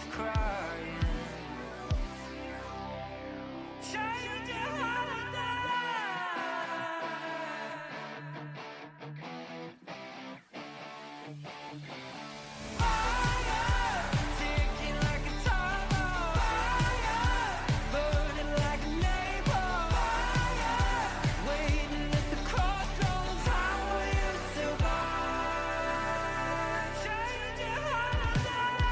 of crying. Change your holiday. Fire, ticking like a time bomb. Fire, burning like a neighbor. Fire, waiting at the crossroads. How will you survive? Change your holiday.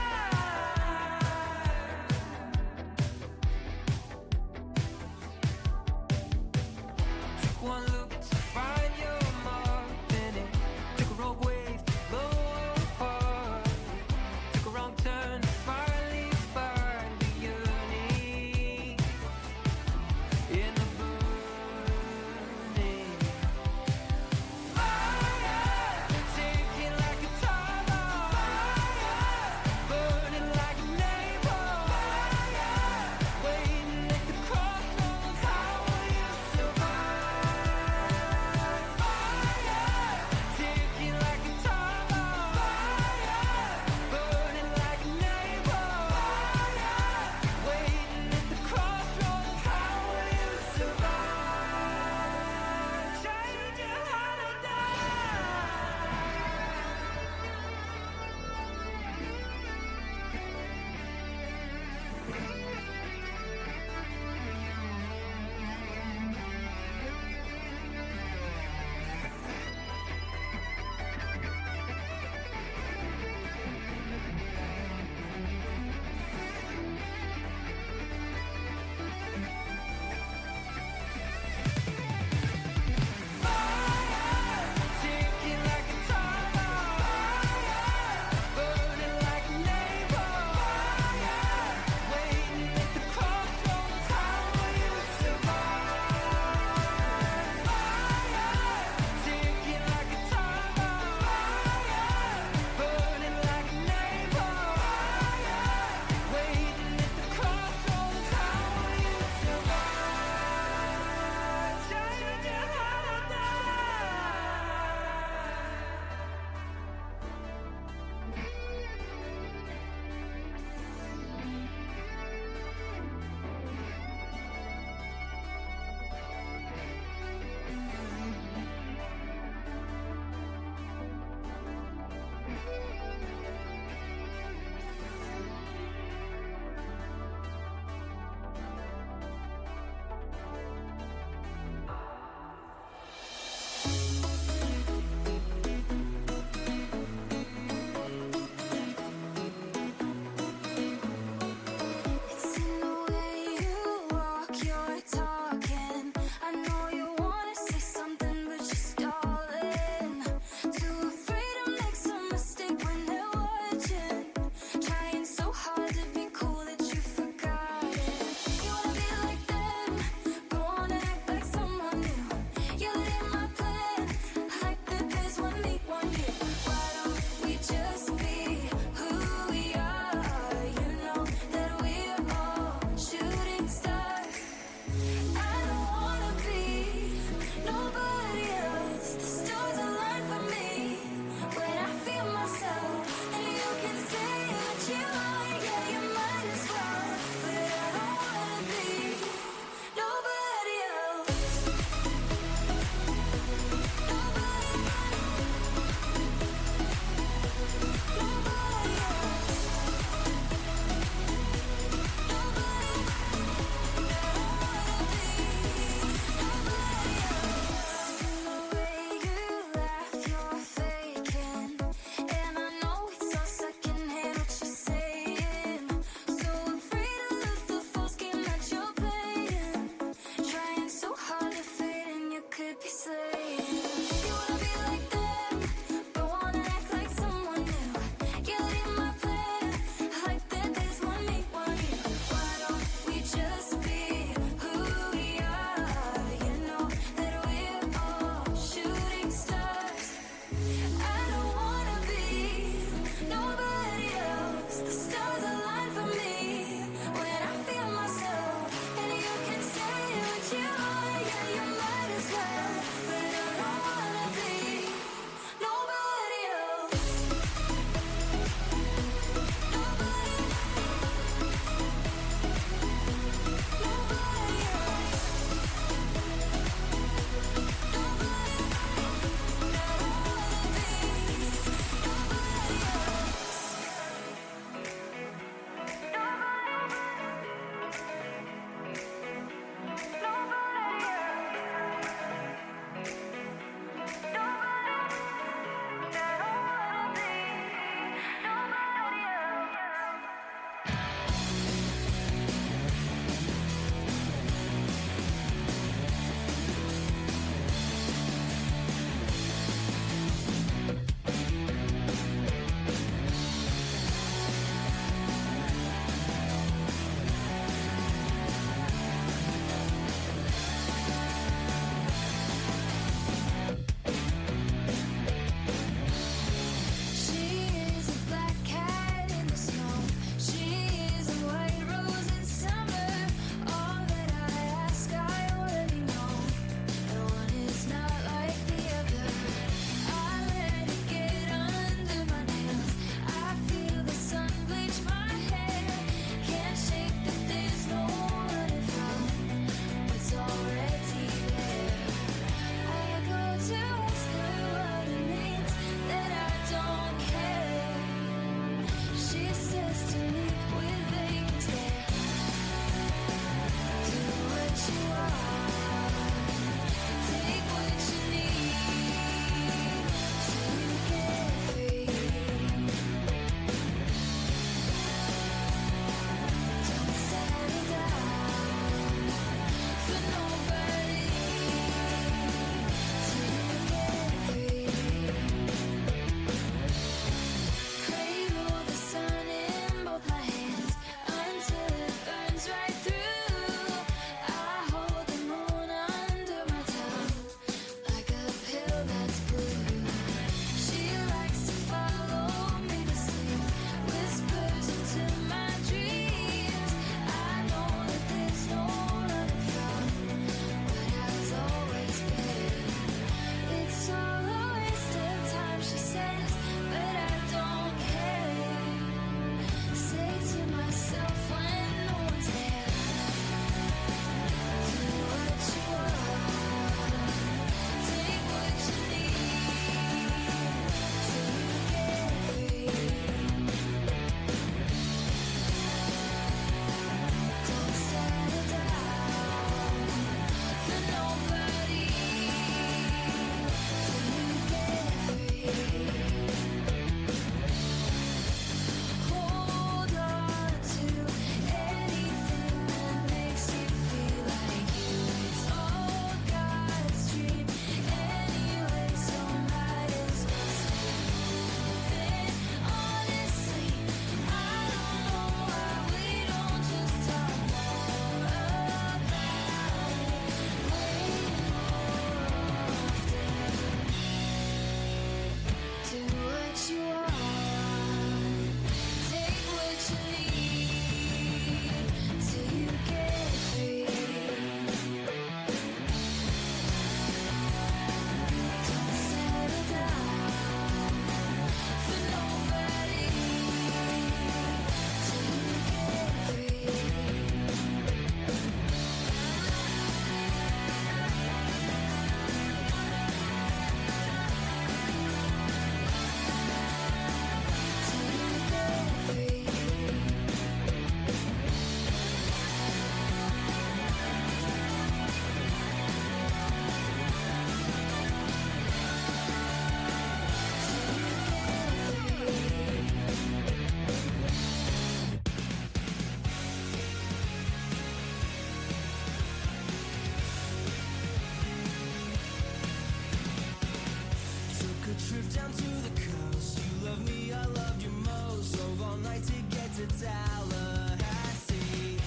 Tallahassee.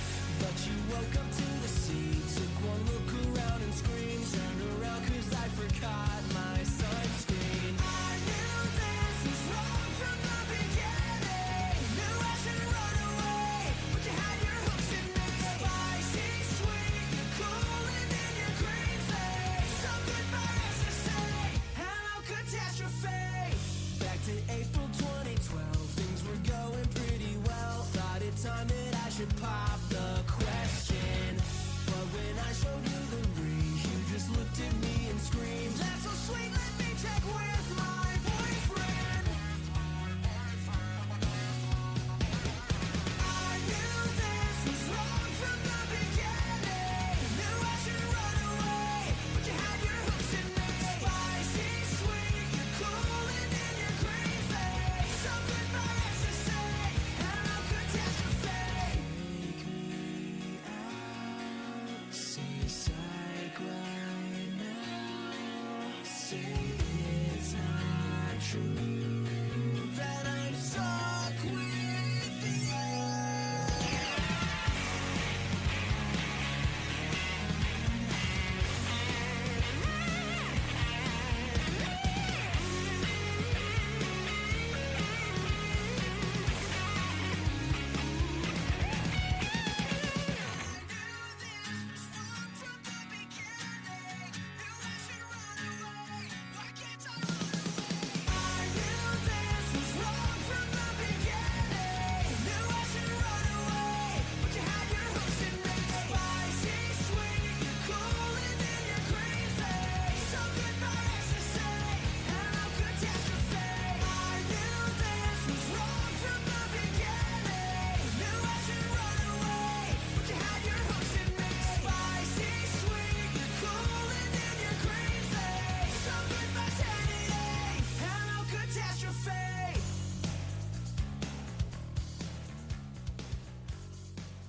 But you woke up to the sea, took one look around and screamed, turned around 'cause I forgot my sunscreen. I knew this was wrong from the beginning. Knew I should run away, but you had your hooks in me. Spicy, sweet, you're cool and then you're crazy. So goodbye, ecstasy. Hello, catastrophe. Back to April 2012, things were going pretty well. Thought it time that I should pop the question. But when I showed you the ring, you just looked at me and screamed, "That's so sweet, let me check with my boyfriend." I knew this was wrong from the beginning. Knew I should run away, but you had your hooks in me. Spicy, sweet, you're cool and then you're crazy. So goodbye, ecstasy. Hello, catastrophe. Take me out, see a psych right now. Say it's not true that I'm stuck with you.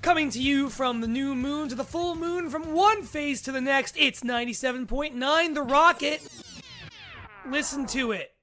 Coming to you from the new moon to the full moon, from one phase to the next, it's 97.9 The Rocket. Listen to it.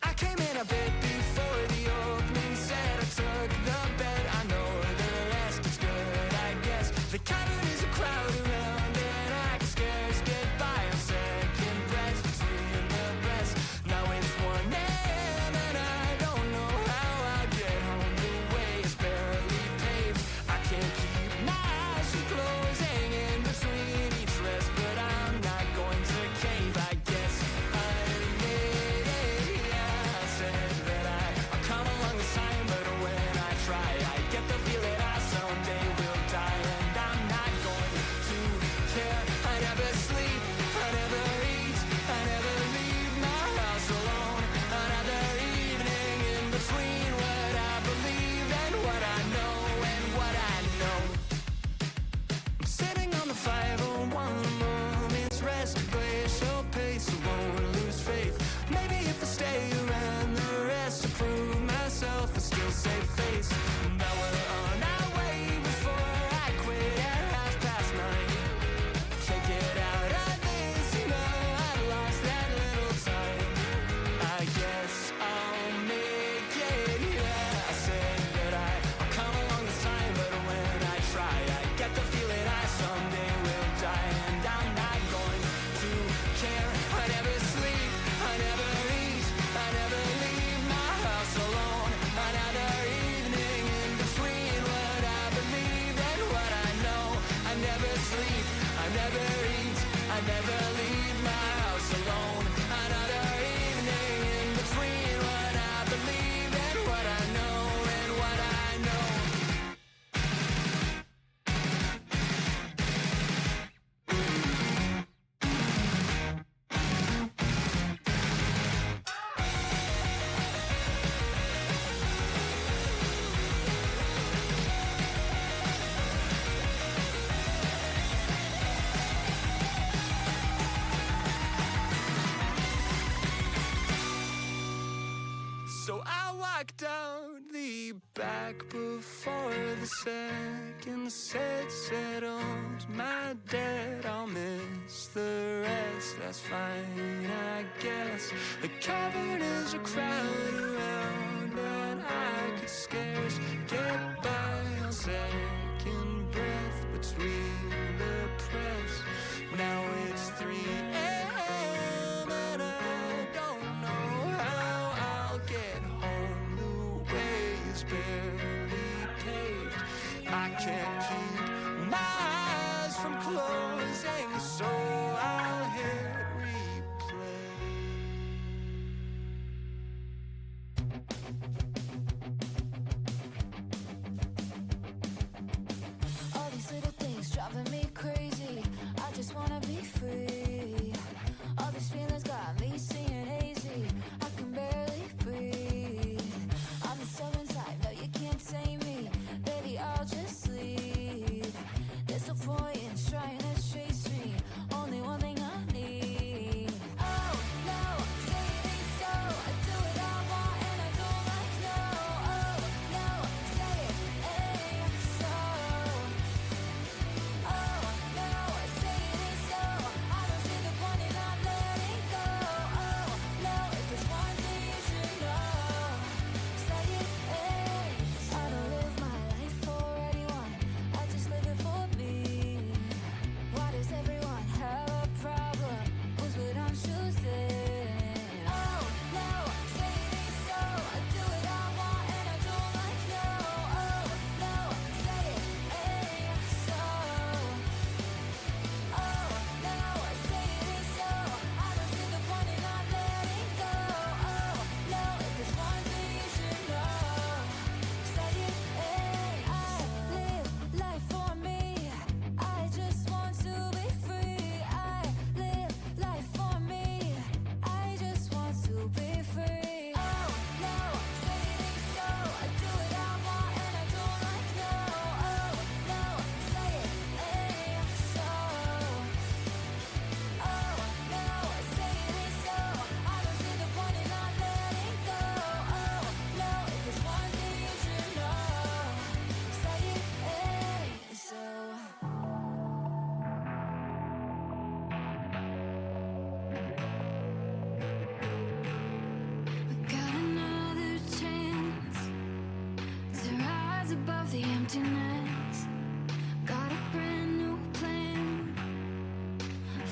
I came in a bit before the opening set. I took the bet. I know the rest is good, I guess. The cabin is a crowd around, and I can scarce get by on second breath between the breaths. Now it's 1 a.m. and I don't know how I'll get home. The way is barely paved. I can't keep my eyes from closing in between each rest, but I'm not going to cave. I guess I made it. Yeah, I said that I'll come along this time, but when I try, I get the feel that I someday will die, and I'm not going to care. I never sleep, I never eat, I never leave my house alone. Another evening in between what I believe and what I know and what I know. I'm sitting on the 501 moment's rest, glacial pace, I won't lose faith. Maybe if I stay around the rest to prove myself, I still save face. Now we're on our way before I quit at 9:30. Can't get out of this, you know, I've lost that little time. I guess I'll make it, yeah. I said that I'll come along this time, but when I try, I get the feeling I someday will die, and I'm not going to care. I never sleep, I never eat, I never leave my house alone. Another evening in between what I believe and what I know. I never sleep, I never eat, I never leave my house alone. Another evening in between what I believe and what I know and what I know. So I walked down the back before the second set settled my debt. I'll miss the rest, that's fine, I guess. The cavern is a crowd around. barely paved. I can't keep my eyes from closing, so I'll hit replay. All these little things driving me crazy. I just wanna be free. All these feelings got me seeing hazy. I can barely breathe. I'm the stubborn type, no you can't tame me. Baby, I'll just leave. There's no point in trying to chase me. Only one thing I need. Oh no, say it ain't so. I do what I want and I don't like no. Oh no, say it ain't so. Oh no, say it ain't so. I don't see the point in not letting go. Oh no, if there's one thing you should know, say it ain't. I don't live my life for anyone, I just live it for me. Why does everyone have a problem with what I'm choosing? Oh no, say it ain't so. I do what I want and I don't like no. Oh no, say it ain't so. Oh no, say it ain't so. I don't see the point in not letting go. Oh no, if there's one thing you should know, say it ain't. I live life for me. I just want to be free. I live life for me. I just want to be free. Oh no, say it ain't so. I do what I want and I don't like no. Oh no, say it ain't so. Oh no, say it ain't so. I don't see the point in not letting go. Oh no, if there's one thing you should know, say it ain't so. We got another chance to rise above the emptiness. Got a brand new plan,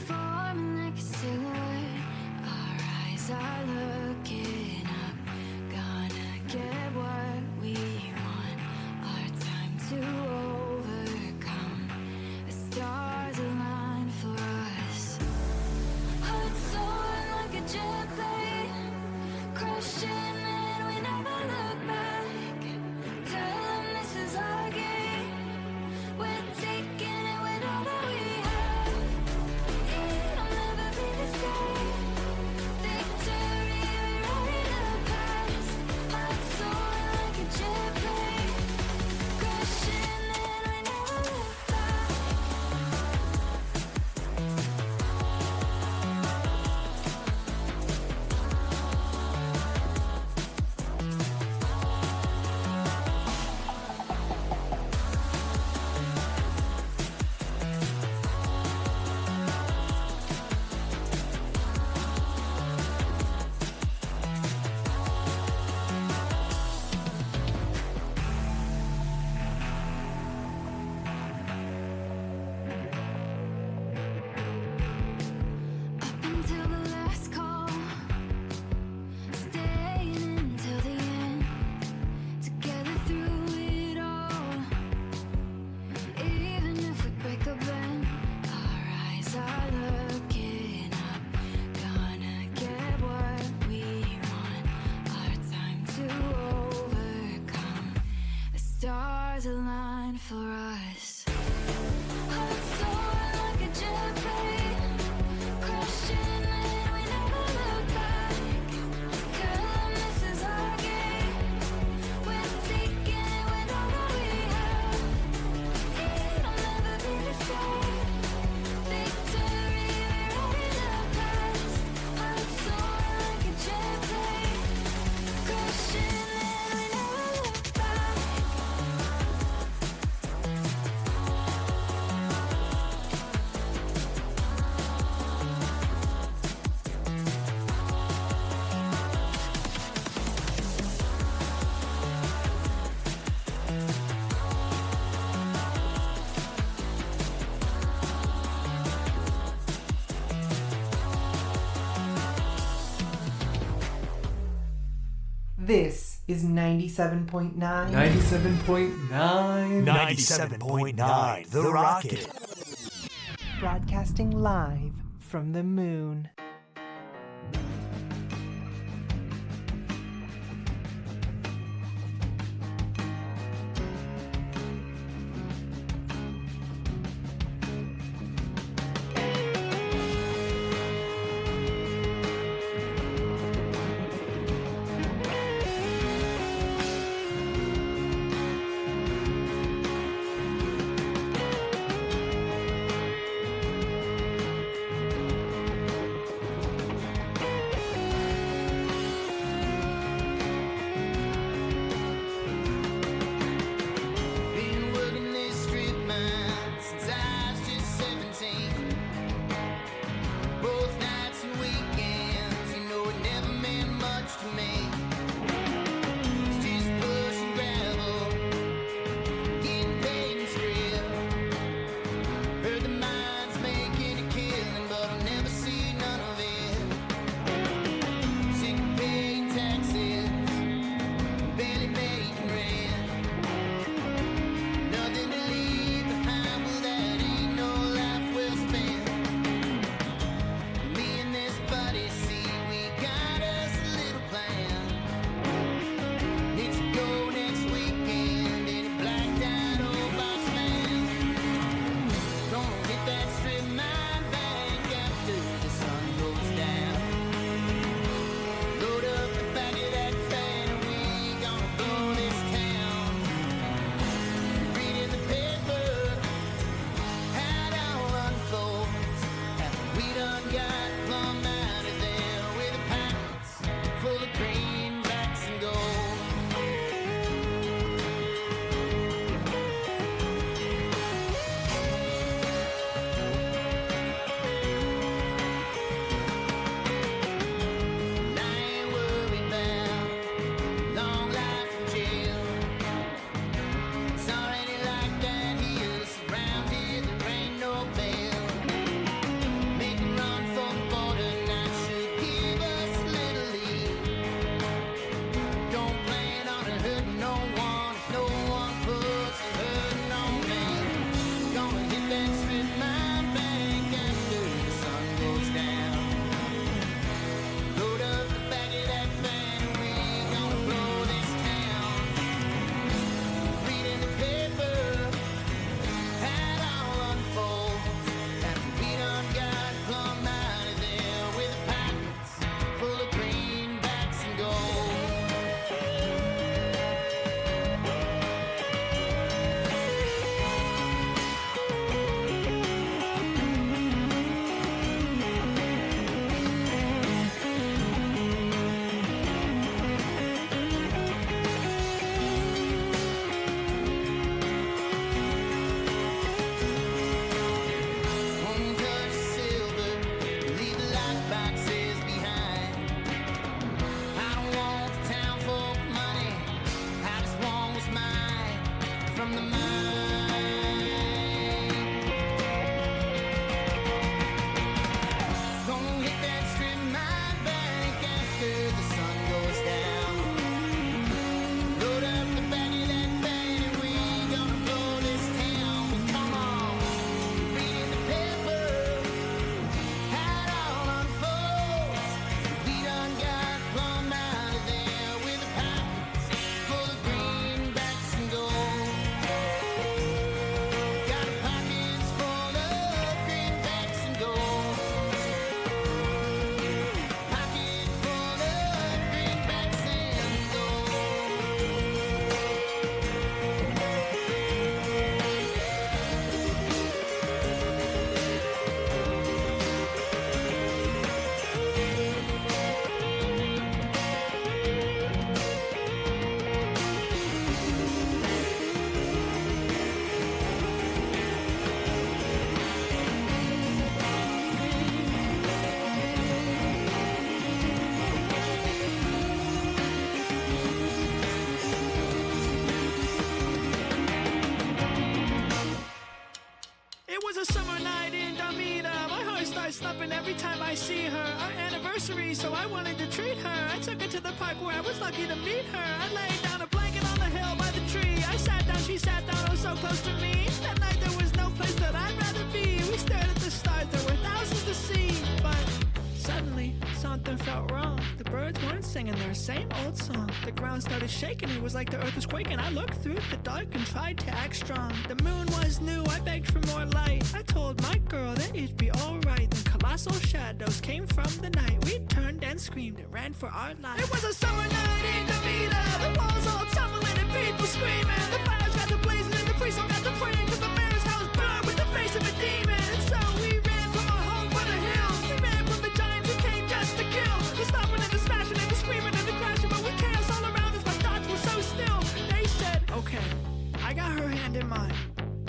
forming like a silhouette. Our eyes are looking up, gonna get what we want. Our time to overcome. The stars align for us. Hearts soaring like a jet plane, crushing and we never look back. Tell them this is our game. We're taking it with all that we have. It'll never be the same. Victory, we're writing the past. Hearts soaring like a jet plane, crushing and we never look back. Up until the last call, staying until the end, together through it all. Even if we break a bend, our eyes are looking up, gonna get what we want. Our time to overcome. The stars align for us. Hearts soaring like a jet plane, crushing and we never look back. Tell them this is our game. We're taking it with all that we have. It'll never be the same. Victory, we're writing the past. Hearts soaring like a jet plane, crushing and we never look back. This is 97.9. 97.9. 97.9 The Rocket. Broadcasting live from the moon. Been working this strip mine since I was just 17. Both nights and weekends, you know it never meant much to me. It's just pushing gravel, getting paid and strip. Heard the mine's making a killing, but I'll never see none of it. Sick of paying taxes, barely making rent. Nothing to leave behind, well that ain't no life well spent. Me and this buddy, see, we got us a little plan. Need to go next weekend in a blacked out old box van. Gonna hit that strip mine back after the sun goes down. Load up the back of that fan and we gonna blow this town. Reading the paper, how it all unfolds after we done got plumb out of there with the pockets full of greenbacks and gold. And I ain't worried about long life in jail. It's already like that here, surround here, there ain't no bail. Make a run for the border, and that should give us a little lead. Don't plan on hurting no one, if no one puts a hurting on me. Gonna hit that strip mine back after the sun goes down. Load up the back of that van, and we gonna blow this town. Reading the paper, how it all unfolds after we done got plumb out of there with the pockets full of greenbacks and gold. One touch of silver, leave the light boxes behind. I don't want the town folk money, I just want what's mine from the mine. Gonna hit that strip mine back after the sun goes down. Load up the back of that van and we gonna blow this town. Well, come on, reading the paper, how it all unfolds. We done got plumb out of there with the pockets full of greenbacks and gold. Got pockets full of greenbacks and gold. Pocket full of greenbacks and gold. It was a summer night in Damira. My heart starts thumping every time I see her. Our anniversary anniversary, so I wanted to treat her. I took her to the park where I was lucky to meet her. I laid down a blanket on the hill by the tree. I sat down, she sat down, oh so close to me. That night there was no place that I'd rather be. We stared at the stars, there were thousands to see. But suddenly, something felt wrong. The birds weren't singing their same old song. The ground started shaking, it was like the earth was quaking. I looked through the dark and tried to act strong. The moon was new, I begged for more light. I told my girl that it'd be alright. Then colossal shadows came from the night. We turned and screamed and ran for our lives. It was a summer night in Davida. The walls all tumbling and people screaming. The fires got to blazing and the priests all got to praying. Cause the mayor's house burned with the face of a demon. And so we ran from our home for the hills. We ran from the giants who came just to kill. The stomping and the smashing and the screaming and the crashing. But with chaos all around us, my thoughts were so still. They said, okay, I got her hand in mine.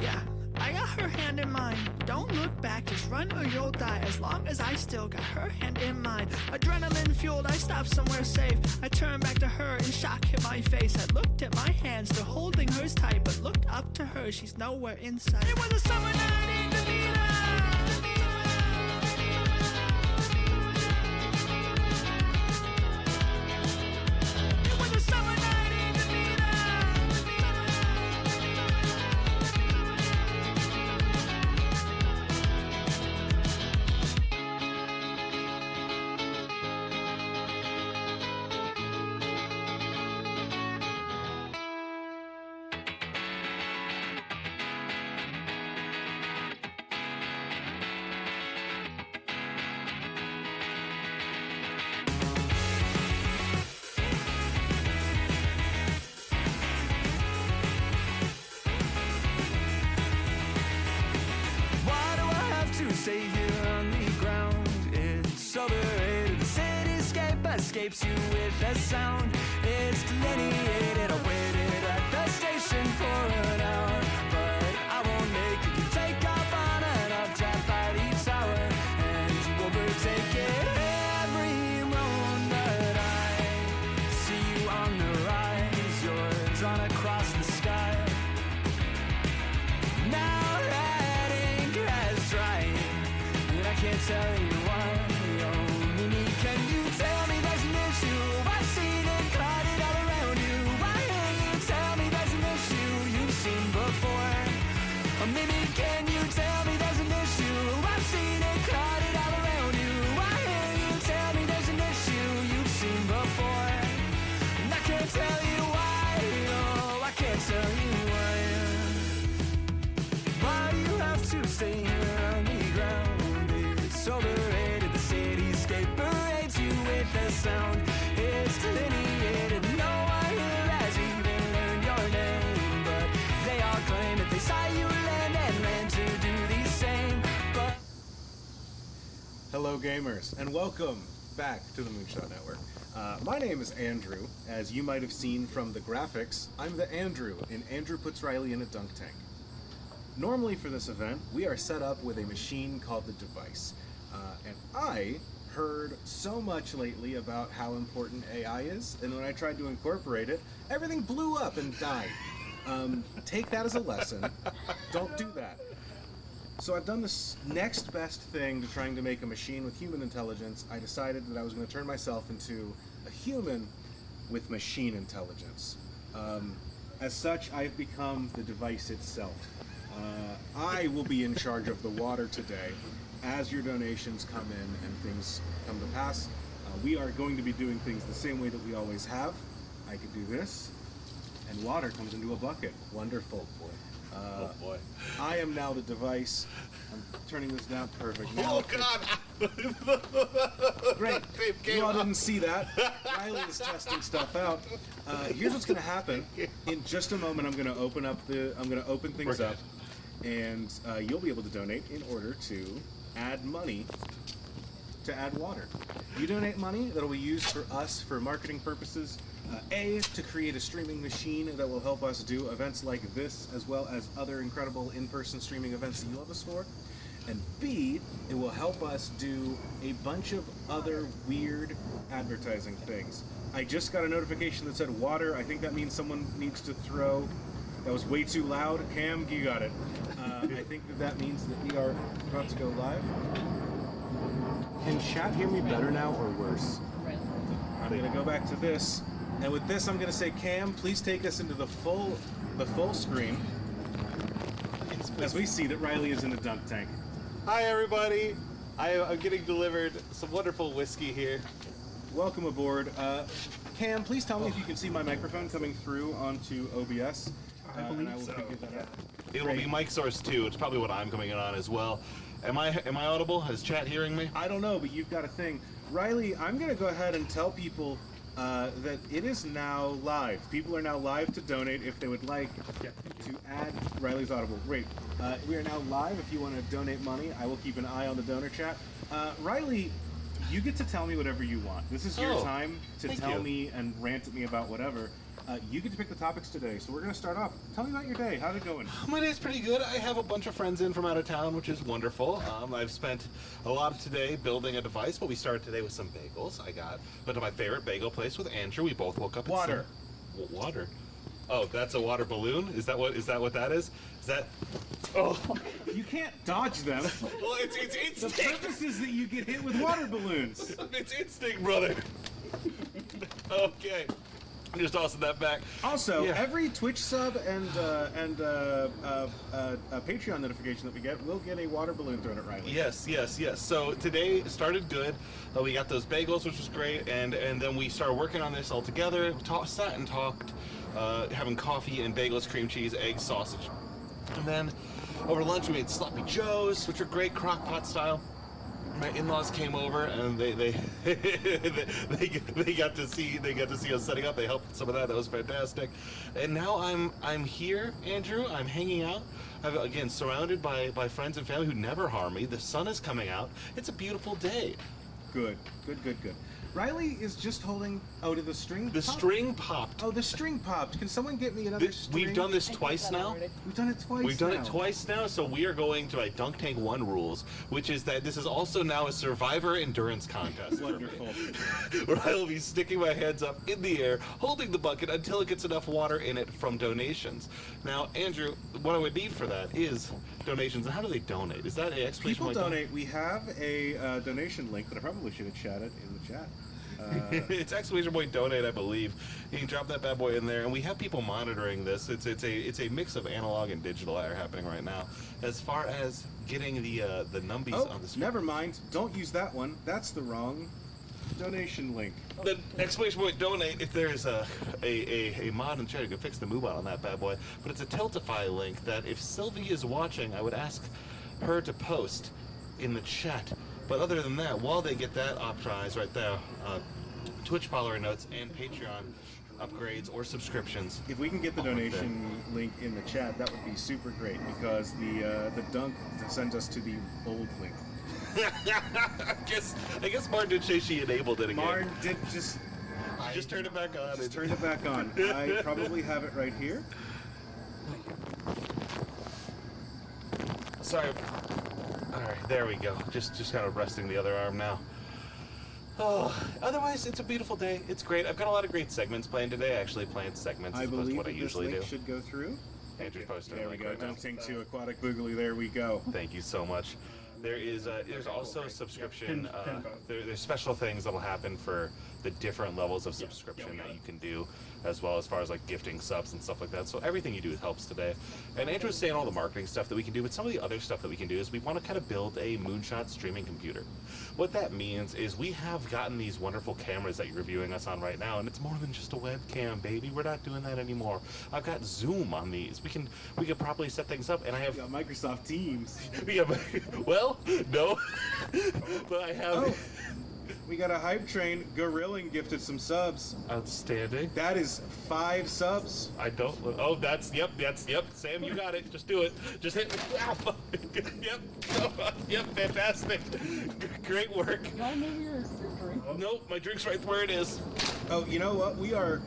Yeah, I got her hand in mine. Don't look back, just run or you'll die. As long as I still got her hand in mine. Adrenaline fueled, I stopped somewhere safe. I turned back to her and shock hit my face. I looked at my hands, still holding hers tight. But looked up to her, she's nowhere in sight. It was a summer night in Davida. It was a summer night in Davida. Why do I have to stay here on the ground? It's overrated. The cityscape escapes you with a sound. It's delineated. I waited at the station for an hour, but I won't make it. You take off on an updraft by the tower, and you overtake it every road. But I see you on the rise. You're drawn across the sky. Now that ink has dried, and I can't tell you why. Oh, Mimi, can you tell me there's an issue? I've seen it clouded all around you. Why can't you tell me there's an issue you've seen before? Oh, Mimi, can you tell me there's an issue? I've seen it clouded all around you. Why can't you tell me there's an issue you've seen before? And I can't tell you why. Oh, I can't tell you why. Why do you have to stay here on the ground? It's overrated. The cityscape parades you with a sound. It's delineated. No one here has even learned your name, but they all claim that they saw you land and ran to do the same. But Hello, gamers, and welcome back to the Moonshot Network. My name is Andrew. As you might have seen from the graphics, I'm the Andrew in Andrew Puts Riley in a Dunk Tank. Normally for this event, we are set up with a machine called the Device. And I heard so much lately about how important AI is, and when I tried to incorporate it, everything blew up and died. Take that as a lesson. Don't do that. So I've done this next best thing to trying to make a machine with human intelligence. I decided that I was going to turn myself into a human with machine intelligence. As such, I've become the Device itself. I will be in charge of the water today. As your donations come in and things come to pass, we are going to be doing things the same way that we always have. I could do this, and water comes into a bucket. Wonderful. Oh boy. I am now the Device. I'm turning this down. Perfect. Now, Oh god! great. Tape came You all off. didn't see that. Riley is testing stuff out. Here's what's going to happen. In just a moment, I'm going to open things up, and you'll be able to donate in order to add money to add water. You donate money that'll be used for us for marketing purposes. A, to create a streaming machine that will help us do events like this, as well as other incredible in-person streaming events that you love us for. And B, it will help us do a bunch of other weird advertising things. I just got a notification that said water. I think that means someone needs to throw. That was way too loud. Cam, you got it. I think that means that we are about to go live. Can chat hear me better now or worse? I'm gonna go back to this, and with this, I'm gonna say, Cam, please take us into the full screen as we see that Riley is in a dunk tank. Hi everybody! I'm getting delivered some wonderful whiskey here. Welcome aboard. Cam, please tell me if you can see my microphone coming through onto OBS. I believe and I will so. figure that out. It'll be mic source 2. It's probably what I'm coming in on as well. Am I audible? Is chat hearing me? I don't know, but you've got a thing. Riley, I'm going to go ahead and tell people that it is now live. People are now live to donate if they would like to add Riley's Audible. Great. We are now live. If you want to donate money, I will keep an eye on the donor chat. Riley, you get to tell me whatever you want. This is your time to tell me and rant at me about whatever. You get to pick the topics today, so we're going to start off. Tell me about your day. How's it going? My day's pretty good. I have a bunch of friends in from out of town, which is wonderful. I've spent a lot of today building a device, but we started today with some bagels. Went to my favorite bagel place with Andrew. We both woke up. Water. Water. Oh, that's a water balloon? Is that what that is? Is that? Oh. You can't dodge them. Well, it's The instinct. purpose is that you get hit with water balloons. It's instinct, brother. Okay. I'm just tossing that back. Also, Yeah. every Twitch sub and Patreon notification that we get will get a water balloon thrown at Riley. Yes. So today started good. We got those bagels, which was great, and then we started working on this all together. Sat and talked, having coffee and bagels, cream cheese, eggs, sausage, and then over lunch we made sloppy joes, which are great, crock pot style. My in-laws came over and they got to see us setting up. They helped with some of that. That was fantastic. And now I'm here, Andrew. I'm hanging out. I'm again surrounded by friends and family who never harm me. The sun is coming out. It's a beautiful day. Good. Riley is just holding. Oh, did the string? The pop? string popped. Oh, the string popped. Can someone get me another string? We've done this twice now. We've done it twice. We've done now. it twice now, so we are going to my Dunk Tank 1 rules, which is that this is also now a survivor endurance contest. Wonderful. Where I will be sticking my hands up in the air, holding the bucket until it gets enough water in it from donations. Now, Andrew, what I would need for that is donations. And how do they donate? Is that an explanation? People donate. We have a donation link that I probably should have chatted in the chat. It's exclamation point donate, I believe. You can drop that bad boy in there, and we have people monitoring this. It's a mix of analog and digital that are happening right now. As far as getting the numbies on the screen. Never mind. Don't use that one. That's the wrong donation link. The exclamation point donate, if there's a mod in the chat, you can fix the MOONSHOT on that bad boy. But it's a Tiltify link that if Sylvie is watching, I would ask her to post in the chat. But other than that, while they get that optimized right there, Twitch follower notes and Patreon upgrades or subscriptions. If we can get the donation link in the chat, that would be super great because the dunk sends us to the old link. I guess Marn did say she enabled it again. Marn did just Turn it back on. Just turned it back on. I probably have it right here. Sorry. All right, there we go. Just kind of resting the other arm now. Oh, otherwise, it's a beautiful day. It's great. I've got a lot of great segments planned today. I actually planned segments I as opposed to believe what I that this usually link do. should go through. Andrew's posting. There we go. Dunking to Aquatic Boogly. There we go. Thank you so much. There's also a subscription. There's special things that'll happen for the different levels of subscription that you can do, as well as far as like gifting subs and stuff like that. So everything you do helps today. And Andrew was saying all the marketing stuff that we can do, but some of the other stuff that we can do is we want to kind of build a Moonshot streaming computer. What that means is we have gotten these wonderful cameras that you're reviewing us on right now, and it's more than just a webcam, baby. We're not doing that anymore. I've got Zoom on these. We can properly set things up, and I have We got Microsoft Teams. well, no, but I have. Oh, we got a hype train. Gorilling gifted some subs. Outstanding. That is 5 subs. I don't. Oh, that's yep. Sam, you got it. Just do it. Just hit. Yep. Yep. Fantastic. Great work. Can I move your drink? Nope, my drink's right where it is. Oh, you know what? We are.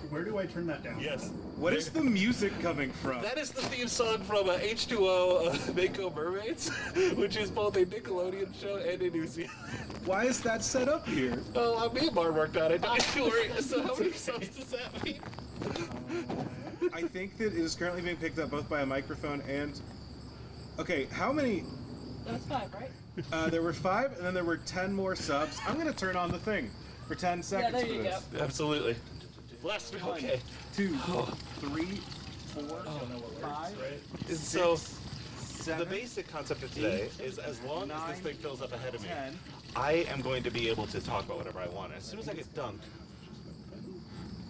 Where do I turn that down? Yes. What is the music coming from? That is the theme song from H2O Mako Mermaids, which is both a Nickelodeon show and a New Zealand. Why is that set up here? Oh, me and Marn worked on it. Don't you worry. So how many subs does that mean? I think that it is currently being picked up both by a microphone and. Okay, how many That was 5, right? There were 5, and then there were 10 more subs. I'm gonna turn on the thing for 10 seconds there for you this. Absolutely. Bless me. Okay. 2, 3, 4, 5, So 7, the basic concept of today is as long as this thing fills up ahead of me, 10. I am going to be able to talk about whatever I want. As soon as I get dunked,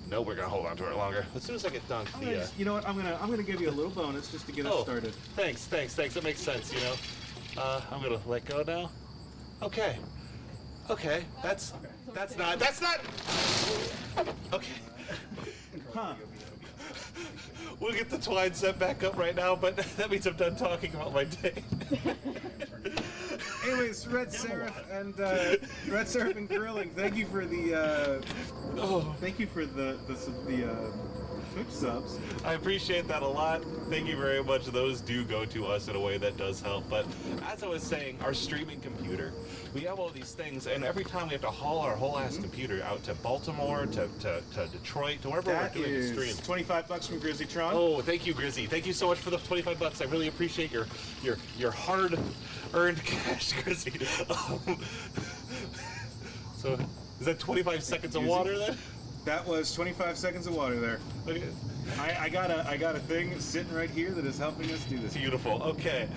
no, we're gonna hold on to it longer. As soon as I get dunked, You know what? I'm gonna give you a little bonus just to get us started. Thanks. That makes sense. You know, I'm gonna let go now. Okay. That's not. Okay. Huh. We'll get the twine set back up right now, but that means I'm done talking about my day. Anyways, Red Seraph and Grilling, thank you for the Twitch subs. I appreciate that a lot. Thank you very much. Those do go to us in a way that does help. But as I was saying, our streaming computer, we have all these things, and every time we have to haul our whole ass computer out to Baltimore, to Detroit, to wherever That we're doing is the stream. $25 from GrizzyTron. Oh, thank you, Grizzy. Thank you so much for the $25. I really appreciate your hard-earned cash, Grizzy. So, is that 25 seconds of water then? That was 25 seconds of water there. Okay. I got a thing sitting right here that is helping us do this. Beautiful. Okay.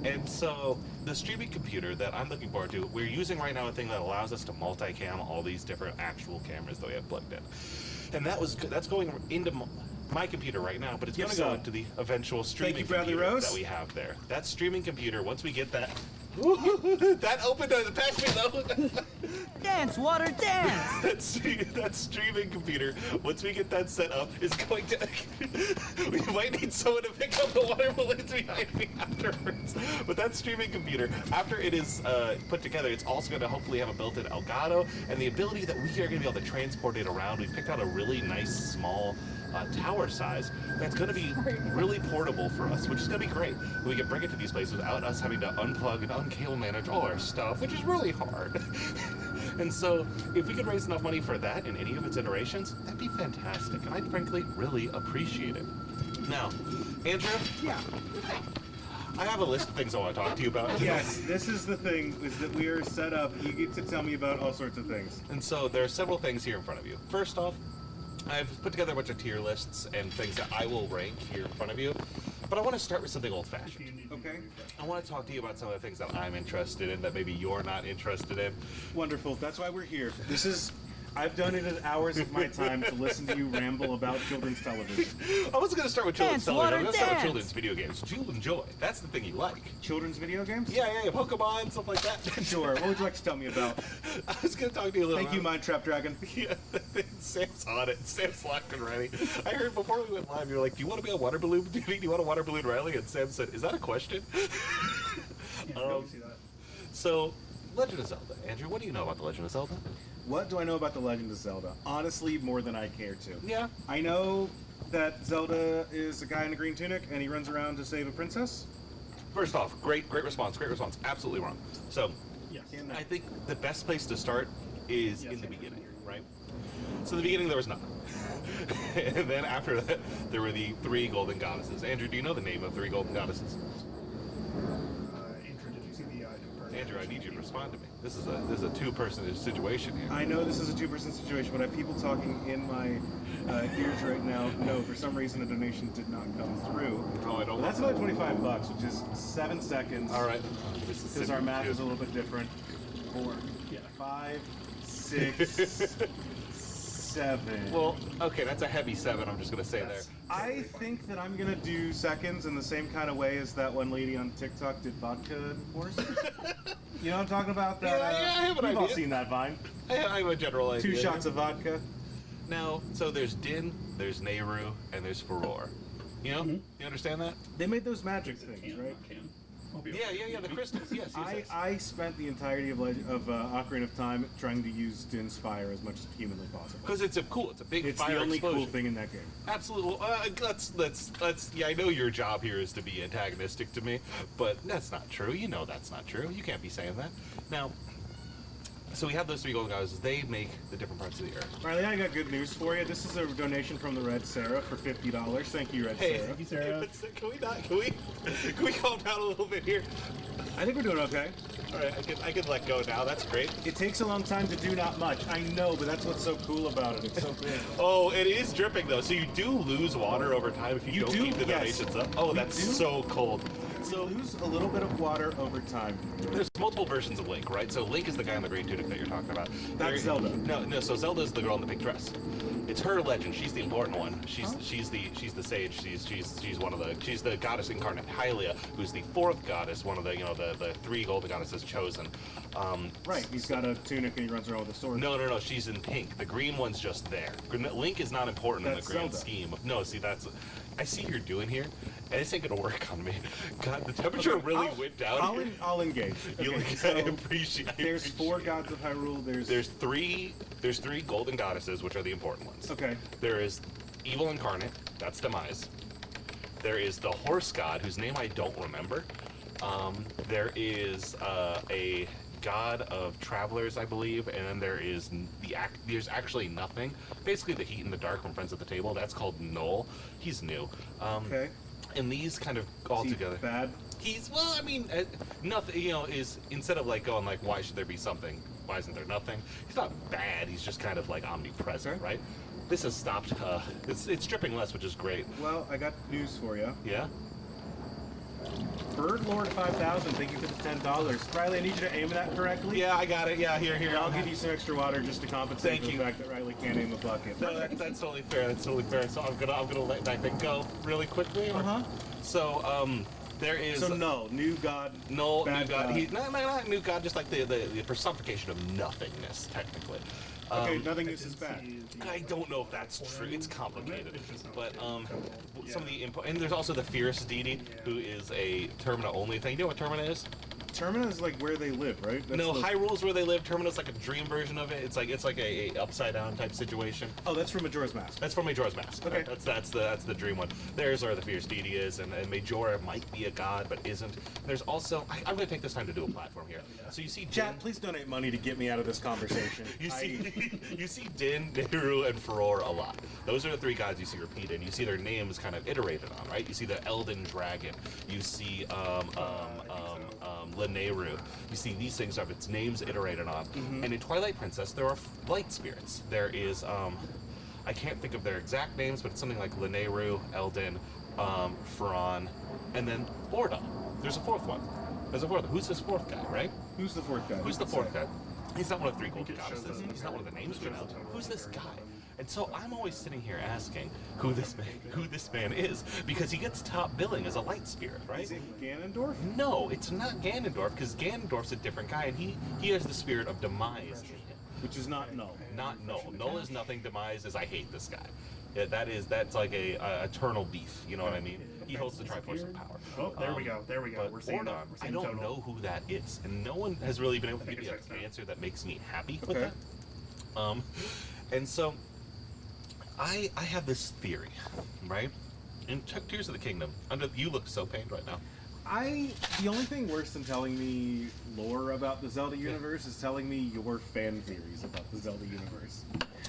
And so the streaming computer that I'm looking forward to, we're using right now a thing that allows us to multicam all these different actual cameras that we have plugged in. And that's going into my computer right now, but it's going to go into the eventual streaming computer that we have there. That streaming computer, once we get that... that opened the pass me though. Dance, water, dance! that streaming computer, once we get that set up, is going to... we might need someone to pick up the water balloons behind me afterwards. But that streaming computer, after it is put together, it's also going to hopefully have a built-in Elgato, and the ability that we are going to be able to transport it around. We've picked out a really nice, small tower size that's going to be really portable for us, which is going to be great. We can bring it to these places without us having to unplug and uncable manage all our stuff, which is really hard. And so if we could raise enough money for that in any of its iterations, that'd be fantastic, and I'd frankly really appreciate it. Now, Andrew? Yeah. I have a list of things I want to talk to you about. Yes, this is the thing, is that we are set up. You get to tell me about all sorts of things. And so there are several things here in front of you. First off, I've put together a bunch of tier lists and things that I will rank here in front of you, but I want to start with something old-fashioned. Okay. I want to talk to you about some of the things that I'm interested in that maybe you're not interested in. Wonderful. That's why we're here. I've donated hours of my time to listen to you ramble about children's television. I wasn't going to start with children's television. I'm going to start with dance. children's video games, which you'll enjoy. That's the thing you like. Children's video games? Yeah, Pokemon, stuff like that. Sure. What would you like to tell me about? I was going to talk to you a little Thank you, Mind Trap Dragon. Yeah, Sam's on it. Sam's locked and ready. I heard before we went live, you were like, do you want to be on water balloon duty? Do you want a water balloon rally? And Sam said, is that a question? So, Legend of Zelda. Andrew, what do you know about the Legend of Zelda? What do I know about The Legend of Zelda? Honestly, more than I care to. Yeah. I know that Zelda is a guy in a green tunic and he runs around to save a princess. First off, great response. Absolutely wrong. So, Yes. I think the best place to start is in the beginning, right? So in the beginning there was nothing. And then after that, there were the 3 golden goddesses. Andrew, do you know the name of 3 golden goddesses? Andrew, did you see the new person? Andrew, I need you to respond to me. This is a 2-person situation here. I know this is a 2-person situation, but I have people talking in my ears right now. No, for some reason a donation did not come through. Oh, I don't. But that's another $25, which is 7 seconds. All right. Because our math is a little bit different. 4, 5, 6, 7. Well, okay, that's a heavy 7. I'm just gonna say there. I think that I'm gonna do seconds in the same kind of way as that one lady on TikTok did vodka horse. You know what I'm talking about? That, Yeah, I have an we've all idea. seen that Vine. I have a general idea. 2 shots of vodka. Now, so there's Din, there's Nehru, and there's Furore. You know? You understand that? They made those magic things, right? Yeah, the crystals. Yes. I spent the entirety of Ocarina of Time trying to use Din's fire as much as humanly possible. Because it's a big It's fire the only explosion. cool thing in that game. Absolutely. Let's. Yeah, I know your job here is to be antagonistic to me, but that's not true. You know that's not true. You can't be saying that. Now, so we have those 3 golden goddesses. They make the different parts of the earth. Riley, I got good news for you. This is a donation from the Red Sarah for $50. Thank you, Red Hey, Sarah. Sarah. Can we calm down a little bit here? I think we're doing okay. All right, I can let go now. That's great. It takes a long time to do not much. I know, but that's what's so cool about it. It's so big. Oh, it is dripping though, so you do lose water over time if you don't do? keep the Yes. donations up. Oh, We that's do. so cold. So lose a little bit of water over time. There's multiple versions of Link, right? So Link is the guy in the green tunic that you're talking about. That's Zelda. No. So Zelda's the girl in the pink dress. It's her legend. She's the important one. She's the sage. She's the goddess incarnate Hylia, who's the fourth goddess, one of the the three golden goddesses chosen. Right. He's got a tunic and he runs around with a sword. No. She's in pink. The green one's just there. Link is not important That's in the grand Zelda. scheme. No, see that's. I see what you're doing here, and this ain't gonna work on me. God, the temperature really went down. here. I'll engage. You Okay, look, so I appreciate. there's four gods of Hyrule. There's three golden goddesses, which are the important ones. Okay. There is evil incarnate, that's Demise. There is the horse god, whose name I don't remember. There is a god of travelers, I believe, and then there is there's actually nothing. Basically, the heat and the dark from Friends at the Table. That's called Noel. He's new. Okay. And these kind of all Is he together. bad? He's nothing. Is instead of like going like, why should there be something? Why isn't there nothing? He's not bad. He's just kind of like omnipresent, Okay. right? This has stopped. It's dripping less, which is great. Well, I got news for you. Yeah. Bird Lord 5000, thank you for the $10. Riley, I need you to aim that correctly. Yeah, I got it. Yeah, here. I'll give you some extra water just to compensate Thank for you. the fact that Riley can't aim a bucket. No, that's totally fair. That's totally fair. So I'm gonna let that thing go really quickly. Uh-huh. So there is. So no, new god. No, bad new god. Not new god. Just like the personification of nothingness, technically. Okay, nothingness is bad. I don't know if that's true. It's complicated, but some of the input, and there's also the fierce deity, who is a Termina only thing. You know what Termina is? Termina is like where they live, right? That's No, the- Hyrule's where they live. Termina's like a dream version of it. It's like a upside down type situation. Oh, that's from Majora's Mask. That's from Majora's Mask. Okay. That's the dream one. There's where the fierce deity is, and Majora might be a god, but isn't. There's also I'm going to take this time to do a platform here. So you see Din, Chat, please donate money to get me out of this conversation. you see Din, Nehru, and Furore a lot. Those are the three gods you see repeated. You see their names kind of iterated on, right? You see the Elden Dragon. You see Lanayru. You see these things have its names iterated on. And in Twilight Princess, there are light spirits. There is I can't think of their exact names, but it's something like Lanayru, Elden, Faron, and then Orda. There's a fourth one. Who's this fourth guy, right? Who's the fourth guy? Who's the fourth guy? He's not one of the three golden goddesses. He's not one of the names we know. Who's this guy? And so I'm always sitting here asking who this man is, because he gets top billing as a light spirit, right? Is it Ganondorf? No, it's not Ganondorf, because Ganondorf's a different guy, and he has the spirit of Demise in him. Which is not Null. Not Null. Null is nothing. Demise is I hate this guy. Yeah, that's like a eternal beef. You know what I mean? He holds the Triforce of Power. Oh, there we go. There we go. But We're seeing Ordon, that. I don't know who that is, and no one has really been able to give me an answer that makes me happy with Okay. that. And so I have this theory, right? In Tears of the Kingdom, you look so pained right now. The only thing worse than telling me lore about the Zelda universe is telling me your fan theories about the Zelda universe.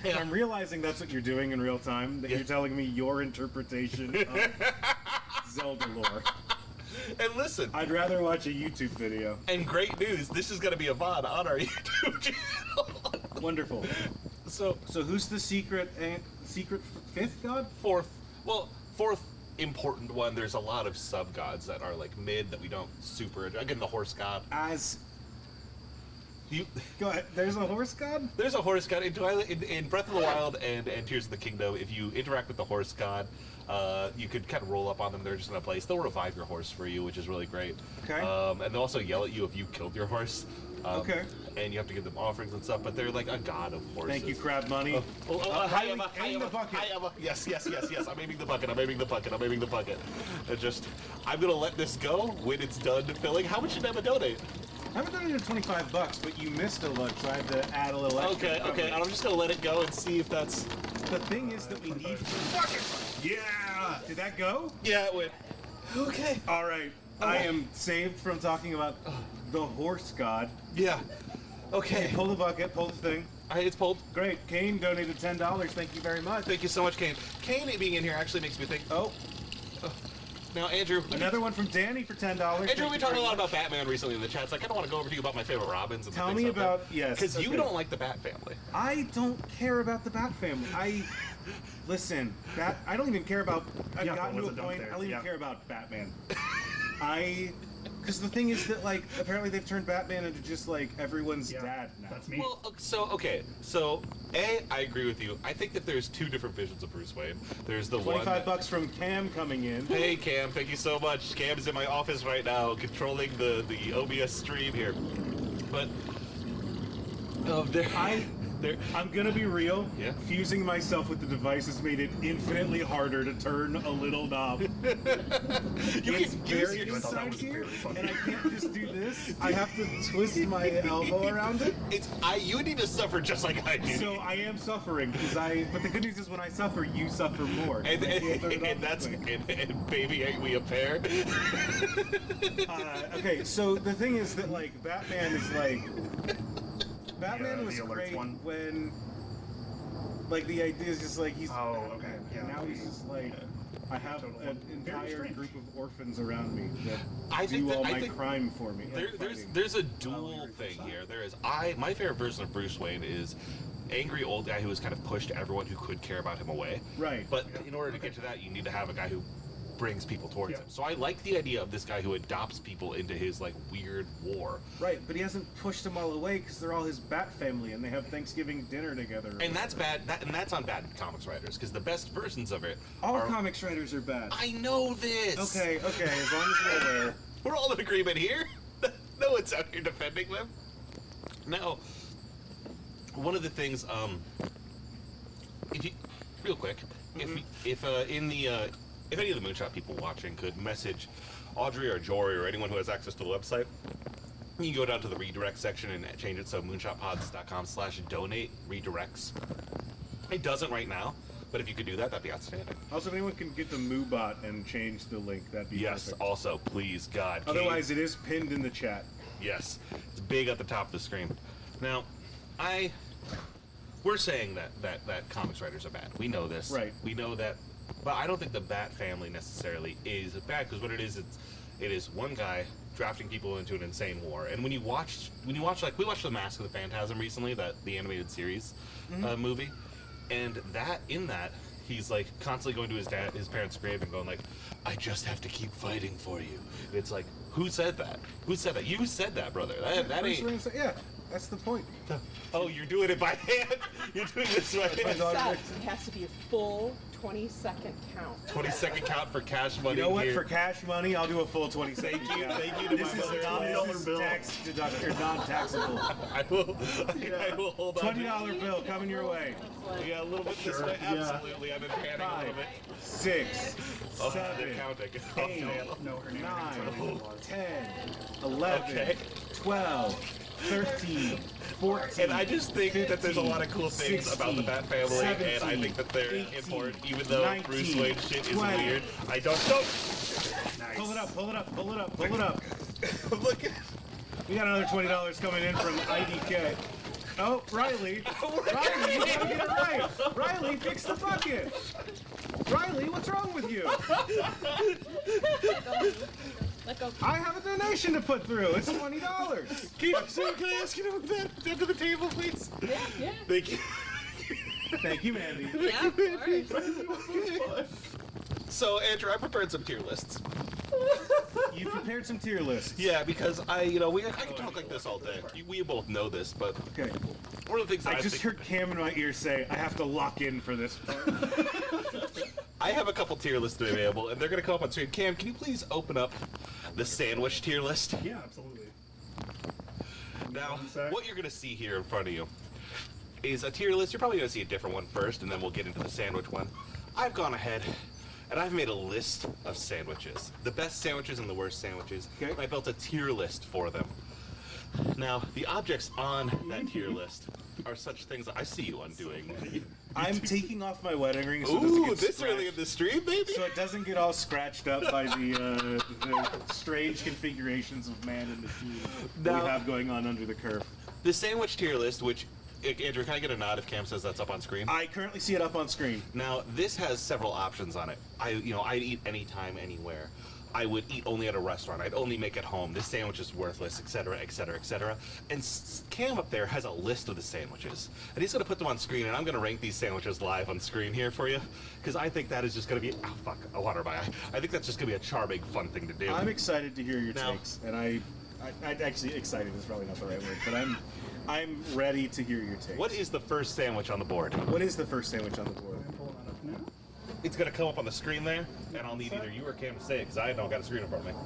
Yeah. I'm realizing that's what you're doing in real time, that Yeah. you're telling me your interpretation of Zelda lore. And listen, I'd rather watch a YouTube video. and great news, this is going to be a VOD on our YouTube channel. Wonderful. So So who's the secret fifth god? fourth important one. There's a lot of sub gods that are like mid that we don't super. Again, the horse god. Go ahead. There's a horse god? There's a horse god in Breath of the Wild and Tears of the Kingdom. If you interact with the horse god, you could kind of roll up on them. They're just in a place. They'll revive your horse for you, which is really great. Okay. And they'll also yell at you if you killed your horse. Okay. And you have to give them offerings and stuff. But they're like a god of horses. Thank you, Crab Money. Hi, aim the bucket. Yes. I'm aiming the bucket. I'm aiming the bucket. I'm gonna let this go when it's done filling. How much did Emma donate? I haven't done it at $25, but you missed a look, so I had to add a little extra. Okay. I'm just gonna let it go and see if that's. The thing is that we need Yeah! Did that go? Yeah, it went. Okay. All right. I am saved from talking about the horse god. Yeah. Okay. Pull the bucket, pull the thing. It's pulled. Great. Kane donated $10. Thank you very much. Thank you so much, Kane. Kane being in here actually makes me think. Now, Andrew. Another one from Danny for $10. Andrew, we've been talking a lot about Batman recently in the chat. It's like, I don't want to go over to you about my favorite Robins. And Tell me about, yes. Because you don't like the Bat family. I don't care about the Bat family. Listen, I don't even care about, I've gotten to a point, I don't even care about Batman. Because the thing is that, like, apparently they've turned Batman into just, like, everyone's dad now. That's me. Well, so, I agree with you. I think that there's two different visions of Bruce Wayne. There's the one $25 from Cam coming in. Hey, Cam, thank you so much. Cam is in my office right now, controlling the OBS stream here. But, I'm gonna be real. Yeah. Fusing myself with the device has made it infinitely harder to turn a little knob. It's very inside here, and I can't just do this. I have to twist my elbow around it. You need to suffer just like I do. So I am suffering but the good news is when I suffer, you suffer more. And baby, ain't we a pair? Okay, so the thing is that, like, Batman is like. Batman was great when, like, the idea is just like he's. Oh, okay. Yeah. And now he's just like, I have an entire group of orphans around me that I my crime for me. There's a dual thing here. My favorite version of Bruce Wayne is angry old guy who has kind of pushed everyone who could care about him away. Right. But in order to get to that, you need to have a guy who brings people towards him. So I like the idea of this guy who adopts people into his, like, weird war. Right, but he hasn't pushed them all away because they're all his Bat family and they have Thanksgiving dinner together. And that's bad. And that's on bad comics writers, because the best versions of it all comics writers are bad. I know this. Okay, as long as you're aware. We're all in agreement here. No one's out here defending them. Now, one of the things, real quick, if any of the Moonshot people watching could message Audrey or Jory or anyone who has access to the website, you can go down to the redirect section and change it so moonshotpods.com/donate redirects. It doesn't right now, but if you could do that, that'd be outstanding. Also, if anyone can get the MooBot and change the link, that'd be perfect. Also, please, God. Otherwise, it is pinned in the chat. Yes, it's big at the top of the screen. Now, we're saying that comics writers are bad. We know this. Right. We know that. But I don't think the Bat family necessarily is bad, because what it is is one guy drafting people into an insane war. And when you watch like we watched The Mask of the Phantasm recently, the animated series movie, and in that he's like constantly going to his parents' grave and going like, I just have to keep fighting for you. It's like, who said that? Who said that? You said that, brother. That ain't. Yeah, that's the point. Oh, you're doing it by hand. You're doing this by hand. It has to be a full 20-second count. 20-second count for cash money. You know what? Here. For cash money, I'll do a full 20-second count. Thank you to this my is $20 bill. Tax deducted or non-taxable. I will hold on. $20 bill coming your way. Yeah, a little bit this way. Absolutely, I've been panning a little bit. 6, 7, 8, 9, 10, 11, 12, 13, 14. And I just think 15, that there's a lot of cool things 16, about the Bat family, 17, and I think that they're 18, important, even though 19, Bruce Wayne shit is 20. weird. I don't know. Nice. Pull it up, pull it up, pull it up, pull it up. Look at. We got another $20 coming in from IDK. Oh, Riley. Riley, you gotta get it right. Riley, fix the bucket. Riley, what's wrong with you? Let go. I have a donation to put through. It's $20. Can I ask you to move that under the table, please? Yeah. Thank you. Thank you, Mandy. Yeah, of course. So, Andrew, I prepared some tier lists. You prepared some tier lists. Yeah, because I can talk like this all day. We both know this, but Okay. one of the things that I just heard Cam in my ear say, I have to lock in for this part. I have a couple tier lists available, and they're going to come up on screen. Cam, can you please open up the sandwich tier list? Yeah, absolutely. Now, what you're going to see here in front of you is a tier list. You're probably going to see a different one first, and then we'll get into the sandwich one. I've gone ahead, and I've made a list of sandwiches. The best sandwiches and the worst sandwiches. Okay. And I built a tier list for them. Now, the objects on that tier list are such things that I see you undoing. I'm taking off my wedding ring so it Ooh, doesn't get this scratched. early in the stream, baby? So it doesn't get all scratched up by the strange configurations of man and machine that Now- we have going on under the curve. The sandwich tier list, which Andrew, can I get a nod if Cam says that's up on screen? I currently see it up on screen. Now, this has several options on it. I'd eat anytime, anywhere. I would eat only at a restaurant. I'd only make it home. This sandwich is worthless, etc., etc., etc. And Cam up there has a list of the sandwiches. And he's going to put them on screen, and I'm going to rank these sandwiches live on screen here for you. Because I think that is just going to be... Oh, fuck. A water by. I think that's just going to be a charming, fun thing to do. I'm excited to hear your Now- takes. And I actually, excited is probably not the right word, but I'm ready to hear your takes. What is the first sandwich on the board? What is the first sandwich on the board? I'm pulling that up now. It's going to come up on the screen there, and I'll need either you or Cam to say it, because I don't got a screen in front of me.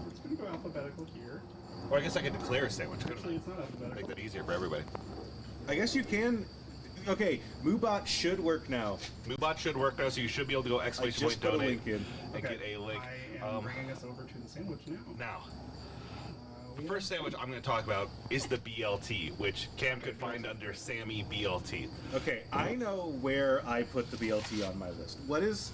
It's going to go alphabetical here. Or I guess I could declare a sandwich, couldn't Actually, I? it's not alphabetical. Make that easier for everybody. I guess you can... Okay, Moobot should work now. Moobot should work now, so you should be able to go I exclamation just point put a donate link in. and Okay, get a link. I am bringing us over to the sandwich now. Now, the We first sandwich I'm going to talk about is the BLT, which Cam could find under Sammy BLT. Okay, I know where I put the BLT on my list. What's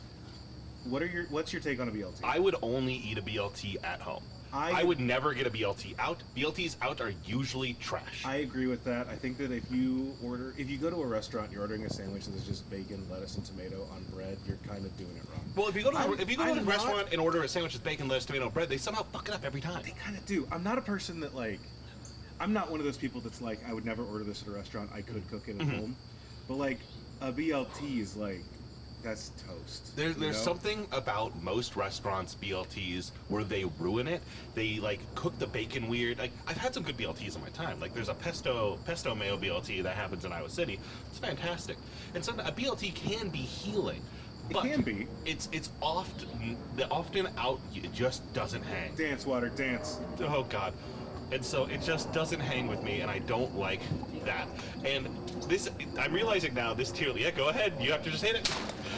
your take on a BLT? I would only eat a BLT at home. I would never get a BLT out. BLTs out are usually trash. I agree with that. I think that if you go to a restaurant, you're ordering a sandwich that is just bacon, lettuce, and tomato on bread, you're kind of doing it wrong. Well, if you go to I'm a not- restaurant and order a sandwich with bacon, lettuce, tomato, bread, they somehow fuck it up every time. They kind of do. I'm not a person that I'm not one of those people that's like, I would never order this at a restaurant. I could cook it at home, but like a BLT is like, that's toast. There's you know? something about most restaurants' BLTs where they ruin it. They like cook the bacon weird. Like I've had some good BLTs in my time. Like there's a pesto mayo BLT that happens in Iowa City. It's fantastic. And so a BLT can be healing. But can be. It's often out. It just doesn't hang. Dance, water, dance. Oh God. And so it just doesn't hang with me, and I don't like that. And this, I'm realizing now, this tier list. Yeah, go ahead. You have to just hit it.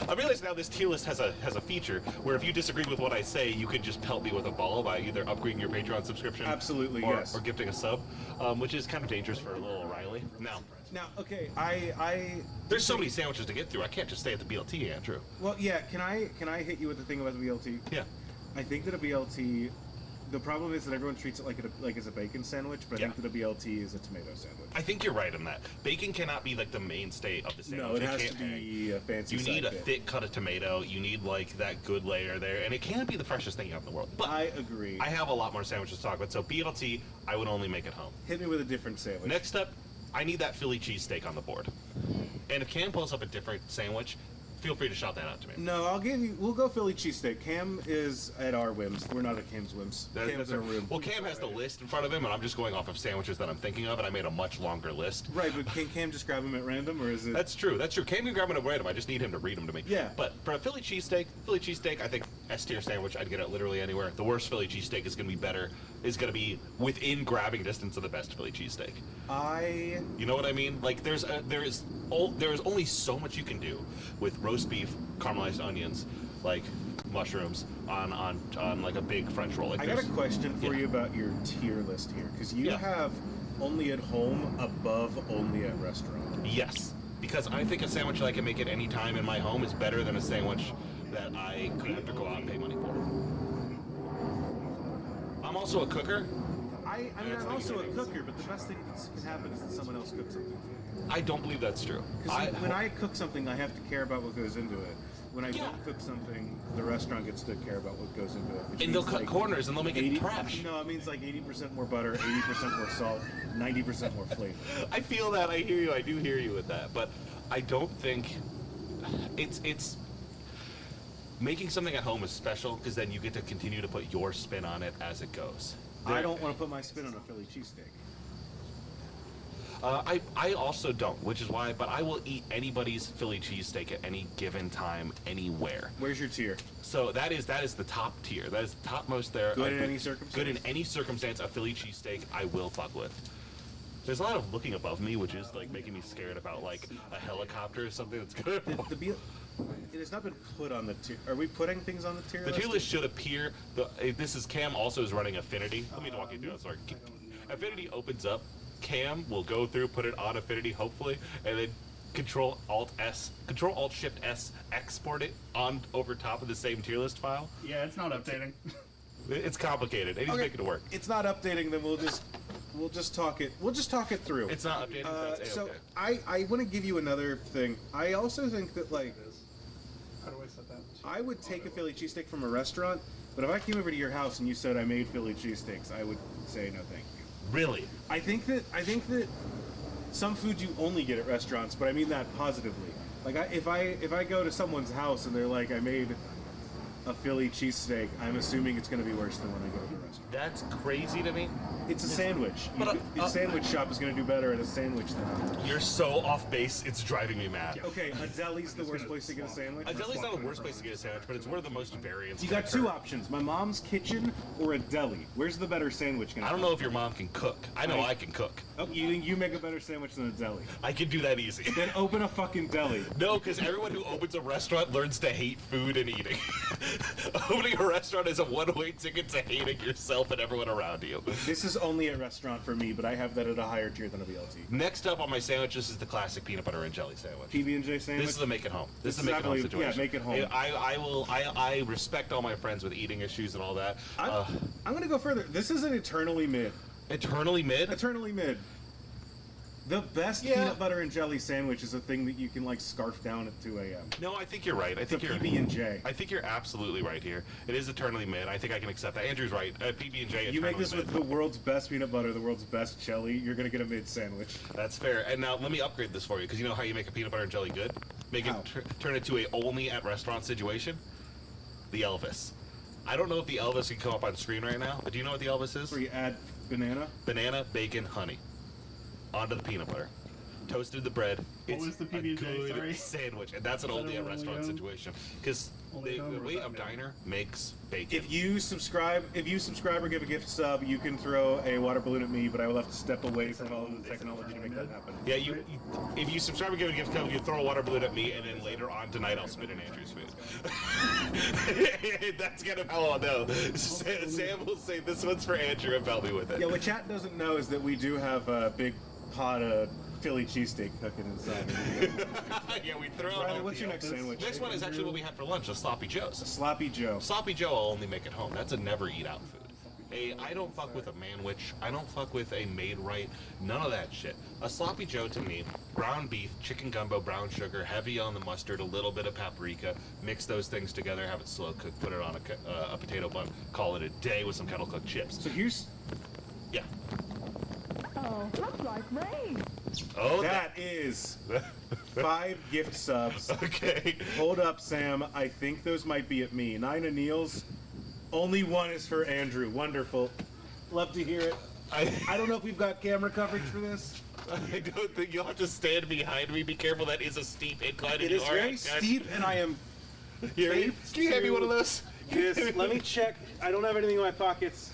I'm realizing now this tier list has a feature where if you disagree with what I say, you can just pelt me with a ball by either upgrading your Patreon subscription, Absolutely, or, yes. or gifting a sub, which is kind of dangerous for little O'Reilly. Now, Okay, there's so many sandwiches to get through. I can't just stay at the BLT, Andrew. well, yeah. Can I hit you with the thing about the BLT? Yeah. I think that a BLT. The problem is that everyone treats it like it's a bacon sandwich, but I think that a BLT is a tomato sandwich. I think you're right in that. Bacon cannot be like the mainstay of the sandwich. No, it has can't to be a fancy. You need a side bit. thick cut of tomato. You need like that good layer there, and it can't be the freshest thing you have in the world. But I agree. I have a lot more sandwiches to talk about. So BLT, I would only make it home. Hit me with a different sandwich. Next up, I need that Philly cheesesteak on the board. And if Cam pulls up a different sandwich, feel free to shout that out to me. No, I'll give you. We'll go Philly cheesesteak. Cam is at our whims. We're not at Cam's whims. Cam's our room. Well, Cam has the list in front of him, and I'm just going off of sandwiches that I'm thinking of, and I made a much longer list. Right, but can Cam just grab them at random, or is it? That's true. Cam can grab them at random. I just need him to read them to me. Yeah. But for a Philly cheesesteak, I think S tier sandwich, I'd get it literally anywhere. The worst Philly cheesesteak is going to be better. Is going to be within grabbing distance of the best Philly cheesesteak. You know what I mean? Like there is only so much you can do with roast beef, caramelized onions, like mushrooms on like a big French roll. Like I got a question for you about your tier list here, because you have only at home above only at restaurant. Yes, because I think a sandwich that I can make at any time in my home is better than a sandwich that I could have to go out and pay money for. I'm also a cooker. I'm also a cooker, but the best thing that can happen is that someone else cooks something. I don't believe that's true. When I cook something, I have to care about what goes into it. When I don't cook something, the restaurant gets to care about what goes into it. And they'll cut corners and they'll make it trash. No, it means like 80% more butter, 80% more salt, 90% more flavor. I feel that. I hear you. I do hear you with that. But I don't think it's making something at home is special, because then you get to continue to put your spin on it as it goes. I don't want to put my spin on a Philly cheesesteak. I also don't, which is why, but I will eat anybody's Philly cheesesteak at any given time, anywhere. Where's your tier? So that is the top tier. That is the topmost there. Good in any circumstance? Good in any circumstance, a Philly cheesesteak I will fuck with. There's a lot of looking above me, which is like making me scared about like a helicopter or something that's gonna... It has not been put on the tier. Are we putting things on the tier list? The tier list should appear. This is Cam also is running Affinity. Let me walk you through that. Sorry. Affinity opens up. Cam will go through, put it on Affinity, hopefully, and then Control Alt Shift S, export it on over top of the same tier list file. Yeah, it's not updating. It's complicated. And he's making it work. It's not updating. Then we'll just We'll just talk it through. It's not updated. That's So A-okay. I want to give you another thing. I also think that like How do I set that? I would take a Philly cheesesteak from a restaurant, but if I came over to your house and you said I made Philly cheesesteaks, I would say no, thank you. Really? I think that some foods you only get at restaurants, but I mean that positively. Like if I go to someone's house and they're like, I made a Philly cheesesteak, I'm assuming it's going to be worse than when I go to the restaurant. That's crazy to me. It's a sandwich. But, The sandwich shop is going to do better at a sandwich than You're so off base, it's driving me mad. Okay, a deli's the worst place to get a sandwich. A deli's not the worst place to get a sandwich, but it's where the most variance You can got two occur. options: my mom's kitchen or a deli. Where's the better sandwich going to I don't know if your mom can cook. I know I can cook. Oh, you make a better sandwich than a deli. I can do that easy. Then open a fucking deli. No, because everyone who opens a restaurant learns to hate food and eating. Opening a restaurant is a one-way ticket to hating yourself and everyone around you. This is only a restaurant for me, but I have that at a higher tier than a BLT. Next up on my sandwiches is the classic peanut butter and jelly sandwich. PB&J sandwich. This is the make it home. This is This the is make it home definitely- situation. yeah, make it home. I respect all my friends with eating issues and all that. I'm gonna go further. This is an eternally mid. Eternally mid? Eternally mid. The best peanut butter and jelly sandwich is a thing that you can like scarf down at 2 a.m. No, I think you're right. I think The you're PB&J. I think you're absolutely right here. It is eternally mid. I think I can accept that. Andrew's right. PB&J. You make eternally this mid. with the world's best peanut butter, the world's best jelly, you're gonna get a mid sandwich. That's fair. And now let me upgrade this for you, because you know how you make a peanut butter and jelly good? Make How? it turn it to a only at restaurant situation. The Elvis. I don't know if the Elvis can come up on screen right now, but do you know what the Elvis is? Where you add banana. Banana, bacon, honey, onto the peanut butter. Toasted the bread. It's was the a PB&J, good sorry? sandwich, and that's an only at restaurant situation. Because Only the home or way was of that diner makes bacon. If you subscribe or give a gift sub, you can throw a water balloon at me, but I will have to step away from all of the technology to make that happen. Yeah, if you subscribe and give a gift code, you throw a water balloon at me, and then later on tonight I'll spit in Andrew's food. That's kind of how I'll know. Sam will say, this one's for Andrew, and help me with it. Yeah, what chat doesn't know is that we do have a big pot of Philly cheesesteak cooking inside. Yeah, we throw Riley, it. what's your next sandwich? Next one is actually what we had for lunch, a Sloppy Joe's. Sloppy Joe. Sloppy Joe, I'll only make at home. That's a never eat out food. I don't fuck with a manwich. I don't fuck with a made right. None of that shit. A Sloppy Joe to me, ground beef, chicken gumbo, brown sugar, heavy on the mustard, a little bit of paprika. Mix those things together, have it slow cooked, put it on a potato bun, call it a day with some kettle cooked chips. So here's Yeah. Oh, that's like rain. Oh, that is 5 gift subs. Okay. Hold up, Sam. I think those might be at me. 9 of Neil's. Only 1 is for Andrew. Wonderful. Love to hear it. I don't know if we've got camera coverage for this. I don't think you'll have to stand behind me. Be careful, that is a steep incline. and It you is are very at- steep, and I am. Here, taped can you hand me to one of those? This. Let me check. I don't have anything in my pockets.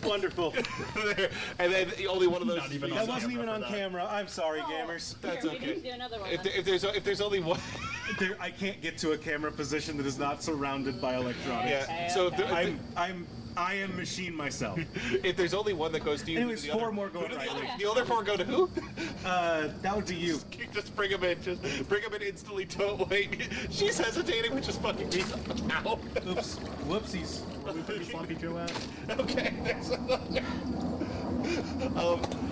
Wonderful. There. And then only one of those. Not even That wasn't even on camera. I'm sorry, gamers. That's Here, you can okay. do another one. If there's only one. I can't get to a camera position that is not surrounded by electronics. Yeah. So if, I am machine myself. if there's only one that goes to you, Anyways, the 4 other, more go who do right. the other 4 go to who? That would be you. Just bring them in. Just bring them in instantly. Don't wait. She's hesitating, which is fucking me. Ow. Oops. Whoopsies. Where we put Sloppy Joe at? Okay.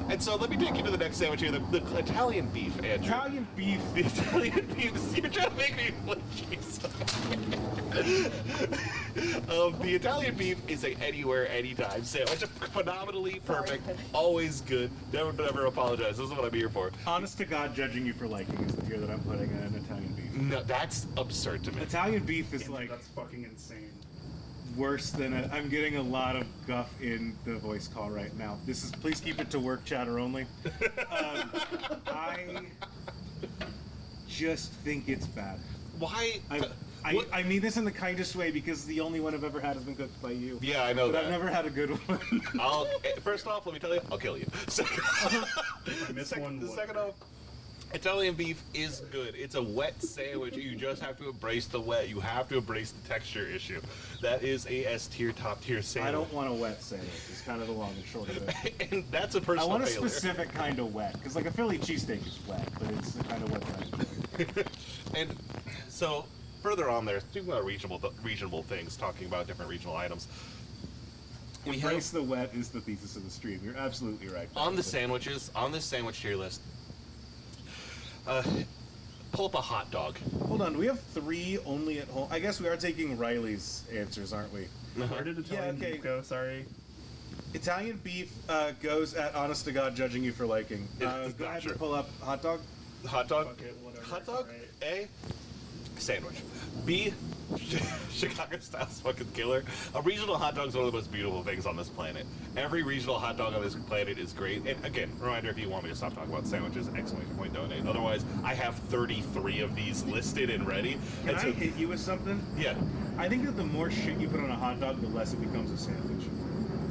And so let me take you to the next sandwich here, the Italian beef, Andrew. Italian beef. The Italian beef. You're trying to make me flinch. The Italian beef is a anywhere, anytime sandwich. Phenomenally perfect, always good. Never apologize. This is what I'm here for. Honest to God, judging you for liking is the tier that I'm putting in Italian beef. No, that's absurd to me. Italian beef is like That's fucking insane. worse than I'm getting a lot of guff in the voice call right now. This is please keep it to work chatter only. I just think it's bad. Why? I mean this in the kindest way because the only one I've ever had has been cooked by you. Yeah, I know But that. I've never had a good one. First off, let me tell you, I'll kill you. Second, If I miss one, the second off, Italian beef is good. It's a wet sandwich. You just have to embrace the wet. You have to embrace the texture issue. That is a S tier, top tier sandwich. I don't want a wet sandwich. It's kind of the long and short of it. And that's a I personal want a failure. specific kind of wet because like a Philly cheesesteak is wet, but it's the kind of wet that I enjoy. And so further on there, speaking about regional things, talking about different regional items. we Embrace the wet is the thesis of the stream. You're absolutely right. on the sandwiches, on this sandwich tier list, pull up a hot dog. Hold on, do we have 3 only at home? I guess we are taking Riley's answers, aren't we? Where did Italian beef go? Sorry. Italian beef goes at honest to God judging you for liking. It's Go not ahead true. and pull up hot dog. Hot dog. Fuck it, whatever. Hot dog. Right. A. Sandwich. B. Chicago style's fucking killer. A regional hot dog is one of the most beautiful things on this planet. Every regional hot dog on this planet is great. And again, reminder, if you want me to stop talking about sandwiches, exclamation point donate. Otherwise, I have 33 of these listed and ready. Can And I so- hit you with something? Yeah. I think that the more shit you put on a hot dog, the less it becomes a sandwich.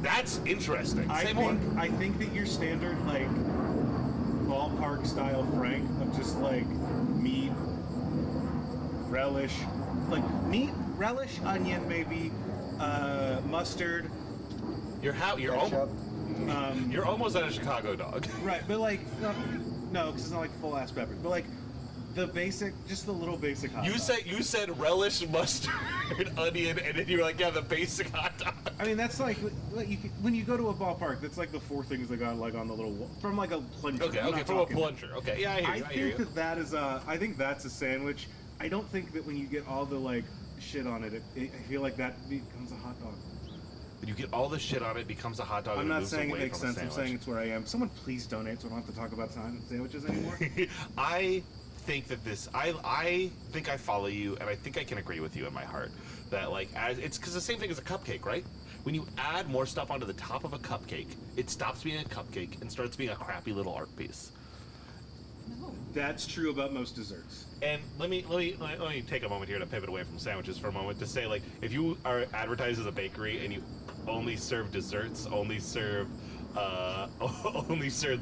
That's interesting. I Say more. think that your standard like ballpark style Frank of just like meat, relish, onion maybe, mustard. You're almost at a Chicago dog. Right, but like no, because it's not like full ass pepper. But like the basic, just the little basic hot dog. You said relish, mustard, onion, and then you were like, yeah, the basic hot dog. I mean, that's like when you go to a ballpark. That's like the 4 things they got like on the little from like a plunger. Okay, I'm okay, not from talking- a plunger. Okay, yeah, I hear you. I hear you. that is a. I think that's a sandwich. I don't think that when you get all the like shit on it, I feel like that becomes a hot dog. You get all the shit on it, becomes a hot dog. I'm and not moves saying it away makes from a sense. I'm sandwich. saying it's where I am. Someone please donate so I don't have to talk about sandwiches anymore. I think that I think I follow you, and I think I can agree with you in my heart that like it's because the same thing as a cupcake, right? When you add more stuff onto the top of a cupcake, it stops being a cupcake and starts being a crappy little art piece. That's true about most desserts. And let me take a moment here to pivot away from sandwiches for a moment to say, like, if you are advertised as a bakery and you only serve desserts, only serve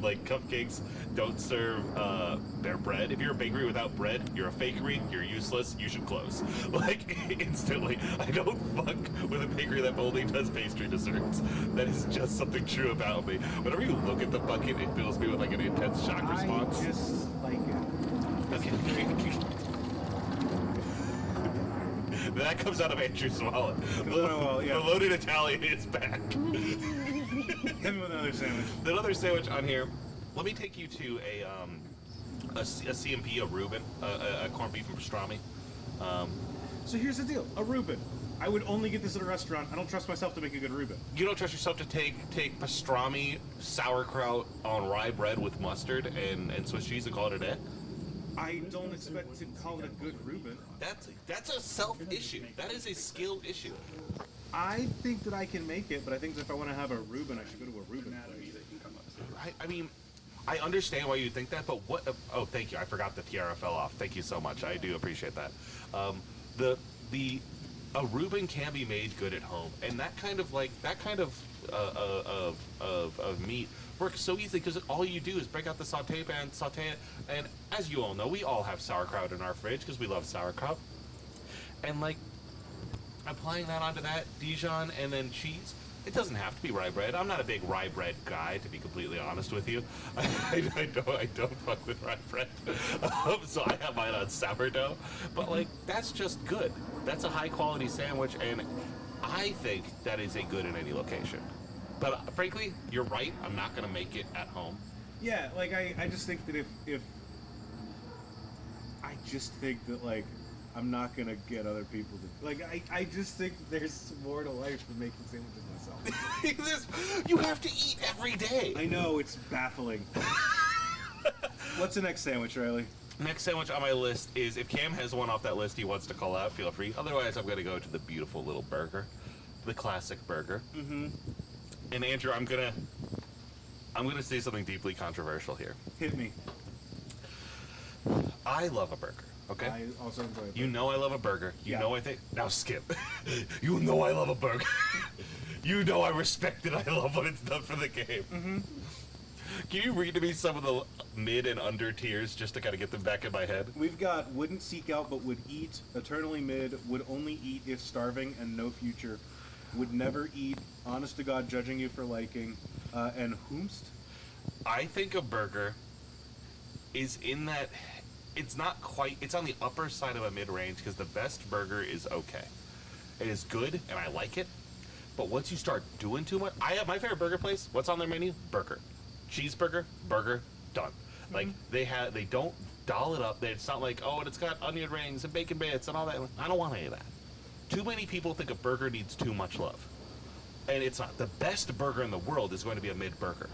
like cupcakes, don't serve their bread. If you're a bakery without bread, you're a fakery, you're useless, you should close. Like, instantly. I don't fuck with a bakery that only does pastry desserts. That is just something true about me. Whenever you look at the bucket, it fills me with like an intense shock response. I just like it. Okay. That comes out of Andrew's wallet. Well, yeah. The loaded Italian is back. Hit me with another sandwich. Another sandwich on here. Let me take you to a CMP, a Reuben, a corned beef and pastrami. So here's the deal: a Reuben. I would only get this at a restaurant. I don't trust myself to make a good Reuben. You don't trust yourself to take pastrami, sauerkraut on rye bread with mustard and Swiss cheese and call it a day? I don't expect to call it a good Reuben. That's a self issue. That is a skill issue. I think that I can make it, but I think that if I want to have a Reuben, I should go to a Reuben place. I mean, I understand why you think that, but what? Oh, thank you. I forgot the tiara fell off. Thank you so much. I do appreciate that. A Reuben can be made good at home, and that kind of meat works so easily because all you do is break out the saute pan, saute it, and as you all know, we all have sauerkraut in our fridge because we love sauerkraut, and like applying that onto that Dijon and then cheese. It doesn't have to be rye bread. I'm not a big rye bread guy, to be completely honest with you. I don't fuck with rye bread, so I have mine on sourdough. But like, that's just good. That's a high quality sandwich, and I think that is a good in any location. But frankly, you're right. I'm not gonna make it at home. Yeah, like I just think that if I just think that like I'm not gonna get other people to like I just think that there's more to life than making sandwiches myself. You have to eat every day. I know, it's baffling. What's the next sandwich, Riley? Next sandwich on my list is, if Cam has one off that list he wants to call out, feel free. Otherwise, I'm gonna go to the beautiful little burger, the classic burger. Mm-hmm. And Andrew, I'm gonna say something deeply controversial here. Hit me. I love a burger. Okay. I also enjoy it. You know I love a burger. You Yeah. know I think. Now skip. You know I love a burger. You know I respect it. I love what it's done for the game. Mm-hmm. Can you read to me some of the mid and under tiers just to kind of get them back in my head? We've got wouldn't seek out but would eat, eternally mid, would only eat if starving and no future, would never eat, honest to God judging you for liking, and whomst? I think a burger is in that. It's not quite. It's on the upper side of a mid-range because the best burger is okay. It is good and I like it. But once you start doing too much, I have my favorite burger place. What's on their menu? Burger, cheeseburger, burger, done. Like they don't doll it up. It's not like, oh, and it's got onion rings and bacon bits and all that. I don't want any of that. Too many people think a burger needs too much love, and it's not. The best burger in the world is going to be a mid burger.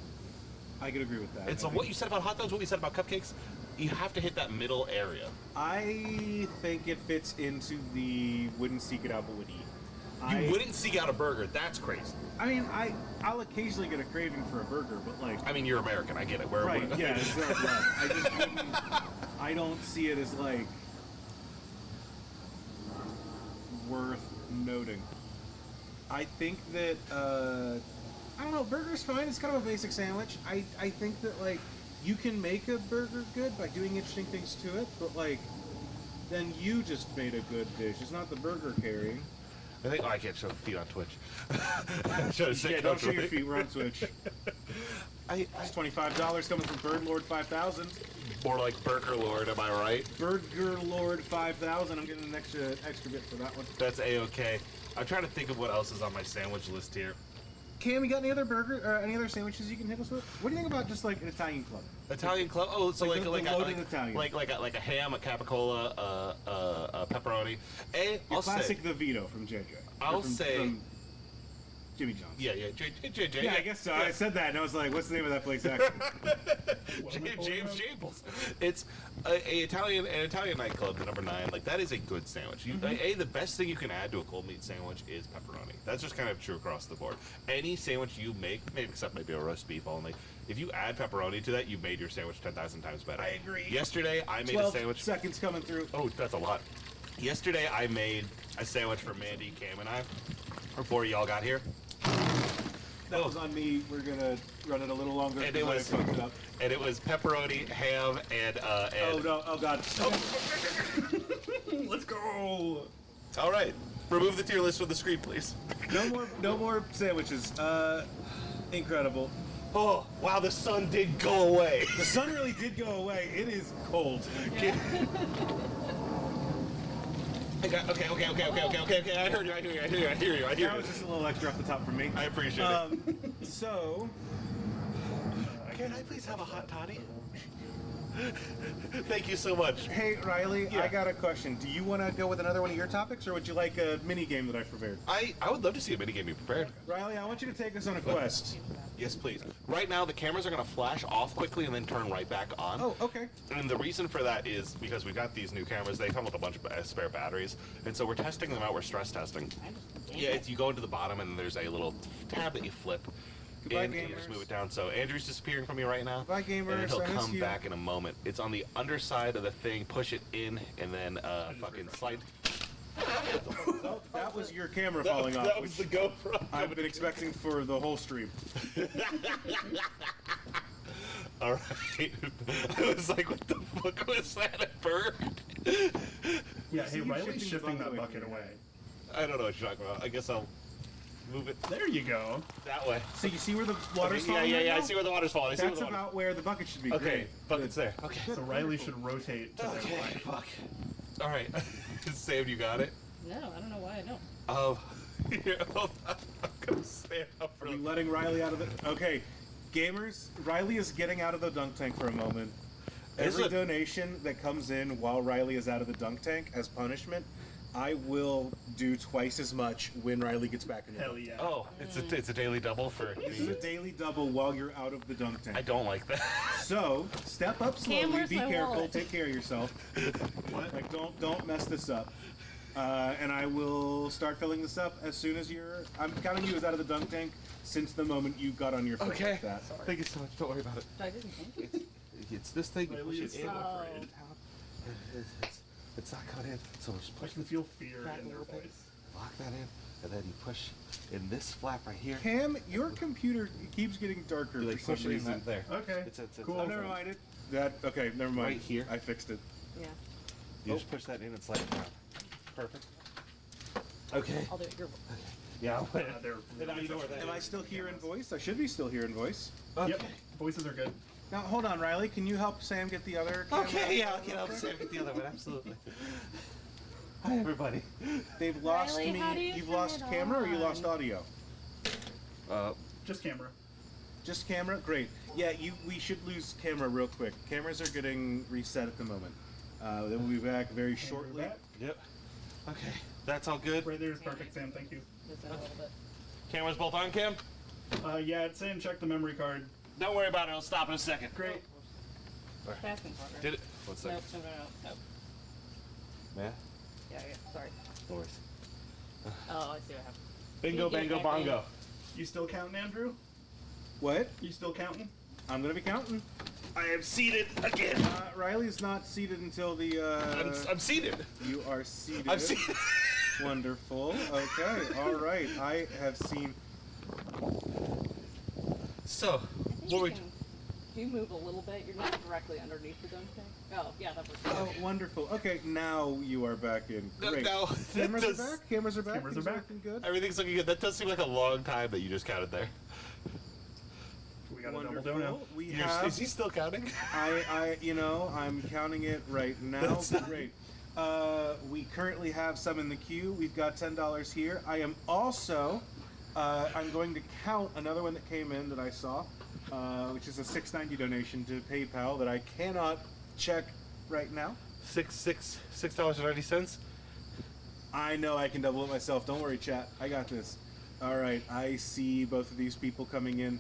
I could agree with that. And so what you said about hot dogs, what you said about cupcakes, you have to hit that middle area. I think it fits into the wouldn't seek it out but would eat. You wouldn't seek out a burger. That's crazy. I mean, I'll occasionally get a craving for a burger, but like... I mean, you're American. I get it. Right, yeah. Exactly. I just wouldn't... I don't see it as, like, worth noting. I think that, I don't know, burger's fine. It's kind of a basic sandwich. I think that, like, you can make a burger good by doing interesting things to it, but, like, then you just made a good dish. It's not the burger carrying. I think I can't show feet on Twitch. Yeah, don't show your feet. We're on Twitch. It's $25 coming from Bird Lord 5000. More like Burger Lord, am I right? Burger Lord 5000. I'm getting an extra bit for that one. That's A-okay. I'm trying to think of what else is on my sandwich list here. Cam, you got any other sandwiches you can hit us with? What do you think about just like an Italian club? Italian club? Oh, so like Italian. like a ham, a capicola, a pepperoni. Classic the Vito from JJ. From Jimmy John's. Yeah, JJ. Yeah, I guess so. Yeah. I said that and I was like, what's the name of that place actually? James Jambles. It's an Italian nightclub, the number 9. Like that is a good sandwich. The best thing you can add to a cold meat sandwich is pepperoni. That's just kind of true across the board. Any sandwich you make, maybe except maybe a roast beef only, if you add pepperoni to that, you've made your sandwich 10,000 times better. I agree. Yesterday, I made a sandwich. 12 seconds coming through. Oh, that's a lot. Yesterday, I made a sandwich for Mandy, Cam, and I before y'all got here. That was on me. We're gonna run it a little longer. And it was pepperoni, ham, and oh no! Oh god! Oh. Let's go. All right, remove the tier list from the screen, please. No more sandwiches. Incredible. Oh wow, the sun did go away. The sun really did go away. It is cold. Yeah. Okay. I heard you. I hear you. That was just a little extra off the top for me. I appreciate it. So, can I please have a hot toddy? Thank you so much. Hey, Riley, I got a question. Do you want to go with another one of your topics, or would you like a mini game that I prepared? I would love to see a mini game you prepared. Riley, I want you to take us on a quest. Yes, please. Right now, the cameras are going to flash off quickly and then turn right back on. Oh, okay. And the reason for that is because we got these new cameras. They come with a bunch of spare batteries, and so we're testing them out. We're stress testing. Yeah, you go into the bottom, and there's a little tab that you flip. Goodbye, and you gamers. just move it down. So Andrew's disappearing from me right now. Bye, gamers. And he'll I miss come you. back in a moment. It's on the underside of the thing. Push it in, and then fucking slide. So, that was your camera falling off. That was the GoPro. I've been expecting for the whole stream. All right. I was like, what the fuck was that? A bird? Yeah, hey, Riley's shifting that bucket away. I don't know what you're talking about. I guess I'll move it There you go. that way. So you see where the water's falling? Yeah, right now? I see where the water's falling. That's about where the bucket should be. Okay, Great. bucket's there. Okay. So Riley should rotate to their right. Fuck. All right. Sam, you got it? No, I don't know why I don't. Here, hold on. I'm gonna stand up for Are we letting Riley out of it? Okay, gamers, Riley is getting out of the dunk tank for a moment. Every donation that comes in while Riley is out of the dunk tank as punishment, I will do twice as much when Riley gets back in the Hell dunk yeah. Oh, it's a daily double for. This is a daily double while you're out of the dunk tank. I don't like that. So step up slowly, Cam, where's be my careful, wallet? take care of yourself. Like don't mess this up. And I will start filling this up as soon as I'm counting you as out of the dunk tank since the moment you got on your foot Okay. like that. Thank you so much. Don't worry about it. I didn't think. It's this thing. You Riley push is it so in. afraid. It's not coming in. So just I push can feel fear back in a their little bit. voice. Lock that in, and then you push in this flap right here. Cam, your computer keeps getting darker You for like some push it in reason. that there. Okay. It's cool. Oh, never mind it. Okay, never mind. Right here. I fixed it. Yeah, You just push that in and slide it down. Perfect. Okay. I'll do it your way. Yeah. They're really Am I still here in voice? I should be still here in voice. Okay. Yep. Voices are good. Now, hold on, Riley. Can you help Sam get the other camera? Okay. Yeah. I'll get out Sam get the other one. Absolutely. Hi everybody. They've lost Riley, how do me. you You've turn lost it camera or you on? lost audio? Just camera. Just camera? Great. Yeah, we should lose camera real quick. Cameras are getting reset at the moment. Then we'll be back very shortly. Yep. Okay, that's all good. Right there is perfect, Sam. Thank you. Just a little bit. Cameras both on, Cam? Yeah, it's saying check the memory card. Don't worry about it. It'll stop in a second. Great. Passing progress. Did it? One second. Nope. Yeah? Yeah, sorry. No worries. Oh, I see what happened. Bingo, bango, bongo. You still counting, Andrew? What? You still counting? I'm gonna be counting. I am seated again. Riley's not seated until the. I'm seated. You are seated. I'm seated. Wonderful. Okay. All right. I have seen. So, what we? If you move a little bit, you're not directly underneath the dunk tank. Oh, yeah, that works. Oh, wonderful. Okay, now you are back in. Great. No, Cameras are back. Cameras are back. Cameras are Things back. Looking good. Everything's looking good. That does seem like a long time that you just counted there. We got a double Wonderful. dono. We have. Is he still counting? I'm counting it right now. That's not- Great. We currently have some in the queue. We've got $10 here. I am also. I'm going to count another one that came in that I saw, which is a $6.90 donation to PayPal that I cannot check right now. $6.90. I know I can double it myself. Don't worry, chat. I got this. All right. I see both of these people coming in.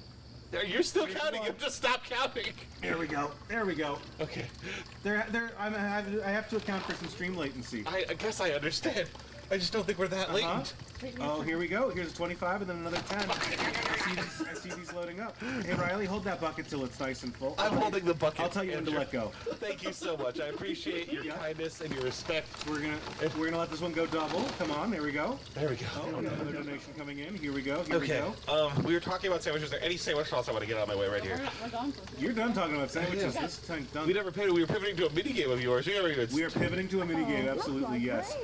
You're still counting. You have to stop counting. There we go. There we go. Okay. I have to account for some stream latency. I guess I understand. I just don't think we're that latent. Oh, here we go. Here's a 25 and then another 10. I see these loading up. Hey, Riley, hold that bucket till it's nice and full. I'm holding the bucket. I'll tell you when to Andrew. let go. Thank you so much. I appreciate your kindness and your respect. We're gonna let this one go double. Come on, there we go. There we go. Oh, another donation coming in. Here we go. Here Okay. we go. We were talking about sandwiches. Is there any sandwich sauce I want to get out of my way right here? We're done for You're done talking about sandwiches. Yeah. This time done. We never pivoted. We were pivoting to a mini game of yours. We are pivoting to a mini game. Absolutely, yes.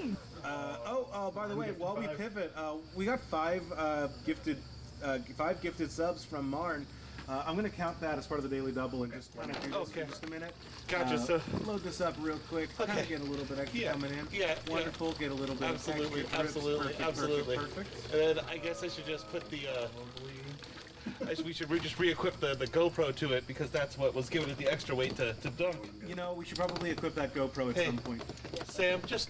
By the way, while we pivot, we got five gifted subs from Marn. I'm going to count that as part of the daily double and just kind of do this for just a minute. Gotcha. So load this up real quick. Kind of get a little bit extra coming in. Yeah. Wonderful. Get a little bit. Absolutely. Of extra drips. Absolutely. Perfect. And then I guess I should just put the. We should just re-equip the GoPro to it because that's what was giving it the extra weight to dunk. You know, we should probably equip that GoPro at some point. Sam, just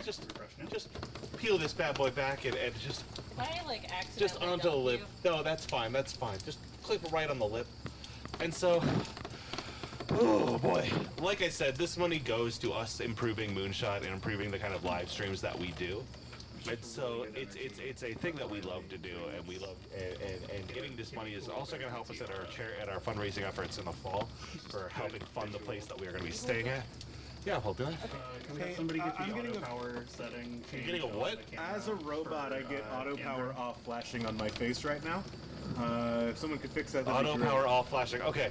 peel this bad boy back and just If I accidentally just onto the lip. No, that's fine. That's fine. Just clip it right on the lip. And so, oh boy, like I said, this money goes to us improving Moonshot and improving the kind of live streams that we do. And so it's a thing that we love to do, and we love and getting this money is also going to help us at our fundraising efforts in the fall for helping fund the place that we are going to be staying at. Yeah, I'll do that. Can we have somebody get the auto power setting? You're getting a what? As a robot, I get auto power off flashing on my face right now. If someone could fix that, that'd be Auto great. power off flashing. Okay.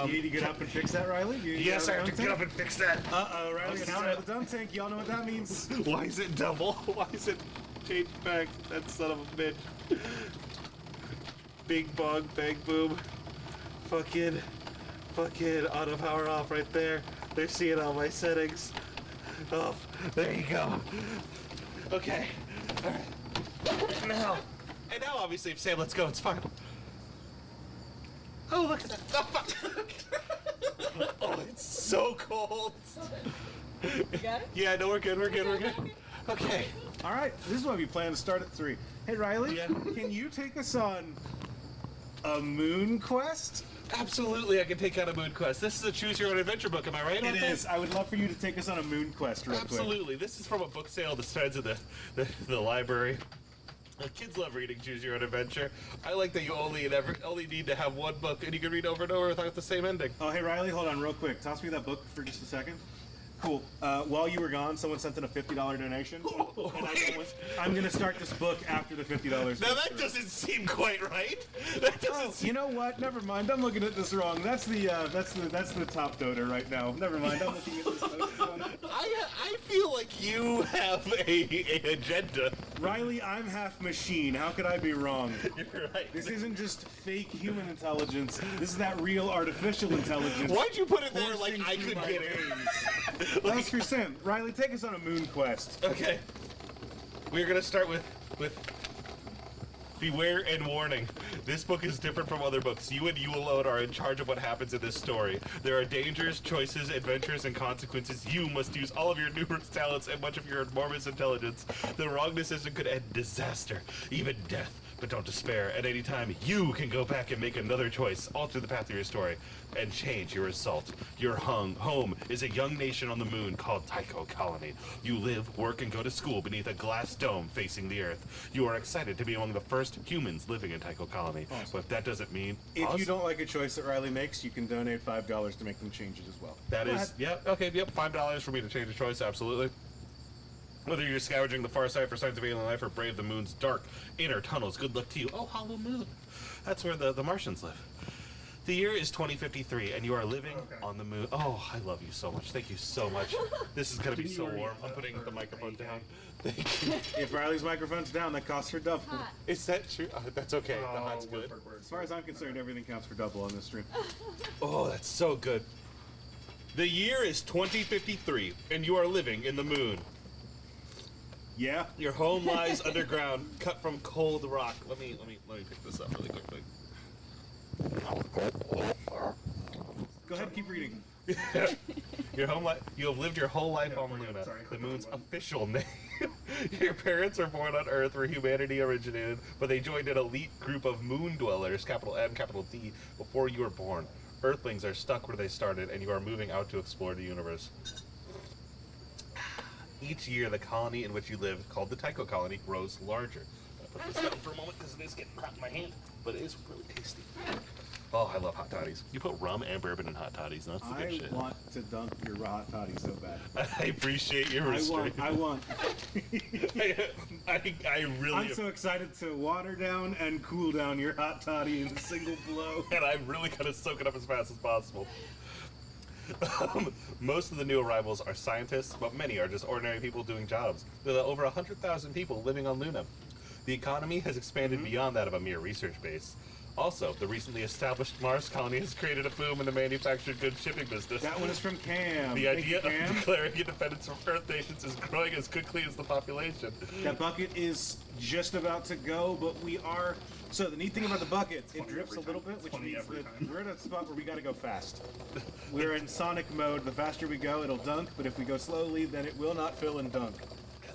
You need to get up and fix that, Riley? Yes, I have to get up and fix that. Uh-oh, Riley's out of the dunk tank. Y'all know what that means. Why is it double? Why is it changed back? That son of a bitch. Big bong, bang boom. Fucking auto power off right there. They're seeing all my settings. Oh, there you go. Okay. All right. Now, obviously, if Sam, let's go. It's fine. Oh, look at that. Oh, it's so cold. You got it? Yeah, no, we're good. Okay. All right, this is why we plan to start at 3. Hey, Riley, can you take us on a moon quest? Absolutely, I can take out a moon quest. This is a choose your own adventure book, am I right? It is. I would love for you to take us on a moon quest real quick. Absolutely. This is from a book sale that starts at the library. Kids love reading Choose Your Own Adventure. I like that you only need to have one book and you can read over and over without the same ending. Oh, hey, Riley, hold on real quick. Toss me that book for just a second. Cool. While you were gone, someone sent in a $50 donation. And I'm going to start this book after the $50. Now that doesn't seem quite right. That doesn't seem... You know what? Never mind. I'm looking at this wrong. That's the top donor right now. Never mind. I'm looking at this one. I feel like you have a agenda. Riley, I'm half machine. How could I be wrong? You're right. This isn't just fake human intelligence. This is that real artificial intelligence. Why'd you put it there like I could get it? That's for Sam. Riley, take us on a moon quest. Okay. We're gonna start with Beware and warning. This book is different from other books. You and you alone are in charge of what happens in this story. There are dangers, choices, adventures, and consequences. You must use all of your numerous talents and much of your enormous intelligence. The wrong decision could end disaster, even death. But don't despair. At any time, you can go back and make another choice, alter the path of your story, and change your result. Your home is a young nation on the moon called Tycho Colony. You live, work, and go to school beneath a glass dome facing the Earth. You are excited to be among the first humans living in Tycho Colony. Awesome. But that doesn't mean... If you don't like a choice that Riley makes, you can donate $5 to make them change it as well. That is... Yep, okay, yep, $5 for me to change a choice, absolutely. Whether you're scavenging the far side for signs of alien life or brave the moon's dark inner tunnels, good luck to you. Oh, hollow moon. That's where the Martians live. The year is 2053, and you are living on the moon. Oh, I love you so much. Thank you so much. This is going to be so warm. I'm putting the microphone down. Thank you. If Riley's microphone's down, that costs her double. Is that true? That's okay. The hot's good. As far as I'm concerned, everything counts for double on this stream. Oh, that's so good. The year is 2053, and you are living in the moon. Yeah? Your home lies underground, cut from cold rock. Let me pick this up really quickly. Go ahead, keep reading. You have lived your whole life on Luna, the moon's official name. Your parents were born on Earth where humanity originated, but they joined an elite group of moon dwellers, capital M, capital D, before you were born. Earthlings are stuck where they started, and you are moving out to explore the universe. Each year, the colony in which you live, called the Tycho Colony, grows larger. I'll put this down for a moment because it is getting hot in my hand, but it is really tasty. Oh, I love hot toddies. You put rum and bourbon in hot toddies, and that's the good shit. I want to dunk your hot toddy so bad. I appreciate your restraint. I want. I really... I'm so excited to water down and cool down your hot toddy in a single blow. And I'm really going to soak it up as fast as possible. Most of the new arrivals are scientists, but many are just ordinary people doing jobs. There are over 100,000 people living on Luna. The economy has expanded beyond that of a mere research base. Also, the recently established Mars colony has created a boom in the manufactured goods shipping business. That one is from Cam. The idea of declaring independence from Earth nations is growing as quickly as the population. That bucket is just about to go, but we are... So the neat thing about the bucket, it drifts a little bit, which means that we're at a spot where we gotta go fast. We're in Sonic mode. The faster we go, it'll dunk, but if we go slowly, then it will not fill and dunk.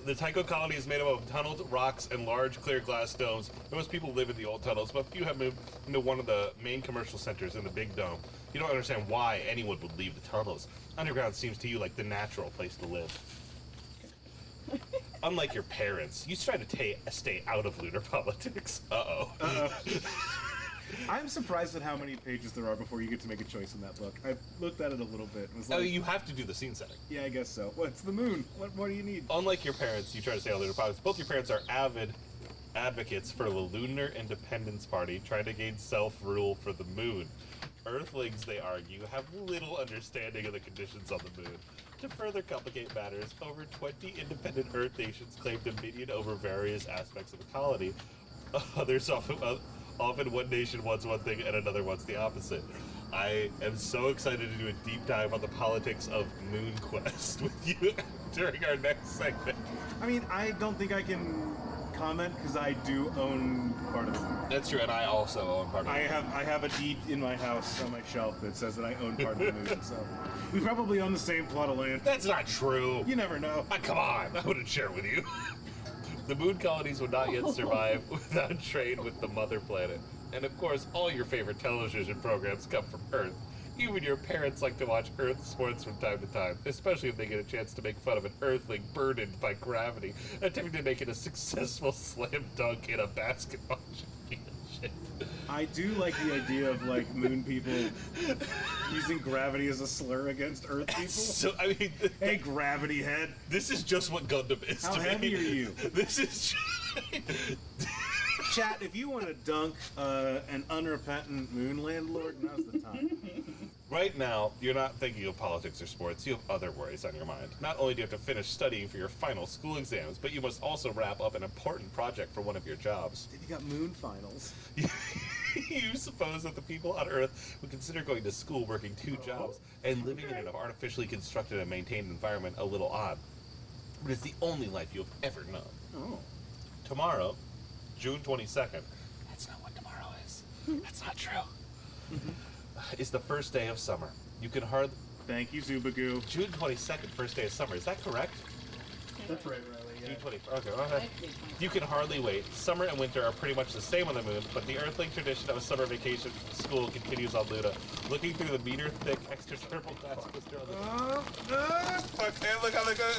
The Tycho colony is made up of tunneled rocks and large clear glass domes. Most people live in the old tunnels, but few have moved into one of the main commercial centers in the big dome. You don't understand why anyone would leave the tunnels. Underground seems to you like the natural place to live. Unlike your parents, you try to stay out of lunar politics. I'm surprised at how many pages there are before you get to make a choice in that book. I looked at it a little bit and was like... Oh, you have to do the scene setting. Yeah, I guess so. What's the moon? What more do you need? Unlike your parents, you try to stay out of lunar politics. Both your parents are avid advocates for the Lunar Independence Party, trying to gain self-rule for the moon. Earthlings, they argue, have little understanding of the conditions on the moon. To further complicate matters, over 20 independent Earth nations claim dominion over various aspects of the colony. Others often one nation wants one thing and another wants the opposite. I am so excited to do a deep dive on the politics of Moon Quest with you during our next segment. I mean, I don't think I can comment because I do own part of the moon. That's true, and I also own part of the moon. I have a deed in my house on my shelf that says that I own part of the moon, so we probably own the same plot of land. That's not true. You never know. Come on, I wouldn't share with you. The moon colonies would not yet survive without trade with the mother planet. And of course, all your favorite television programs come from Earth. Even your parents like to watch Earth sports from time to time, especially if they get a chance to make fun of an Earthling burdened by gravity, attempting to make it a successful slam dunk in a basketball championship. I do like the idea of, like, moon people using gravity as a slur against Earth people. So, I mean... Hey, gravity head. This is just what Gundam is How to me. How heavy are you? This is... Chat, if you want to dunk an unrepentant moon landlord, now's the time. Right now, you're not thinking of politics or sports. You have other worries on your mind. Not only do you have to finish studying for your final school exams, but you must also wrap up an important project for one of your jobs. You got moon finals. You suppose that the people on Earth would consider going to school working two jobs and living in an artificially constructed and maintained environment a little odd. But it's the only life you have ever known. Oh. Tomorrow, June 22nd. That's not what tomorrow is. That's not true. Is the first day of summer. You can hardly... Thank you, Zubagoo. June 22nd, first day of summer. Is that correct? That's right, Riley. Yeah. June 24th. Okay. You can hardly wait. Summer and winter are pretty much the same on the moon, but the Earthling tradition of a summer vacation school continues on Luna. Looking through the meter-thick extra-thermal glass blister on the... Okay, look how they go.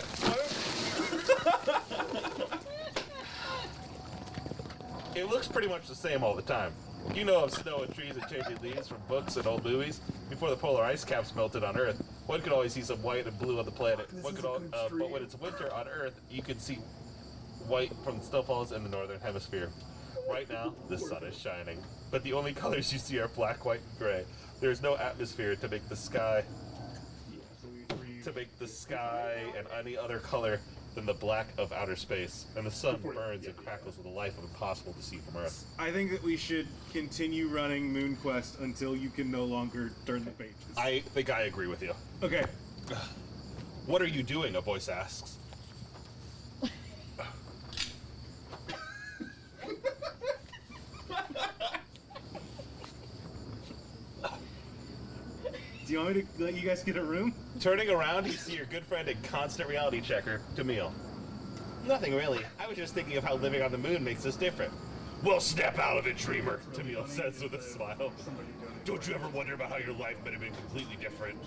It looks pretty much the same all the time. You know of snow and trees and changing leaves from books and old movies. Before the polar ice caps melted on Earth, one could always see some white and blue on the planet. But when it's winter on Earth, you can see white from the snowfalls in the northern hemisphere. Right now, the sun is shining, but the only colors you see are black, white, and gray. There is no atmosphere to make the sky and any other color than the black of outer space, and the sun burns and crackles with a life impossible to see from Earth. I think that we should continue running Moon Quest until you can no longer turn the pages. I think I agree with you. Okay. What are you doing? A voice asks. Do you want me to let you guys get a room? Turning around, you see your good friend and constant reality checker, Camille. Nothing really. I was just thinking of how living on the moon makes us different. Well, snap out of it, dreamer, Camille says with a smile. Don't you ever wonder about how your life might have been completely different?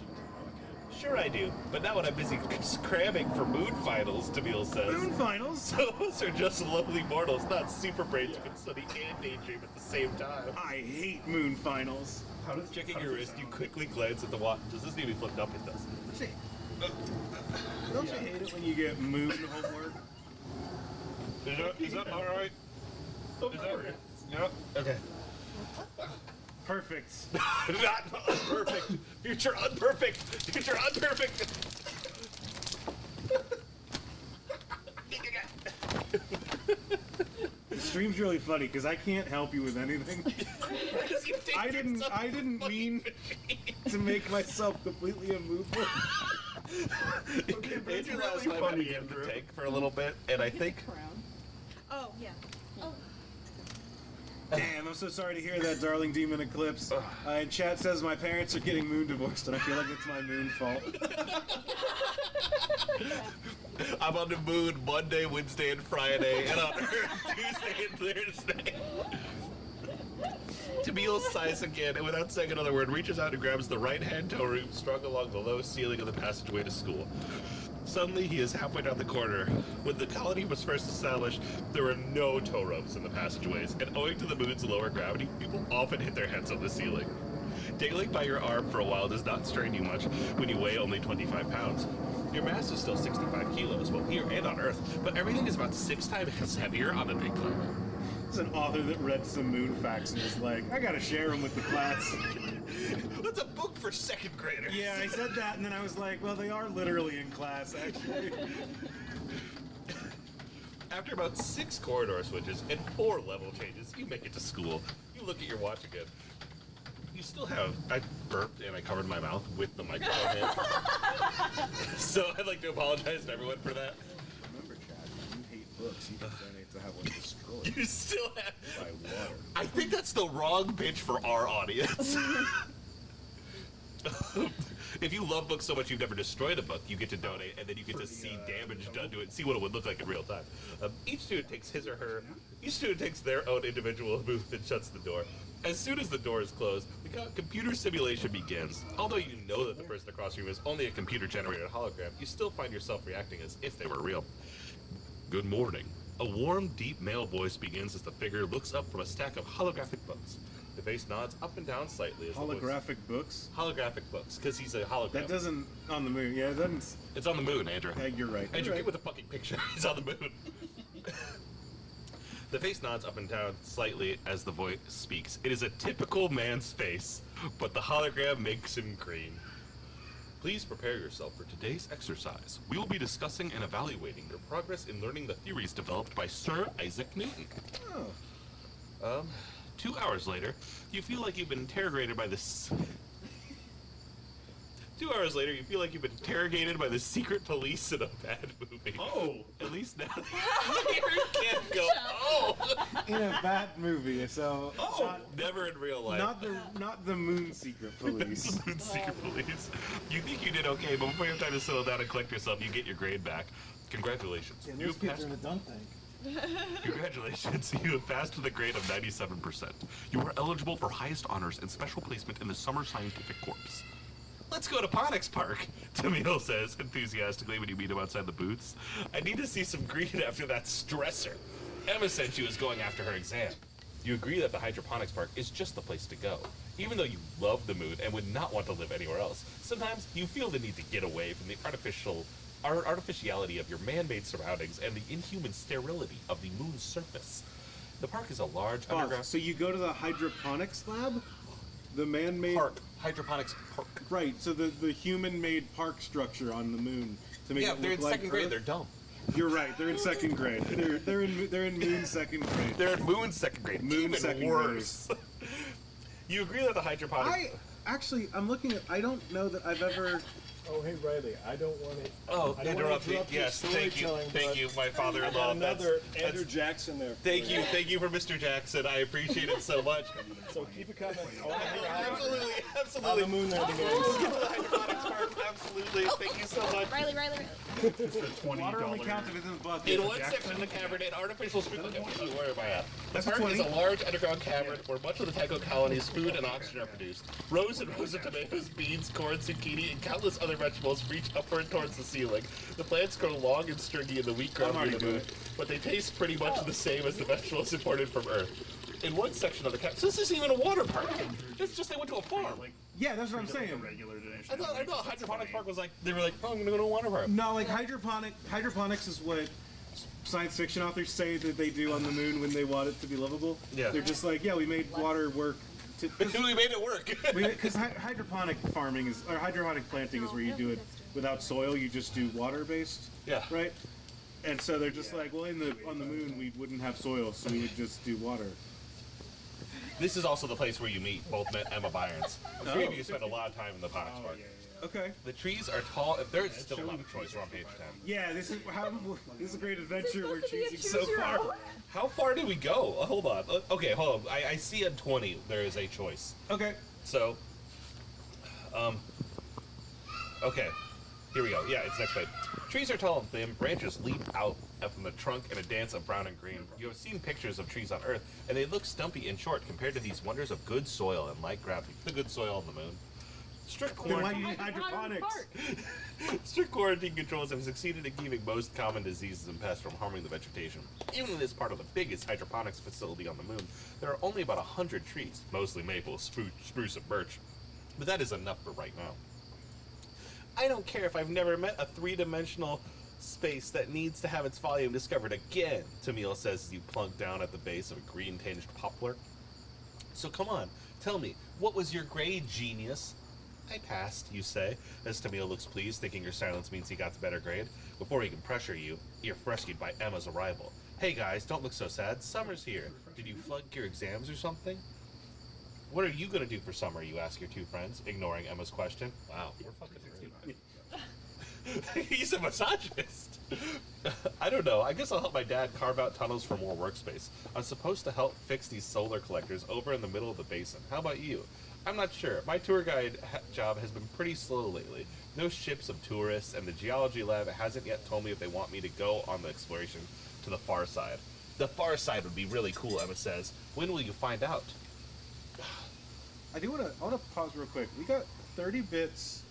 Sure I do, but not when I'm busy cramming for moon finals, Camille says. Moon finals? Those are just lowly mortals, not super brains who can study and daydream at the same time. I hate moon finals. Checking your wrist, you quickly glance at the watch. Does this need to be flipped up? It does. Don't you hate it when you get moon homework? Is that alright? Is that right? Yeah. Okay. Perfect. Not perfect. Future unperfect. Future unperfect. The stream's really funny because I can't help you with anything. I didn't mean to make myself completely immovable. Andrew last time had me in the tank for a little bit, and I think... Oh, yeah. Oh. Damn, I'm so sorry to hear that, darling Demon Eclipse. And chat says my parents are getting moon divorced, and I feel like it's my moon fault. I'm on the moon Monday, Wednesday, and Friday, and on Earth Tuesday and Thursday. Tamil sighs again, and without saying another word, reaches out and grabs the right-hand tow rope strung along the low ceiling of the passageway to school. Suddenly, he is halfway down the corridor. When the colony was first established, there were no tow ropes in the passageways, and owing to the moon's lower gravity, people often hit their heads on the ceiling. Dangling by your arm for a while does not strain you much when you weigh only 25 pounds. Your mass is still 65 kilos, both here and on Earth, but everything is about 6 times heavier on the big planet. There's an author that read some moon facts and was like, I gotta share them with the class. That's a book for second graders. Yeah, I said that, and then I was like, well, they are literally in class, actually. After about 6 corridor switches and 4 level changes, you make it to school. You look at your watch again. You still have... I burped and I covered my mouth with the microphone in. So I'd like to apologize to everyone for that. Remember, Chad, if you hate books, you can donate to have one destroyed. You still have... By water. I think that's the wrong pitch for our audience. If you love books so much you've never destroyed a book, you get to donate, and then you get to see damage done to it and see what it would look like in real time. Each student takes their own individual booth and shuts the door. As soon as the door is closed, the computer simulation begins. Although you know that the person across from you is only a computer-generated hologram, you still find yourself reacting as if they were real. Good morning. A warm, deep male voice begins as the figure looks up from a stack of holographic books. The face nods up and down slightly as Holographic books? Holographic books, because he's a hologram. That doesn't... on the moon. Yeah, it doesn't... It's on the moon, Andrew. Yeah, you're right. Andrew, You're get with the fucking picture. He's on the moon. The face nods up and down slightly as the voice speaks. It is a typical man's face, but the hologram makes him green. Please prepare yourself for today's exercise. We will be discussing and evaluating your progress in learning the theories developed by Sir Isaac Newton. Oh. 2 hours later, you feel like you've been interrogated by this... 2 hours later, you feel like you've been interrogated by the secret police in a bad movie. Oh! At least now you can't go, oh! In a bad movie, so Never in real life. not the Moon Secret Police. Moon Secret Police. You think you did okay, but before you have time to settle down and collect yourself, you get your grade back. Congratulations. And You those have kids passed- are in a dunk tank. Congratulations, you have passed with a grade of 97%. You are eligible for highest honors and special placement in the Summer Scientific Corps. Let's go to Ponics Park, Tamil says enthusiastically when you meet him outside the booths. I need to see some green after that stressor. Emma said she was going after her exam. You agree that the hydroponics park is just the place to go. Even though you love the moon and would not want to live anywhere else, sometimes you feel the need to get away from the artificiality of your man-made surroundings and the inhuman sterility of the moon's surface. The park is a large underground So you go to the hydroponics lab? The man-made... park. Hydroponics park. Right, so the human-made park structure on the moon to make Yeah, it they're look in like second grade. Earth? They're dumb. You're right. They're in second grade. They're in Moon second grade. They're in Moon second grade. Moon Even second worse. You agree that the hydroponics... I'm looking at. I don't know that I've ever. Oh, hey, Riley, I don't want to. Oh, I don't interrupt wanna you. your Yes, thank you. storytelling, Thank but you, my father-in-law. I got another That's- Andrew Jackson there. Thank you for Mr. Jackson. I appreciate it so much. So keep it coming. Absolutely. On the moon landing area. Hydroponics park. Absolutely. Thank you so much. Riley. Water only counted as in the bucket. In one section of the cavern, an artificial spring. Where am I at? The That's a park is 20. a large underground cavern where much of the Tycho colony's food and oxygen are produced. Rows and rows of tomatoes, beans, corn, zucchini, and countless other vegetables reach upward towards the ceiling. The plants grow long and stringy in the weak ground near the moon, but they taste pretty much the same as the vegetables imported from Earth. In one section of the cavern, so this isn't even a water park. It's just they went to a farm. Yeah, that's what I'm saying. I thought hydroponics park was like they were like, oh, I'm gonna go to a water park. No, like hydroponics is what science fiction authors say that they do on the moon when they want it to be livable. Yeah. They're just like, yeah, we made water work. We made it work. Because hydroponic farming or hydroponic planting is where you do it without soil. You just do water-based. Yeah. Right. And so they're just like, well, on the moon we wouldn't have soil, so we would just do water. This is also the place where you meet both Emma Byrons. The three of you spend a lot of time in the Ponics Park. Okay. The trees are tall. There's still a lot of choice. We're on page 10. Yeah, this is a great adventure. We're choosing So far. How far did we go? Hold on. Okay, hold on. I see at 20 there is a choice. Okay. So, okay. Here we go. Yeah, it's next page. Trees are tall and thin. Branches leap out from the trunk in a dance of brown and green. You have seen pictures of trees on Earth, and they look stumpy and short compared to these wonders of good soil and light gravity. The good soil on the moon. Strict Then why do quarantine. you need hydroponics? Strict quarantine controls have succeeded in keeping most common diseases and pests from harming the vegetation. Even in this part of the biggest hydroponics facility on the moon, there are only about 100 trees, mostly maple, spruce, and birch. But that is enough for right now. I don't care if I've never met a three-dimensional space that needs to have its volume discovered again, Tamil says as you plunk down at the base of a green-tinged poplar. So come on, tell me, what was your grade, genius? I passed, you say, as Tamil looks pleased, thinking your silence means he got the better grade. Before he can pressure you, you're rescued by Emma's arrival. Hey guys, don't look so sad. Summer's here. Did you flunk your exams or something? What are you gonna do for summer, you ask your two friends, ignoring Emma's question. Wow, we're fucking He's a misogynist. I don't know. I guess I'll help my dad carve out tunnels for more workspace. I'm supposed to help fix these solar collectors over in the middle of the basin. How about you? I'm not sure. My tour guide job has been pretty slow lately. No ships of tourists, and the geology lab hasn't yet told me if they want me to go on the exploration to the far side. The far side would be really cool, Emma says. When will you find out? I want to pause real quick. We got 30 bits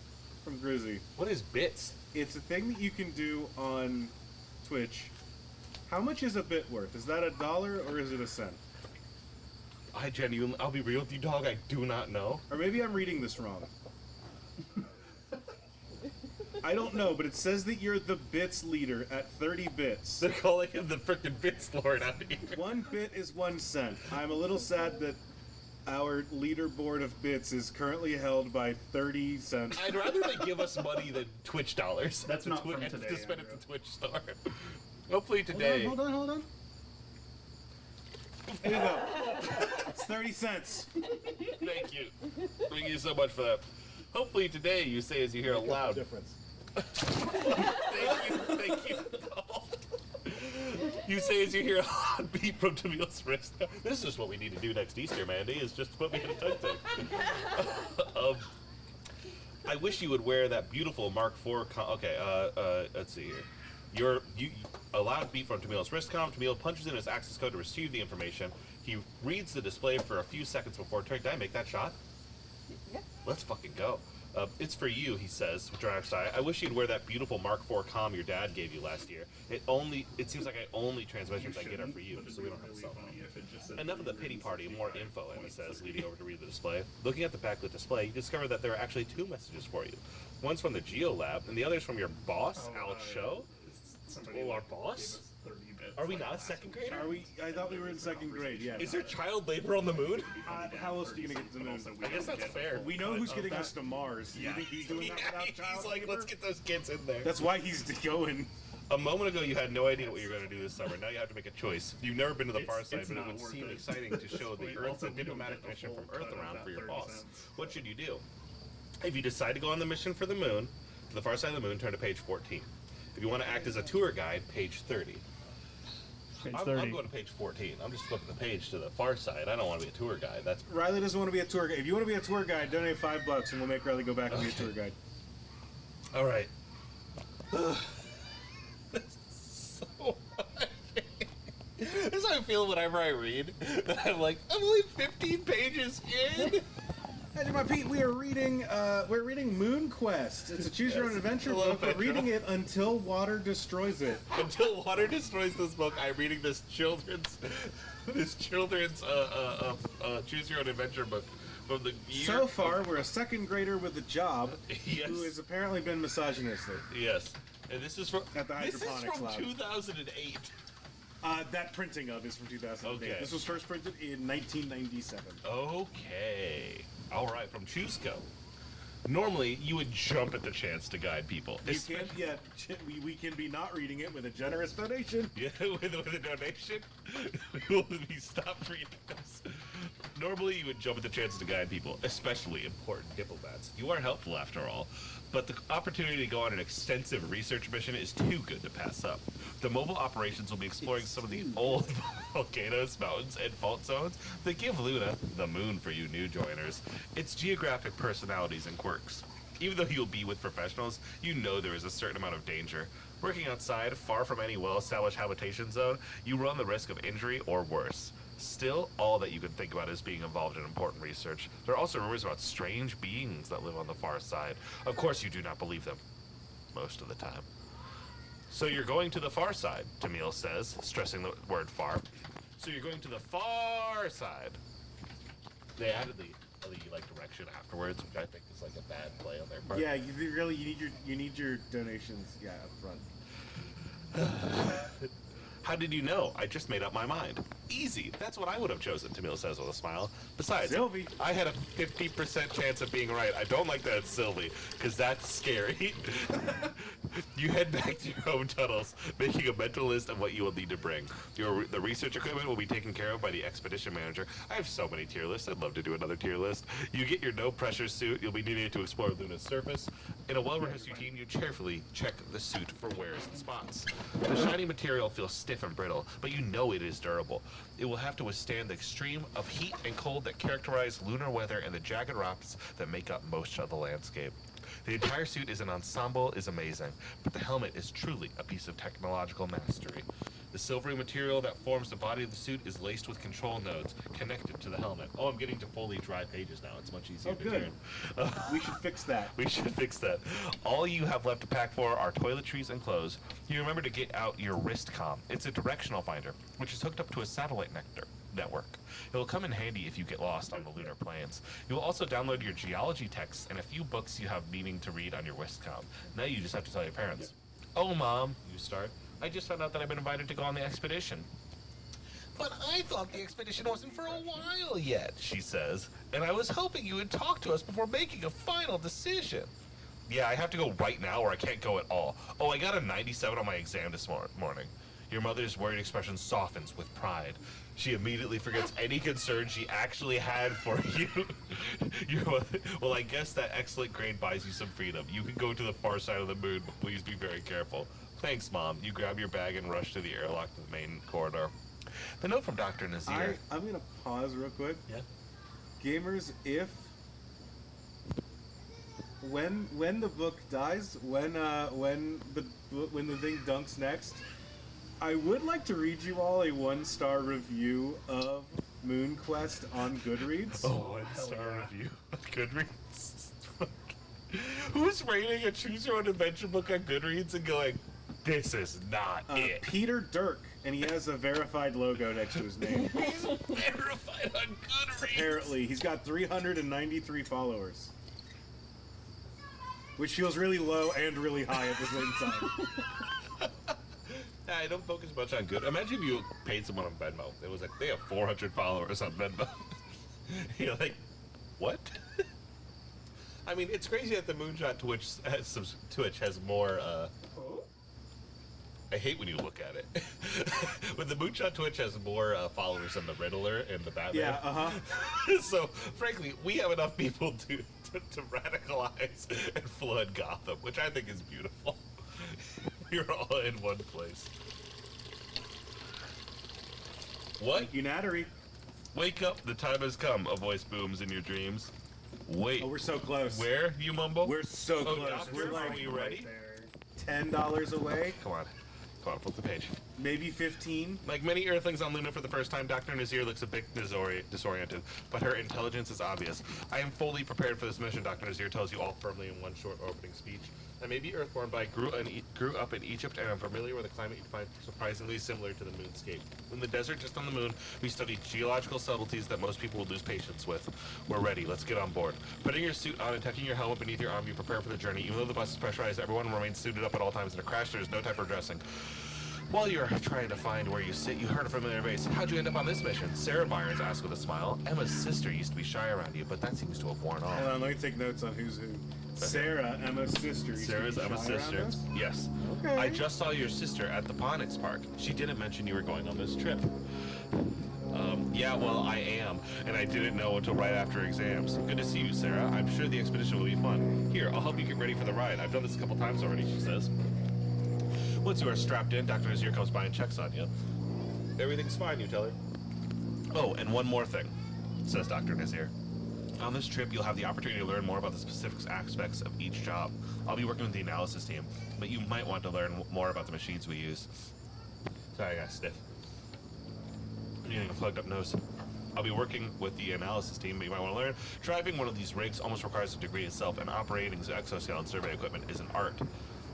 from Grizzy. What is bits? It's a thing that you can do on Twitch. How much is a bit worth? Is that $1 or is it a cent? I genuinely, I'll be real with you, dog, I do not know. Or maybe I'm reading this wrong. I don't know, but it says that you're the bits leader at 30 bits. They're calling him the frickin' bits lord out here. 1 bit is 1 cent. I'm a little sad that our leaderboard of bits is currently held by 30 cents. I'd rather they give us money than Twitch dollars. That's not from today, to spend Andrew. at the Twitch store. Hopefully today. Hold on. There you go. It's 30 cents. Thank you. Thank you so much for that. Hopefully today you say as you hear a loud. Difference. Thank you. You say as you hear a loud beat from Tamil's wrist. This is what we need to do next Easter, Mandy, is just put me in a tongue tank. I wish you would wear that beautiful Mark IV. Let's see here. A loud beat from Tamil's wrist comm. Tamil punches in his access code to receive the information. He reads the display for a few seconds before turning. Did I make that shot? Yeah. Let's fucking go. It's for you, he says, with dry eye. I wish you'd wear that beautiful Mark IV comm your dad gave you last year. It seems like only transmissions I get are for you, so we don't have a cell phone. Enough of the pity party, more info, Emma says, leading over to read the display. Looking at the backlit display, you discover that there are actually 2 messages for you. One's from the Geo Lab, and the other's from your boss, Alex Show. Oh, our boss? Are we not 2nd graders? Are we? I thought we were in 2nd grade. Yeah. Is there child labor on the moon? How else are you gonna get to the moon? I guess that's fair. We know who's getting us to Mars. You think he's doing that without child He's like, labor? let's get those kids in there. That's why he's going. A moment ago, you had no idea what you were going to do this summer. Now you have to make a choice. You've never been to the far side, but it would seem exciting to show the Earth a diplomatic mission from Earth around for your boss. What should you do? If you decide to go on the mission for the moon, to the far side of the moon, turn to page 14. If you want to act as a tour guide, page 30. I'm going to page 14. I'm just flipping the page to the far side. I don't want to be a tour guide. That's Riley doesn't want to be a tour guide. If you want to be a tour guide, donate $5 and we'll make Riley go back and be a tour guide. all right. So this is how I feel whenever I read. That I'm like, I'm only 15 pages in. Hey, my Pete, we're reading Moon Quest. It's a choose your own adventure book. We're reading it until water destroys it. Until water destroys this book, I'm reading this children's choose your own adventure book from the year. So far, we're a 2nd grader with a job Yes. who has apparently been misogynistic. Yes, and this is from At the hydroponics lab. 2008. That printing of is from 2008. Okay. This was first printed in 1997. Okay. All right, from Chusco. Normally, you would jump at the chance to guide people. You can't yet. We can be not reading it with a generous donation. Yeah, with a donation, we will be stopped reading this. Normally, you would jump at the chance to guide people, especially important diplomats. You are helpful, after all, but the opportunity to go on an extensive research mission is too good to pass up. The mobile operations will be exploring some of the old volcanoes, mountains, and fault zones that give Luna, the moon for you new joiners, its geographic personalities and quirks. Even though you'll be with professionals, you know there is a certain amount of danger. Working outside, far from any well-established habitation zone, you run the risk of injury or worse. Still, all that you can think about is being involved in important research. There are also rumors about strange beings that live on the far side. Of course, you do not believe them. Most of the time. So you're going to the far side, Tamil says, stressing the word far. So you're going to the far side. They added the direction afterwards, which I think is like a bad play on their part. Yeah, you need your donations. Yeah, up front. How did you know? I just made up my mind. Easy. That's what I would have chosen, Tamil says with a smile. Besides, Sylvie. I had a 50% chance of being right. I don't like that it's Sylvie, because that's scary. You head back to your home tunnels, making a mental list of what you will need to bring. The research equipment will be taken care of by the expedition manager. I have so many tier lists. I'd love to do another tier list. You get your no-pressure suit. You'll be needing to explore Luna's surface. In a well-rehearsed routine, you carefully check the suit for wears and spots. The shiny material feels stiff and brittle, but you know it is durable. It will have to withstand the extreme of heat and cold that characterize lunar weather and the jagged rocks that make up most of the landscape. The entire suit as an ensemble is amazing, but the helmet is truly a piece of technological mastery. The silvery material that forms the body of the suit is laced with control nodes connected to the helmet. Oh, I'm getting to fully dry pages now. It's much easier to good. turn. We should fix that. We should fix that. All you have left to pack for are toiletries and clothes. You remember to get out your wrist comm. It's a directional finder, which is hooked up to a satellite network. It will come in handy if you get lost on the lunar plains. You will also download your geology texts and a few books you have meaning to read on your wrist comm. Now you just have to tell your parents. Oh, Mom, you start. I just found out that I've been invited to go on the expedition. But I thought the expedition wasn't for a while yet, she says. And I was hoping you would talk to us before making a final decision. Yeah, I have to go right now or I can't go at all. Oh, I got a 97 on my exam this morning. Your mother's worried expression softens with pride. She immediately forgets any concern she actually had for you. Well, I guess that excellent grade buys you some freedom. You can go to the far side of the moon, but please be very careful. Thanks, Mom. You grab your bag and rush to the airlock to the main corridor. The note from Dr. Nazir. I'm going to pause real quick. Yeah? Gamers, when the book dies, when the thing dunks next, I would like to read you all a 1-star review of Moon Quest on Goodreads. Oh, 1-star review on Goodreads. Who's rating a choose your own adventure book on Goodreads and going, this is not it? Peter Dirk, and he has a verified logo next to his name. He's verified on Goodreads. Apparently, he's got 393 followers. Which feels really low and really high at the same time. I don't focus much on good. Imagine if you paid someone on Venmo. It was like, they have 400 followers on Venmo. You're like, what? I mean, it's crazy that the Moonshot Twitch has more, I hate when you look at it. When the Moonshot Twitch has more followers than the Riddler and the Batman. Yeah, So, frankly, we have enough people to radicalize and flood Gotham, which I think is beautiful. We're all in one place. What? Thank you, Nattery. Wake up, the time has come, a voice booms in your dreams. Wait. Oh, we're so close. Where, you mumble? We're so close. Doctor, We're like, are you ready? $10 away. Come on, flip the page. Maybe 15. Like many Earthlings on Luna for the first time, Dr. Nazir looks a bit disoriented, but her intelligence is obvious. I am fully prepared for this mission, Dr. Nazir tells you all firmly in one short opening speech. I may be Earthborn, but I grew up in Egypt and I'm familiar with a climate you find surprisingly similar to the moonscape. In the desert just on the moon, we study geological subtleties that most people would lose patience with. We're ready. Let's get on board. Putting your suit on and tucking your helmet beneath your arm, you prepare for the journey. Even though the bus is pressurized, everyone remains suited up at all times. In a crash, there's no time for dressing. While you're trying to find where you sit, you heard a familiar voice. How'd you end up on this mission? Sarah Byers asked with a smile. Emma's sister used to be shy around you, but that seems to have worn off. Hold on, let me take notes on who's who. Sarah, Emma's sister. Sarah's Emma's sister. Yes. Okay. I just saw your sister at the Ponix Park. She didn't mention you were going on this trip. Yeah, well, I am, and I didn't know until right after exams. Good to see you, Sarah. I'm sure the expedition will be fun. Here, I'll help you get ready for the ride. I've done this a couple times already, she says. Once you are strapped in, Dr. Nazir comes by and checks on you. Everything's fine, you tell her. Oh, and one more thing, says Dr. Nazir. On this trip, you'll have the opportunity to learn more about the specific aspects of each job. I'll be working with the analysis team, but you might want to learn more about the machines we use. Sorry, I got stiff. I'm getting a plugged up nose. I'll be working with the analysis team, but you might want to learn. Driving one of these rigs almost requires a degree itself, and operating the exoskeleton survey equipment is an art.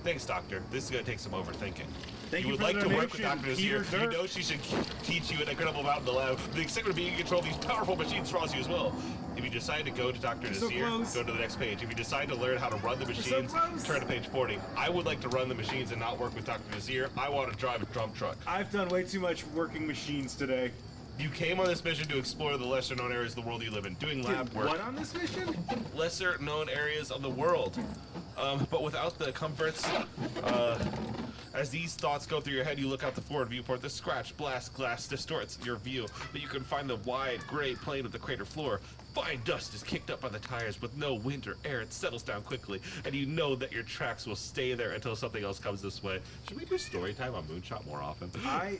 Thanks, Doctor. This is going to take some overthinking. Thank you would for like the to work with donation, Dr. Nazir. Peter You Dirk. know she should teach you an incredible amount in the lab. The excitement of being in control of these powerful machines draws you as well. If you decide to go to Dr. Nazir, go to the next page. If you decide to learn how to run the machines, turn to page 40. I would like to run the machines and not work with Dr. Nazir. I want to drive a dump truck. I've done way too much working machines today. You came on this mission to explore the lesser-known areas of the world you live in, doing lab work. What on this mission? Lesser-known areas of the world. But without the comforts, as these thoughts go through your head, you look out the forward viewport. The scratch, blast glass distorts your view, but you can find the wide gray plane of the crater floor. Fine dust is kicked up by the tires with no wind or air. It settles down quickly, and you know that your tracks will stay there until something else comes this way. Should we do story time on Moonshot more often?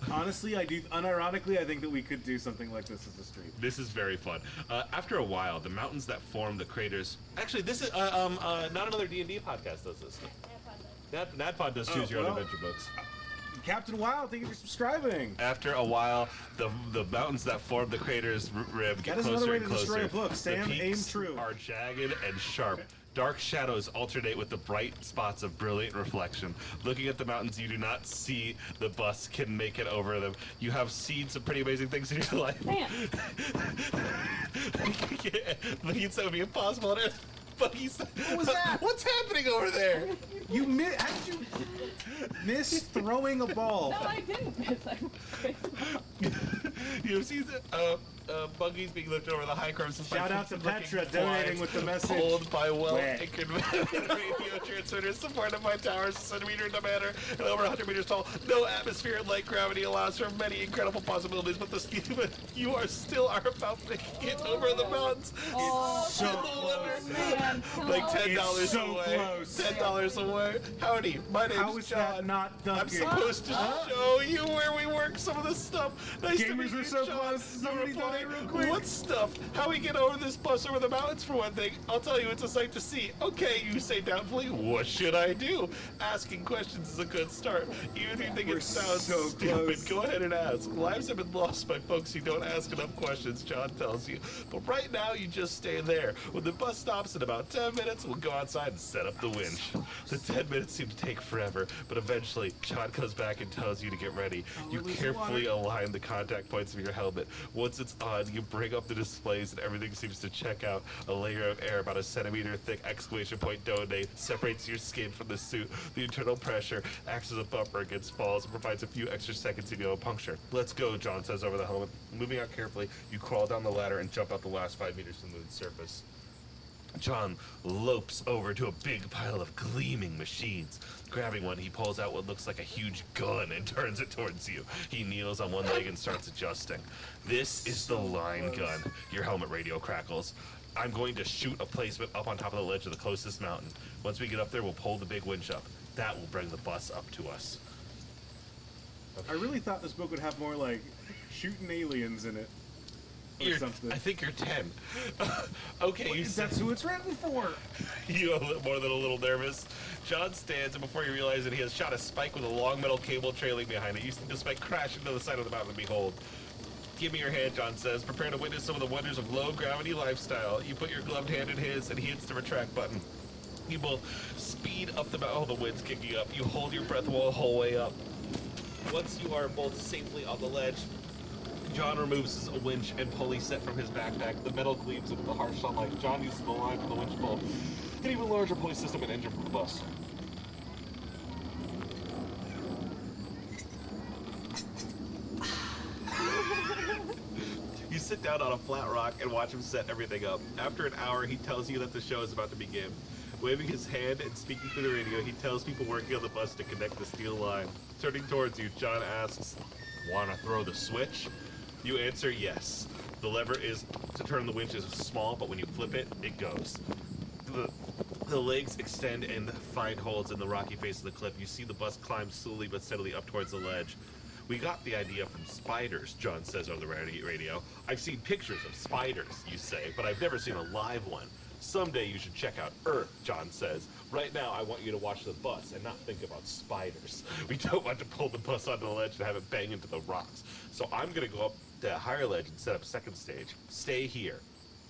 Honestly, I do. Unironically, I think that we could do something like this as a stream. This is very fun. After a while, the mountains that form the craters. Actually, this is not another D&D podcast does this. NADPOD does choose your own adventure books. Captain Wow, thank you for subscribing. After a while, the mountains that form the crater's rim get That is another closer way and to destroy closer. a book. Sam, The aim peaks true. are jagged and sharp. Dark shadows alternate with the bright spots of brilliant reflection. Looking at the mountains, you do not see the bus can make it over them. You have seen some pretty amazing things in your life. But that would be impossible on Earth. What was that? What's happening over there? You how did you miss throwing a ball? No, I didn't miss. You've seen buggies being lifted over the high ground. Shout out to Petra donating with the message. Pulled by Wet. anchored radio transmitters supported by towers a centimeter in diameter and over 100 meters tall. No atmosphere and light gravity allows for many incredible possibilities, but you are about making it over the mountains. It's so close. Like $10 It's so away. close. $10 away. Howdy, my name's How is John. that not I'm Duncan? supposed to show you where we work some of the stuff. Nice to meet Gamers are you, so John. close. Somebody reply. donate real quick. What stuff? How we get over this bus over the mountains for one thing? I'll tell you, it's a sight to see. Okay, you say doubtfully, what should I do? Asking questions is a good start. Even if you think it sounds so stupid, close. go ahead and ask. Lives have been lost by folks who don't ask enough questions, John tells you. But right now, you just stay there. When the bus stops in about 10 minutes, we'll go outside and set up the winch. The 10 minutes seem to take forever, but eventually, John comes back and tells you to get ready. You carefully align the contact points of your helmet. Once it's on, you bring up the displays and everything seems to check out. A layer of air about a centimeter thick exclamation point donate separates your skin from the suit. The internal pressure acts as a buffer against falls and provides a few extra seconds to go puncture. Let's go, John says over the helmet. Moving out carefully, you crawl down the ladder and jump out the last 5 meters to the moon's surface. John lopes over to a big pile of gleaming machines. Grabbing one, he pulls out what looks like a huge gun and turns it towards you. He kneels on one leg and starts adjusting. This is the line gun. Your helmet radio crackles. I'm going to shoot a placement up on top of the ledge of the closest mountain. Once we get up there, we'll pull the big winch up. That will bring the bus up to us. I really thought this book would have more like shooting aliens in it. Or something. I think you're 10. Okay, that's who it's written for. You are more than a little nervous. John stands, and before you realize it, he has shot a spike with a long metal cable trailing behind it. You see the spike crash into the side of the mountain and behold. Give me your hand, John says. Prepare to witness some of the wonders of low-gravity lifestyle. You put your gloved hand in his, and he hits the retract button. You both speed up the mountain. Oh, the wind's kicking up. You hold your breath the whole way up. Once you are both safely on the ledge, John removes a winch and pulley set from his backpack. The metal gleams into the harsh sunlight. John uses the line from the winch pull. An even larger pulley system and engine from the bus. You sit down on a flat rock and watch him set everything up. After an hour, he tells you that the show is about to begin. Waving his hand and speaking through the radio, he tells people working on the bus to connect the steel line. Turning towards you, John asks, "Wanna throw the switch?" You answer yes. The lever is to turn the winch is small, but when you flip it, it goes. The legs extend and find holds in the rocky face of the cliff. You see the bus climb slowly but steadily up towards the ledge. We got the idea from spiders, John says over the radio. I've seen pictures of spiders, you say, but I've never seen a live one. Someday you should check out Earth, John says. Right now, I want you to watch the bus and not think about spiders. We don't want to pull the bus onto the ledge and have it bang into the rocks. So I'm going to go up to a higher ledge and set up second stage. Stay here.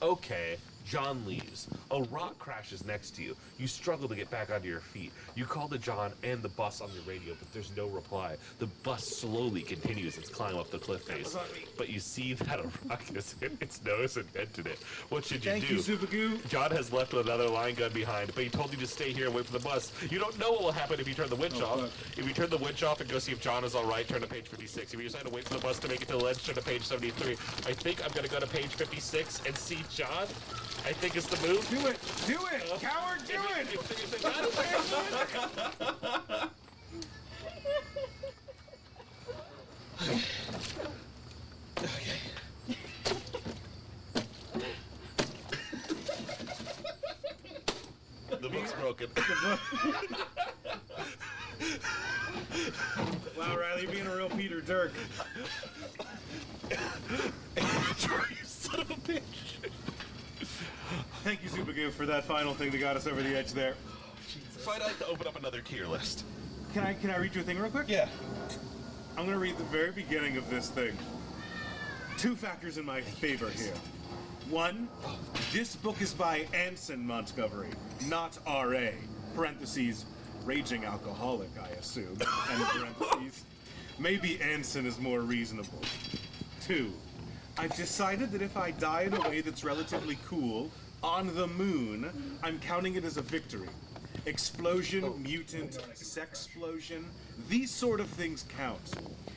Okay. John leaves. A rock crashes next to you. You struggle to get back onto your feet. You call to John and the bus on your radio, but there's no reply. The bus slowly continues its climb up the cliff face. But you see that a rock has hit its nose and dented it. What should you do? Thank you, Supergoo. John has left another line gun behind, but he told you to stay here and wait for the bus. You don't know what will happen if you turn the winch off. If you turn the winch off and go see if John is all right, turn to page 56. If you decide to wait for the bus to make it to the ledge, turn to page 73. I think I'm going to go to page 56 and see John. I think it's the move. Do it! Do it! Coward, do it! The book's broken. Wow, Riley, you're being a real Peter Dirk. You son of a bitch. Thank you, Supergoo, for that final thing that got us over the edge there. So I'd like to open up another tier list. Can I read you a thing real quick? Yeah. I'm gonna read the very beginning of this thing. 2 factors in my favor here. 1, this book is by Anson Montgomery, not R.A. Parentheses, raging alcoholic, I assume. And parentheses, maybe Anson is more reasonable. 2, I've decided that if I die in a way that's relatively cool, on the moon, I'm counting it as a victory. Explosion, mutant, sexplosion, these sort of things count.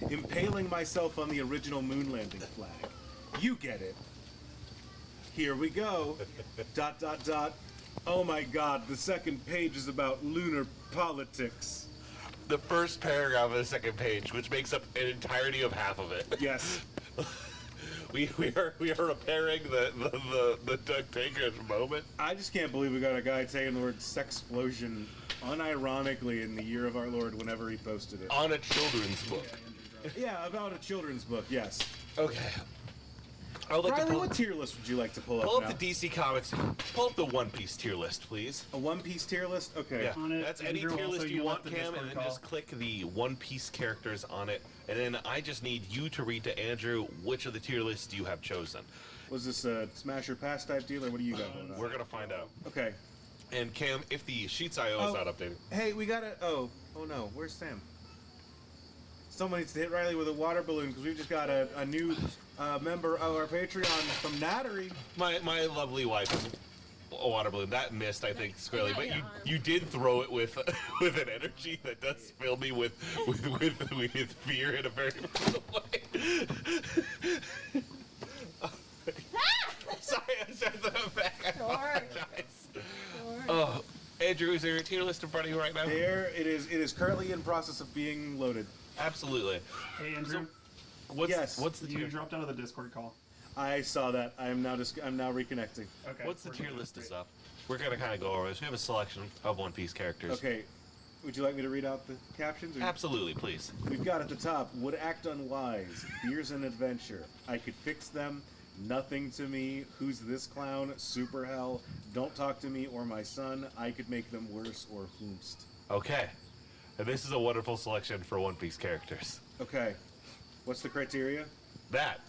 Impaling myself on the original moon landing flag. You get it. Here we go. ... Oh my god, the second page is about lunar politics. The first paragraph of the second page, which makes up an entirety of half of it. Yes. We are repairing the Doug Tanker's moment. I just can't believe we got a guy saying the word sexplosion unironically in the year of our Lord whenever he posted it. On a children's book. Yeah, about a children's book, yes. Okay. I would like Riley, to what tier list would you like to pull up pull now? up the DC Comics. Pull up the One Piece tier list, please. A One Piece tier list? Okay. Yeah, On it, that's any Andrew, tier also list you you want, left the Cam, Discord and then call. just click the One Piece characters on it, and then I just need you to read to Andrew which of the tier lists you have chosen. Was this a smash or pass type deal, or what do you got going on? We're gonna find out. Okay. And Cam, if the Sheets IO is not updated, Hey, we gotta... Oh no, where's Sam? Someone needs to hit Riley with a water balloon, because we've just got a new member of our Patreon from Nattery. my lovely wife is a water balloon. That missed, I think, squarely, but you did throw it with with an energy that does fill me with fear in a very real way. Sorry, I'm sorry to the back. I apologize. Oh, Andrew, is there a tier list in front of you right now? There it is. It is currently in process of being loaded. Absolutely. Hey, Andrew. What's the You tier? dropped out of the Discord call. I saw that. I'm now reconnecting. Okay. What's the we're tier good. list Great. is up? We're gonna kind of go over this. We have a selection of One Piece characters. Okay. Would you like me to read out the captions? Or? Absolutely, please. We've got at the top, would act unwise, beers and adventure. I could fix them, nothing to me, who's this clown, super hell, don't talk to me or my son, I could make them worse or whomst. Okay. And this is a wonderful selection for One Piece characters. Okay. What's the criteria? That.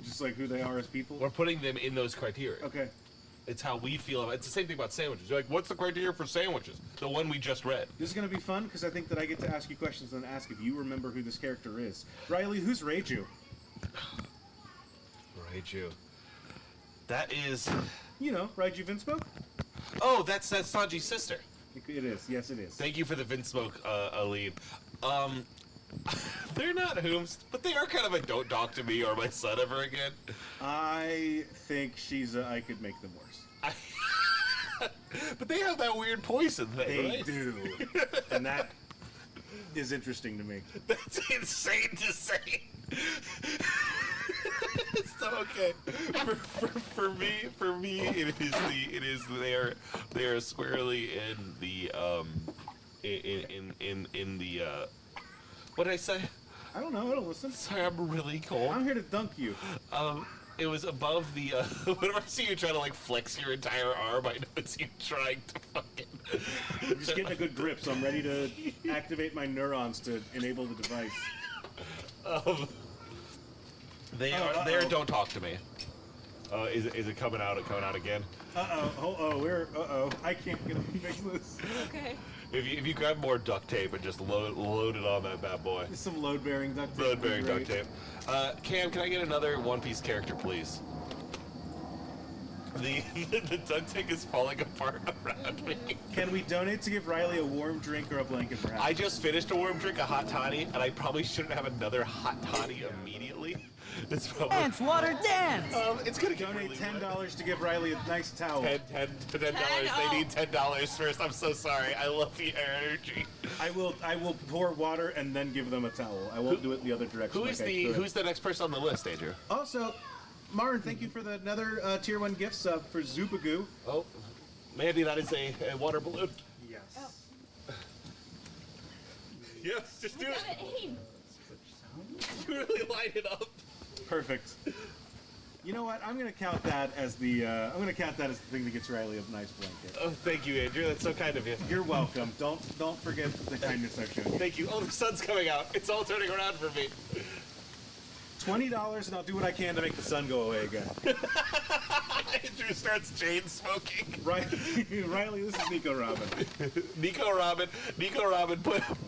Just like who they are as people? We're putting them in those criteria. Okay. It's how we feel about it. It's the same thing about sandwiches. You're like, what's the criteria for sandwiches? The one we just read. This is going to be fun because I think that I get to ask you questions and ask if you remember who this character is. Riley, who's Reiju? Reiju. That is... You know, Reiju Vinsmoke? Oh, that's Sanji's sister. It is. Yes, it is. Thank you for the Vinsmoke lead. They're not whomst, but they are kind of a don't talk to me or my son ever again. I think she's a I could make them worse. But they have that weird poison thing, They right? do. And that is interesting to me. That's insane to say. So okay, for me, it is they are squarely in the in the what did I say? I don't know. I don't listen. Sorry, I'm really cold. I'm here to dunk you. It was above the whenever I see you trying to like flex your entire arm, I know it's you trying to fucking. I'm just getting a good grip, so I'm ready to activate my neurons to enable the device. They are. Don't talk to me. Is it coming out? Coming out again? I can't get fix this. Okay. If you grab more duct tape and just load it on that bad boy. Just some load-bearing duct tape. Load-bearing duct tape. Cam, can I get another One Piece character, please? The duct tape is falling apart around me. Can we donate to give Riley a warm drink or a blanket, perhaps? I just finished a warm drink, a hot toddy, and I probably shouldn't have another hot toddy immediately. It's probably... Dance, water, dance! It's gonna get donate really $10 to give Riley a nice towel. $10. They need $10 first. I'm so sorry. I love the energy. I will pour water and then give them a towel. I won't do it the other direction. Who's the next person on the list, Andrew? Also, Martin, thank you for another tier 1 gift sub for Zoopagoo. Oh, maybe that is a water balloon. Yes. Yes, just do it. Aim. You really light it up. Perfect. You know what? I'm gonna count that as the thing that gets Riley a nice blanket. Oh, thank you, Andrew. That's so kind of you. You're welcome. Don't forget the kindness I've shown you. Thank you. Oh, the sun's coming out. It's all turning around for me. $20 and I'll do what I can to make the sun go away again. Andrew starts chain smoking. Riley, this is Nico Robin. Nico Robin,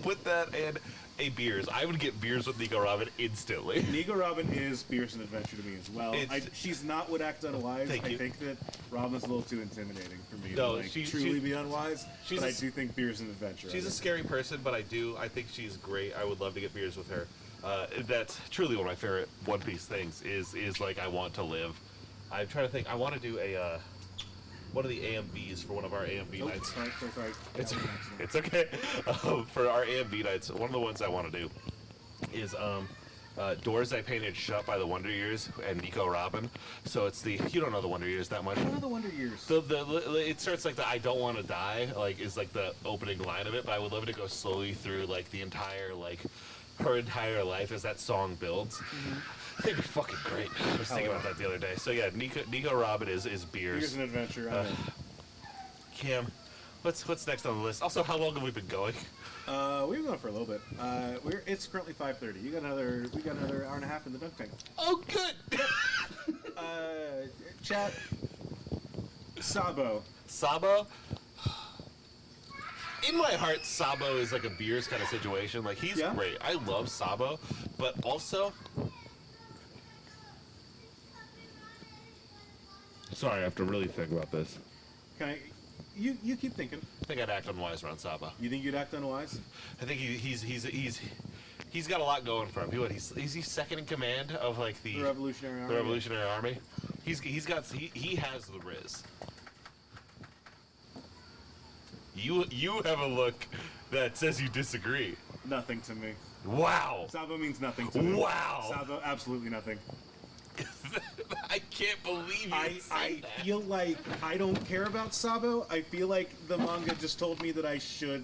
put that in a beers. I would get beers with Nico Robin instantly. Nico Robin is fierce and adventure to me as well. She's not would act unwise. I think that Robin's a little too intimidating for me to truly be unwise. But I do think beers and adventure. She's a scary person, but I think she's great. I would love to get beers with her. That's truly one of my favorite One Piece things. Is like I want to live. I'm trying to think. I want to do a one of the AMVs for one of our AMV nights. Sorry. It's okay. For our AMV nights, one of the ones I want to do is Doors I Painted Shut by the Wonder Years and Nico Robin. So it's the you don't know the Wonder Years that much. I know the Wonder Years. It starts like the I don't want to die is like the opening line of it, but I would love to go slowly through like the entire her entire life as that song builds. It'd be fucking great. I was thinking about that the other day. So yeah, Nico Robin is beers. Here's an adventure. Cam, what's next on the list? Also, how long have we been going? We've been going for a little bit. It's currently 5:30. We got another hour and a half in the dunk tank. Oh, good. Chat. Sabo. In my heart, Sabo is like a beers kind of situation. Like he's great. I love Sabo, but also. Sorry, I have to really think about this. You keep thinking. I think I'd act unwise around Sabo. You think you'd act unwise? I think he's got a lot going for him. He's second in command of like the Revolutionary Army. The Revolutionary Army. He has the Riz. You have a look that says you disagree. Nothing to me. Wow. Sabo means nothing to me. Wow. Sabo, absolutely nothing. I can't believe you I feel like I don't care about Sabo. I feel like the manga just told me that I should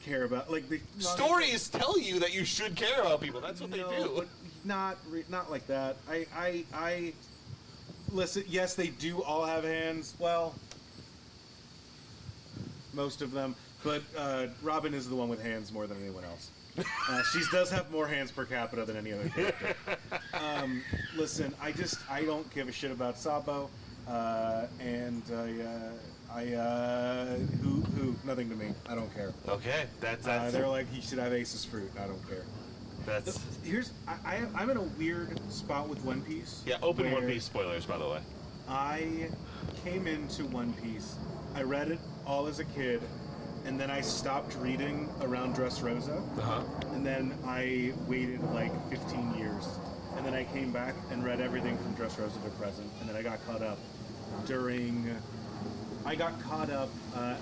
care about. Like the stories tell you that you should care about people. That's what they do. Not like that. I listen. Yes, they do all have hands. Well, most of them. But Robin is the one with hands more than anyone else. She does have more hands per capita than any other character. Listen, I don't give a shit about Sabo, and nothing to me. I don't care. Okay, that's they're like he should have Ace's fruit. I don't care. I'm in a weird spot with One Piece. Yeah, open One Piece spoilers, by the way. I came into One Piece. I read it all as a kid. And then I stopped reading around Dressrosa. And then I waited like 15 years. And then I came back and read everything from Dressrosa to present. And then I got caught up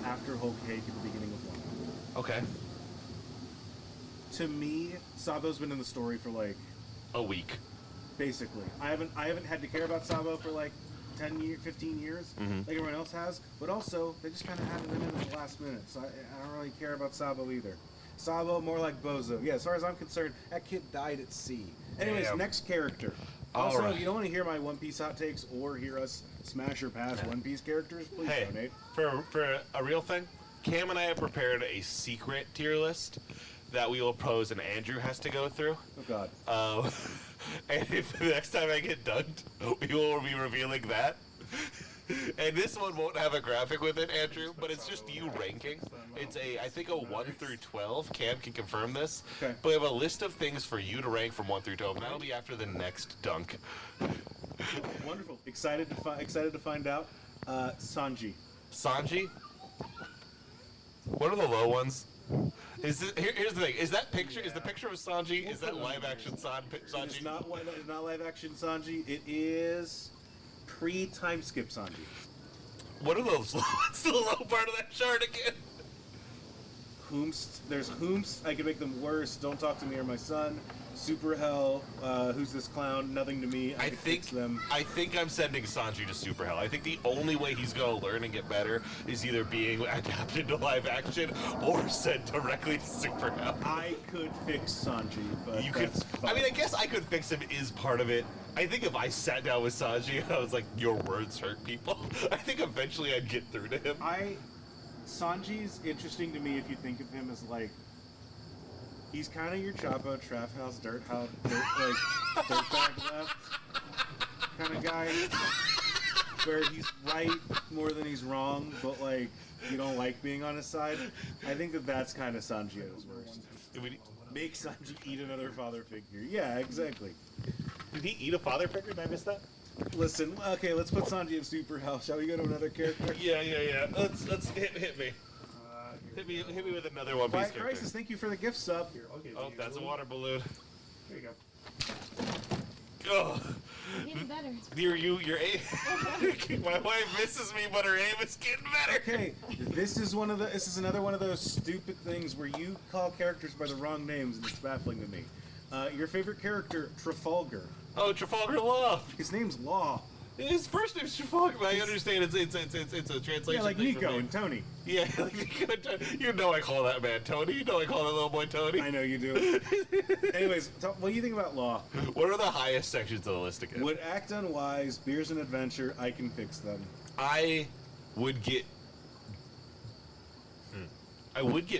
after Whole Cake at the beginning of one. Okay. To me, Sabo's been in the story for like a week. Basically. I haven't had to care about Sabo for like 15 years, like everyone else has, but also they just kind of added him in at the last minute, so I don't really care about Sabo either. Sabo, more like Bozo. Yeah, as far as I'm concerned, that kid died at sea. Anyways, next character. Also, if you don't want to hear my One Piece hot takes or hear us smash or pass One Piece characters, please donate. For a real thing, Cam and I have prepared a secret tier list that we will pose and Andrew has to go through. Oh, God. And if the next time I get dunked, we will be revealing that. And this one won't have a graphic with it, Andrew, but it's just you ranking. It's I think a 1 through 12. Cam can confirm this. Okay. But we have a list of things for you to rank from 1 through 12, and that'll be after the next dunk. Wonderful. Excited to find out. Sanji. Sanji? What are the low ones? Here's the thing. Is the picture of Sanji, is that live action Sanji? It's not live action Sanji. It is pre-time skip Sanji. What are those? What's the low part of that chart again? Hoomst. There's Hoomst. I can make them worse. Don't talk to me or my son. Super Hell. Who's this clown? Nothing to me. I think I'm sending Sanji to Super Hell. I think the only way he's going to learn and get better is either being adapted to live action or sent directly to Super Hell. I could fix Sanji, but you could. I mean, I guess I could fix him is part of it. I think if I sat down with Sanji and I was like, "Your words hurt people," I think eventually I'd get through to him. Sanji's interesting to me if you think of him as like. He's kind of your Chapo, Trap House, Dirt bag left kind of guy, where he's right more than he's wrong, but like you don't like being on his side. I think that's kind of Sanji at his worst. Make Sanji eat another father figure. Yeah, exactly. Did he eat a father figure? Did I miss that? Listen, okay, let's put Sanji in Super Hell. Shall we go to another character? Yeah. Let's hit me. Hit me with another One Piece character. Crisis, thank you for the gift sub. Oh, that's a water balloon. There you go. Oh, Getting better. your aim. My wife misses me, but her aim is getting better. Okay, this is another one of those stupid things where you call characters by the wrong names, and it's baffling to me. Your favorite character, Trafalgar. Oh, Trafalgar Law. His name's Law. His first name's Trafalgar, but I understand it's a translation. Yeah, like thing for Nico me. and Tony. Yeah, like Nico and Tony. You know I call that man Tony. You know I call that little boy Tony. I know you do. Anyways, what do you think about Law? What are the highest sections of the list again? Would act unwise, beers and adventure, I can fix them. I would get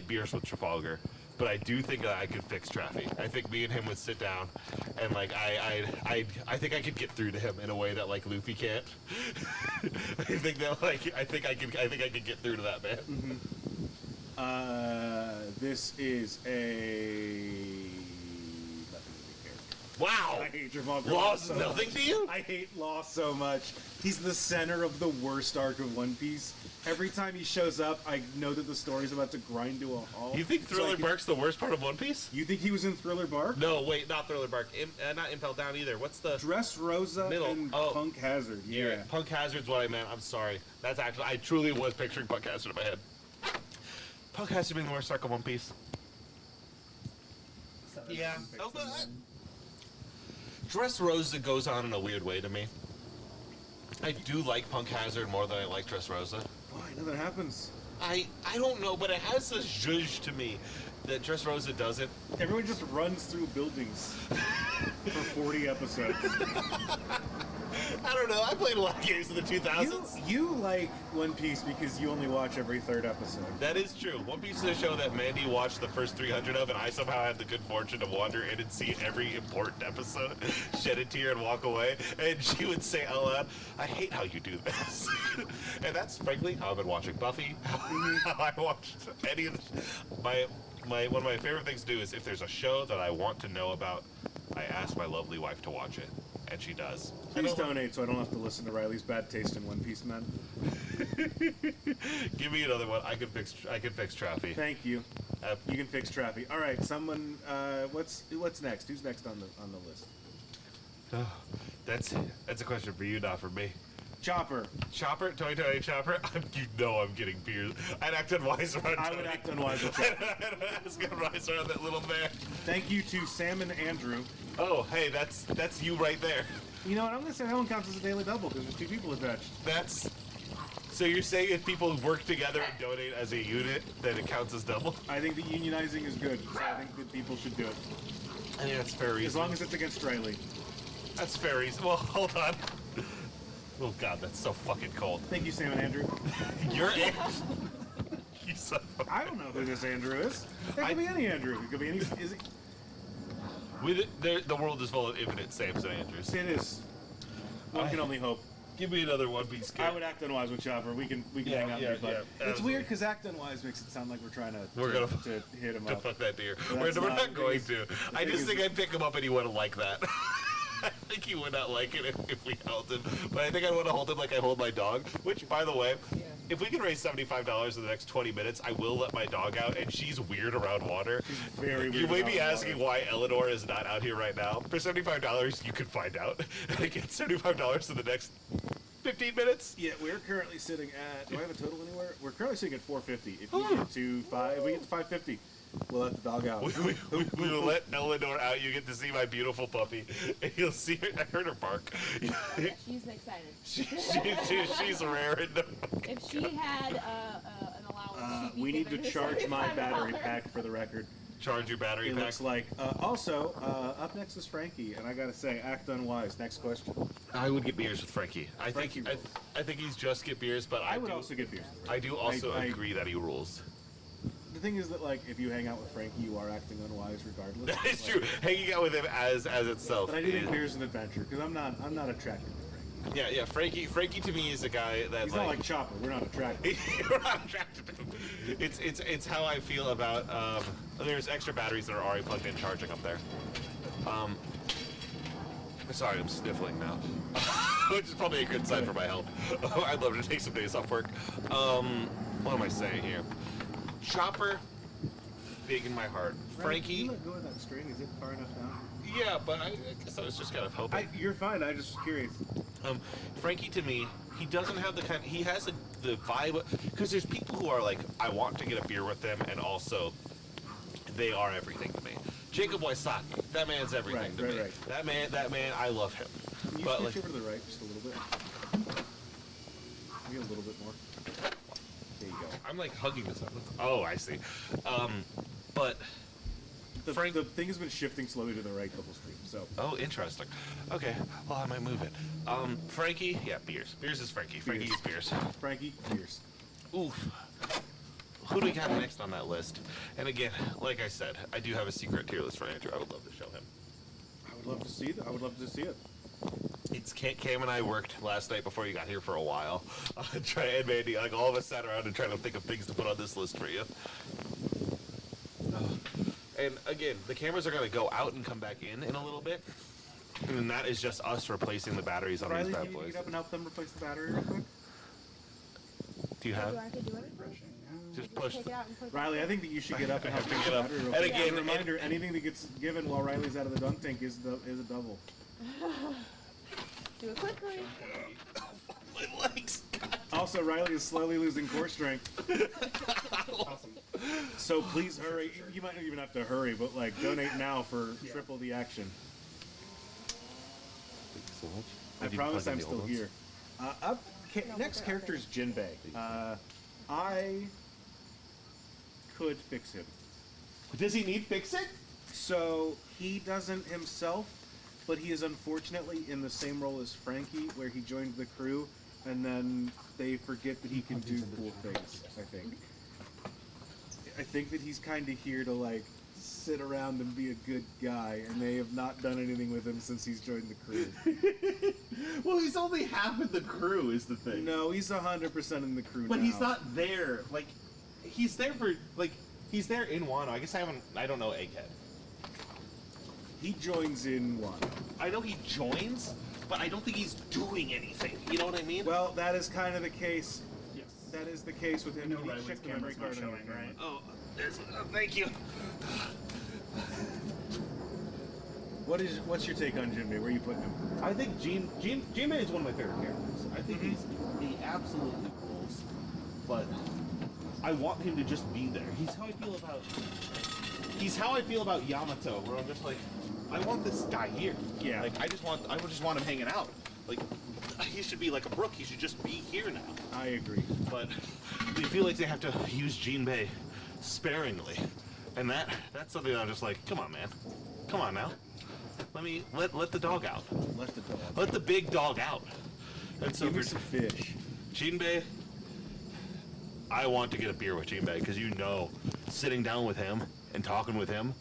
beers with Trafalgar, but I do think that I could fix Traffy. I think me and him would sit down, and like I think I could get through to him in a way that like Luffy can't. I think I could get through to that man. This is a nothing to be character. Wow. I hate Trafalgar. Law's nothing to you? I hate Law so much. He's the center of the worst arc of One Piece. Every time he shows up, I know that the story's about to grind to a halt. You think Thriller Bark's the worst part of One Piece? You think he was in Thriller Bark? No, wait, not Thriller Bark. Not Impel Down either. What's the Dressrosa middle? and Punk Hazard. Yeah. Punk Hazard's what I meant. I'm sorry. That's actually, I truly was picturing Punk Hazard in my head. Punk Hazard being the worst arc of One Piece. Yeah. Dressrosa goes on in a weird way to me. I do like Punk Hazard more than I like Dressrosa. Why? Nothing happens. I don't know, but it has this zhuzh to me that Dressrosa doesn't. Everyone just runs through buildings for 40 episodes. I don't know. I played a lot of games in the 2000s. You like One Piece because you only watch every third episode. That is true. One Piece is a show that Mandy watched the first 300 of, and I somehow had the good fortune to wander in and see every important episode, shed a tear, and walk away. And she would say out loud, "I hate how you do this." And that's frankly how I've been watching Buffy. How I watched any of the, one of my favorite things to do is if there's a show that I want to know about, I ask my lovely wife to watch it, and she does. Please donate so I don't have to listen to Riley's bad taste in One Piece Men. Give me another one. I can fix Traffy. Thank you. You can fix Traffy. All right, someone. What's next? Who's next on the list? That's a question for you, not for me. Chopper. Tony Chopper. You know I'm getting beers. I'd act unwise around Tony. I would act unwise with Chopper. I'd ask unwise around that little man. Thank you to Sam and Andrew. Oh, hey, that's you right there. You know what? I'm gonna say that one counts as a daily double because there's two people attached. So you're saying if people work together and donate as a unit, then it counts as double? I think that unionizing is good. So I think that people should do it. I think that's fair reason. As long as it's against Riley. That's fair reason. Well, hold on. Oh God, that's so fucking cold. Thank you, Sam and Andrew. You're Andrew. You son of a- I don't know who this Andrew is. It could be any Andrew. It could be any. Is it? The world is full of infinite Sams and Andrews. It is. One can only hope. Give me another One Piece game. I would act unwise with Chopper. We can hang out there, but it's weird because act unwise makes it sound like we're trying to hit him to up. fuck that deer. That's We're not not the going thing to. I just think I'd pick him up and he wouldn't like that. I think he would not like it if we held him. But I think I want to hold him like I hold my dog. Which, by the way, if we can raise $75 in the next 20 minutes, I will let my dog out. And she's weird around water. She's very weird. You may be around asking water. why Eleanor is not out here right now. For $75, you can find out. I get $75 in the next 15 minutes. Yeah, we're currently sitting at. Do I have a total anywhere? We're currently sitting at $450. If we get to if we get to $550, we'll let the dog out. We will let Eleanor out. You get to see my beautiful puppy. And you'll see her. I heard her bark. Yeah, she's excited. She's raring to. If she had an allowance, she'd be We need to given charge my $75. battery pack for the record. Charge your battery It pack. looks like. Also, up next is Frankie, and I gotta say, act unwise. Next question. I would get beers with Frankie. I think he's just get beers, but I would also get beers. I do also agree that he rules. The thing is that, like, if you hang out with Frankie, you are acting unwise regardless. That is true. Hanging out with him as itself. But I do think beers an adventure because I'm not attracted to Frankie. Yeah. Frankie to me is a guy that He's not like Chopper. We're not attracted. We're not attracted to him. It's how I feel about. There's extra batteries that are already plugged in, charging up there. Sorry, I'm sniffling now, which is probably a good sign for my health. I'd love to take some days off work. What am I saying here? Chopper, big in my heart. Frankie. Can you let go of that string? Is it far enough down? Yeah, but I guess I was just kind of hoping. You're fine. I'm just curious. Frankie, to me, he doesn't have the kind. He has the vibe, because there's people who are like, I want to get a beer with them, and also they are everything to me. Jacob Wysocki, that man's everything to me. Right. That man, I love him. Can you But switch like, over to the right just a little bit? Maybe a little bit more. There you go. I'm like hugging this up. Oh, I see. But The Frank, thing has been shifting slowly to the right the whole stream. So. oh, interesting. Okay, well, I might move it. Frankie, yeah, beers. Beers is Frankie. Frankie is beers. Frankie, beers. Oof. Who do we got next on that list? And again, like I said, I do have a secret tier list for Andrew. I would love to show him. I would love to see that. I would love to see it. It's Cam and I worked last night before you got here for a while. And Mandy, like all of us sat around and tried to think of things to put on this list for you. And again, the cameras are going to go out and come back in a little bit. And that is just us replacing the batteries on Riley, these can bad you boys. get up and help them replace the battery real quick? Do you have? I could do it. Just push. Take it out and put it Riley, I think that you should get up and help to fix get the up. battery real And quick. again, As a reminder, anything that gets given while Riley's out of the dunk tank is a double. do it quickly. My legs. Also, Riley is slowly losing core strength. Awesome. So please hurry. You might not even have to hurry, but like donate now for triple the action. Thank you so much. I promise I'm still here. Next character is Jinbei. I could fix him. Does he need fixing? So he doesn't himself, but he is unfortunately in the same role as Frankie, where he joined the crew, and then they forget that he can do cool things. I think that he's kind of here to like sit around and be a good guy, and they have not done anything with him since he's joined the crew. Well, he's only half of the crew is the thing. No, he's 100% in the crew But now. he's not there. Like, he's there for, like, he's there in Wano. I guess I don't know Egghead. He joins in one. I know he joins, but I don't think he's doing anything. You know what I mean? Well, that is kind of the case. Yes. That is the case with him. No, You Riley's check the memory camera's not card on your showing, camera. right? Oh, thank you. What's your take on Jinbei? Where are you putting him? I think Jinbei is one of my favorite characters. I think he absolutely rules, but I want him to just be there. He's how I feel about Yamato, where I'm just like, I want this guy here. Yeah. Like I just want him hanging out. Like he should be like a Brook. He should just be here now. I agree. But they feel like they have to use Jinbei sparingly, and that's something that I'm just like, come on, man, come on now. Let the dog out. Let the big dog out. And so Give me some fish. Jinbei, I want to get a beer with Jinbei because sitting down with him and talking with him,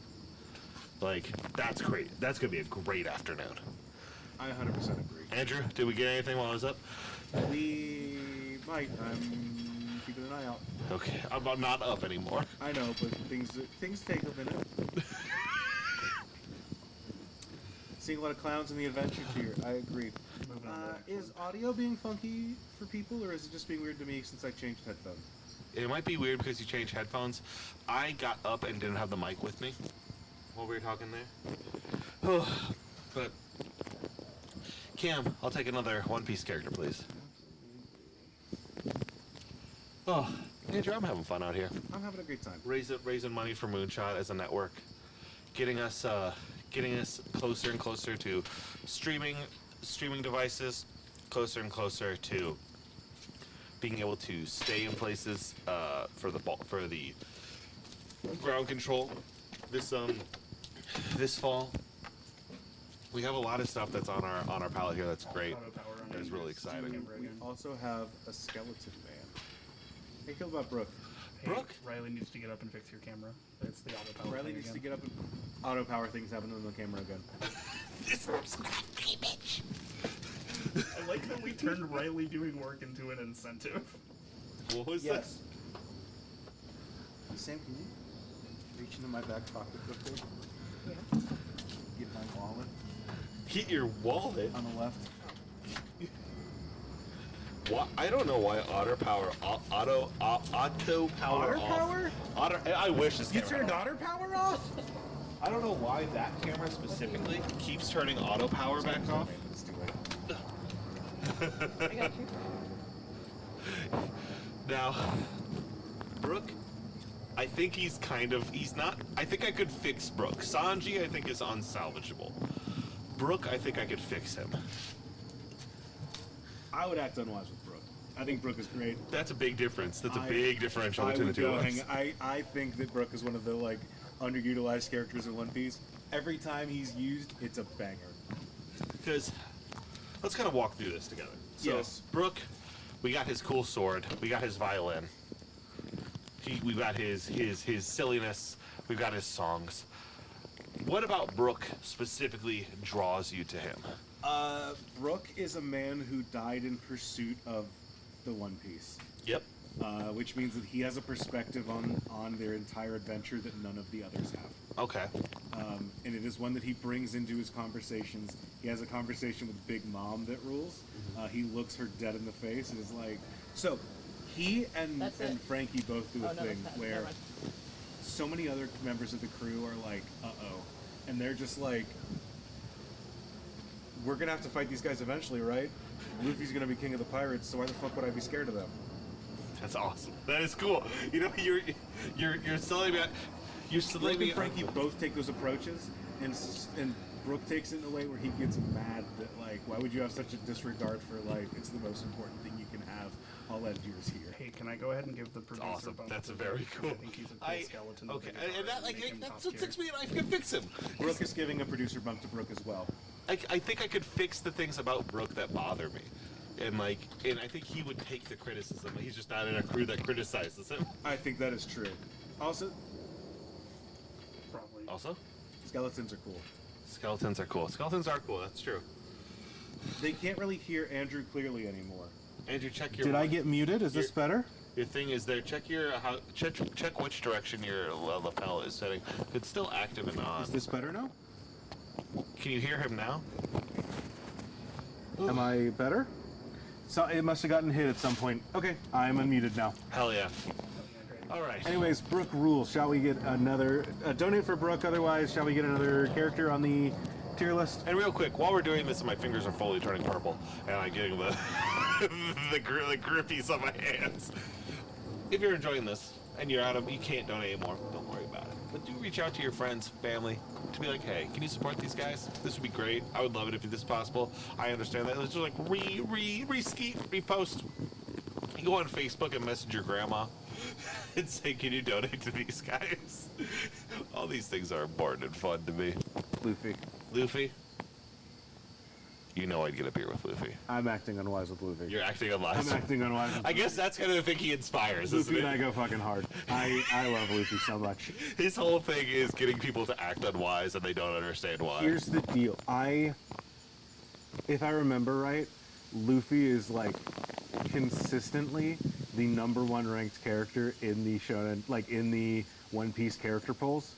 like that's great. That's gonna be a great afternoon. I 100% agree. Andrew, did we get anything while I was up? We might. I'm keeping an eye out. Okay, I'm not up anymore. I know, but things take a minute. Seeing a lot of clowns in the adventure tier. I agree. Is audio being funky for people, or is it just being weird to me since I changed headphones? It might be weird because you changed headphones. I got up and didn't have the mic with me while we were talking there. But Cam, I'll take another One Piece character, please. Oh, Andrew, I'm having fun out here. I'm having a great time. Raising money for Moonshot as a network, getting us closer and closer to streaming devices, closer and closer to being able to stay in places for the ground control this fall. We have a lot of stuff that's on our palette here that's great. It's really exciting. We also have a skeleton man. How you feel about Brooke? Brooke? Riley needs to get up and fix your camera. It's the auto power. Riley needs to get up and auto power things happening on the camera again. I like that we turned Riley doing work into an incentive. What was Yes. Sam, can you reach into my back pocket real quick? Yeah. Get my wallet Get your wallet? on the left. What? I don't know why auto power Otter power? I wish this You camera turned had otter power off? I don't know why that camera specifically keeps turning auto power back off. It's too late. I got you. Now, Brooke, I think he's not. I think I could fix Brooke. Sanji, I think, is unsalvageable. Brooke, I think I could fix him. I would act unwise with Brooke. I think Brooke is great. That's a big difference. That's a big differential between the two of us. I think that Brooke is one of the like underutilized characters in One Piece. Every time he's used, it's a banger. Because let's kind of walk through this together. So, Yes. Brooke, we got his cool sword. We got his violin. We've got his silliness. We've got his songs. What about Brooke specifically draws you to him? Brooke is a man who died in pursuit of the One Piece. Yep. Which means that he has a perspective on their entire adventure that none of the others have. Okay. And it is one that he brings into his conversations. He has a conversation with Big Mom that rules. He looks her dead in the face and is like, so he and Frankie both do a thing where so many other members of the crew are like, uh-oh. And they're just like, we're gonna have to fight these guys eventually, right? Luffy's gonna be king of the pirates, so why the fuck would I be scared of them? That's awesome. That is cool. You know, you're selling me. You're selling me. Brooke and Frankie both take those approaches, and Brooke takes it in a way where he gets mad that like, why would you have such a disregard for like, it's the most important thing you can have. I'll let yours here. Hey, can I go ahead and give the producer awesome. bump? That's a very cool. I think he's a cool skeleton. Okay, and that like that's what fix me, and I can fix him. Brooke is giving a producer bump to Brooke as well. I think I could fix the things about Brooke that bother me. And I think he would take the criticism. He's just not in a crew that criticizes him. I think that is true. Also, skeletons are cool. Skeletons are cool. Skeletons are cool. That's true. They can't really hear Andrew clearly anymore. Andrew, check your. Did I get muted? Is this better? Your thing is there. Check your check which direction your lapel is setting. It's still active and on. Is this better now? Can you hear him now? Am I better? So it must have gotten hit at some point. Okay, I'm unmuted now. Hell yeah. All right. Anyways, Brooke rules. Shall we get another donate for Brooke? Otherwise, shall we get another character on the tier list? And real quick, while we're doing this, my fingers are fully turning purple, and I'm getting the the grippies on my hands. If you're enjoying this and you're out of, you can't donate anymore, don't worry about it. But do reach out to your friends, family, to be like, hey, can you support these guys? This would be great. I would love it if this is possible. I understand that. It's just like repost. You go on Facebook and message your grandma and say, can you donate to these guys? All these things are important and fun to me. Luffy? You know I'd get a beer with Luffy. I'm acting unwise with Luffy. You're acting unwise. I'm acting unwise with I guess that's kind of the thing he inspires, Luffy isn't and it? I go fucking hard. I love Luffy so much. His whole thing is getting people to act unwise and they don't understand why. Here's the deal. If I remember right, Luffy is like consistently the #1 ranked character in the shonen, like in the One Piece character polls.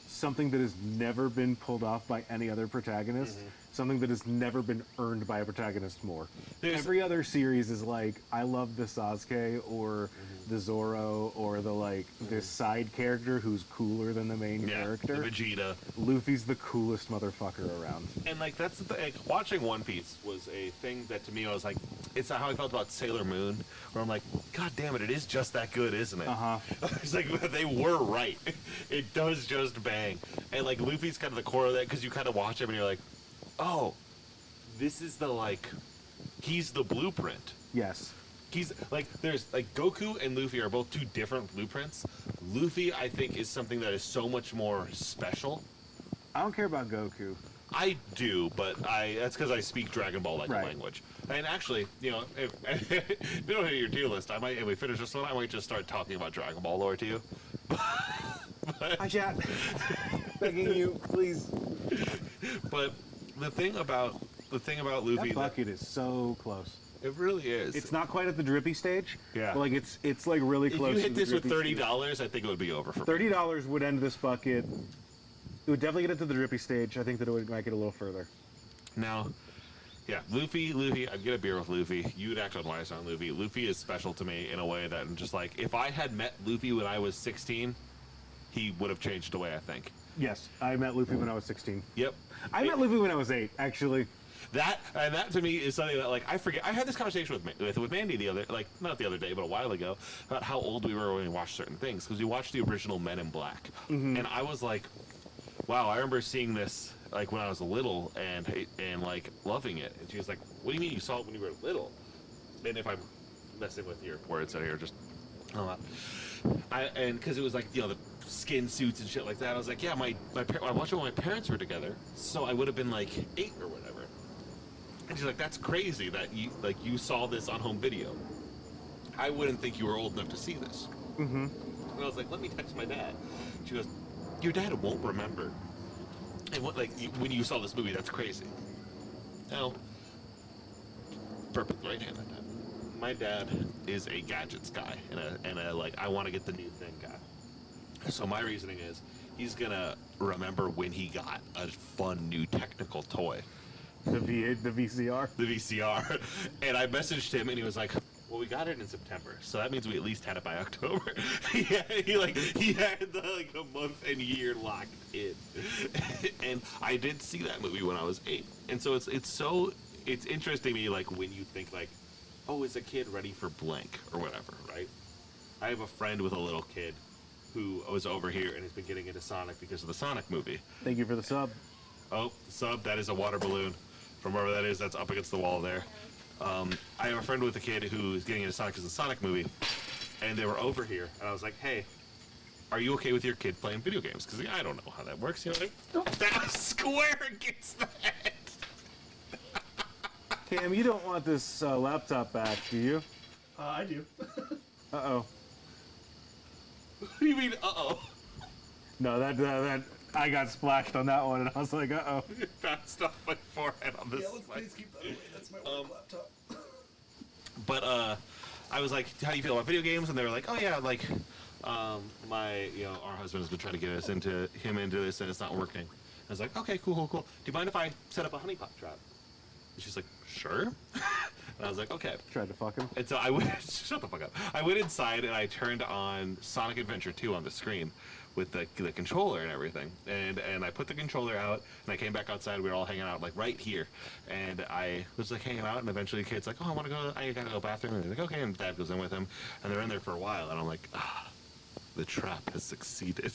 Something that has never been pulled off by any other protagonist. Something that has never been earned by a protagonist more. Every other series is like, I love the Sasuke or the Zoro or the like this side character who's cooler than the main character. The Vegeta. Luffy's the coolest motherfucker around. And like that's the thing. Like, watching One Piece was a thing that to me I was like, it's how I felt about Sailor Moon, where I'm like, God damn it is just that good, isn't it? It's like they were right. It does just bang. And like Luffy's kind of the core of that because you kind of watch him and you're like, oh, this is the like, he's the blueprint. Yes. He's like, there's like Goku and Luffy are both two different blueprints. Luffy, I think, is something that is so much more special. I don't care about Goku. I do, but that's because I speak Dragon Ball like a language. And actually, you know, if you don't hit your tier list, if we finish this one, I might just start talking about Dragon Ball lore to you. Hi, chat. Begging you, please. But the thing about Luffy, that bucket is so close. It really is. It's not quite at the drippy stage. Yeah. But like it's like really close. If you hit to this the with $30, I think it would be over for me. $30 would end this bucket. It would definitely get it to the drippy stage. I think that it would make it a little further. Now, yeah, Luffy, I'd get a beer with Luffy. You'd act unwise on Luffy. Luffy is special to me in a way that I'm just like, if I had met Luffy when I was 16, he would have changed the way I think. Yes, I met Luffy when I was 16. Yep. I met Luffy when I was 8, actually. That to me is something that, like, I forget. I had this conversation with Mandy not the other day, but a while ago, about how old we were when we watched certain things, because we watched the original Men in Black, and I was like, wow, I remember seeing this like when I was little and like loving it. And she was like, what do you mean you saw it when you were little? And if I'm messing with your words out here, just and because it was like, you know, the skin suits and shit like that. I was like, yeah, I watched it when my parents were together, so I would have been like 8 or whatever. And she's like, that's crazy that you saw this on home video. I wouldn't think you were old enough to see this. Mm-hmm. And I was like, let me text my dad. She goes, your dad won't remember. And when you saw this movie, that's crazy. Now, perfect right-handed. My dad is a gadgets guy and a like, I want to get the new thing guy. So my reasoning is he's gonna remember when he got a fun new technical toy. The VCR? The VCR. And I messaged him and he was like, well, we got it in September, so that means we at least had it by October. he had a month and year locked in. And I did see that movie when I was 8. And so it's interesting to me, like, when you think like, oh, is a kid ready for blank or whatever, right? I have a friend with a little kid who was over here and has been getting into Sonic because of the Sonic movie. Thank you for the sub. Oh, the sub, that is a water balloon. From wherever that is, that's up against the wall there. I have a friend with a kid who is getting into Sonic because of the Sonic movie, and they were over here, and I was like, hey, are you okay with your kid playing video games? Because I don't know how that works, you know, like, that square against that. Cam, you don't want this laptop back, do you? I do. Uh-oh. What do you mean, uh-oh? No, that I got splashed on that one, and I was like, uh-oh. You bounced off my forehead on this. Yeah, let's please keep that away. That's my work laptop. But I was like, how do you feel about video games? And they were like, oh yeah, like our husband has been trying to get him into this, and it's not working. I was like, okay, cool. Do you mind if I set up a honeypot trap? And she's like, sure. And I was like, okay. Tried to fuck him. And so I went, shut the fuck up. I went inside and I turned on Sonic Adventure 2 on the screen with the controller and everything. And I put the controller out and I came back outside. We were all hanging out like right here. And I was like hanging out, and eventually the kid's like, oh, I gotta go to the bathroom. And he's like, okay. And Dad goes in with him. And they're in there for a while. And I'm like, the trap has succeeded.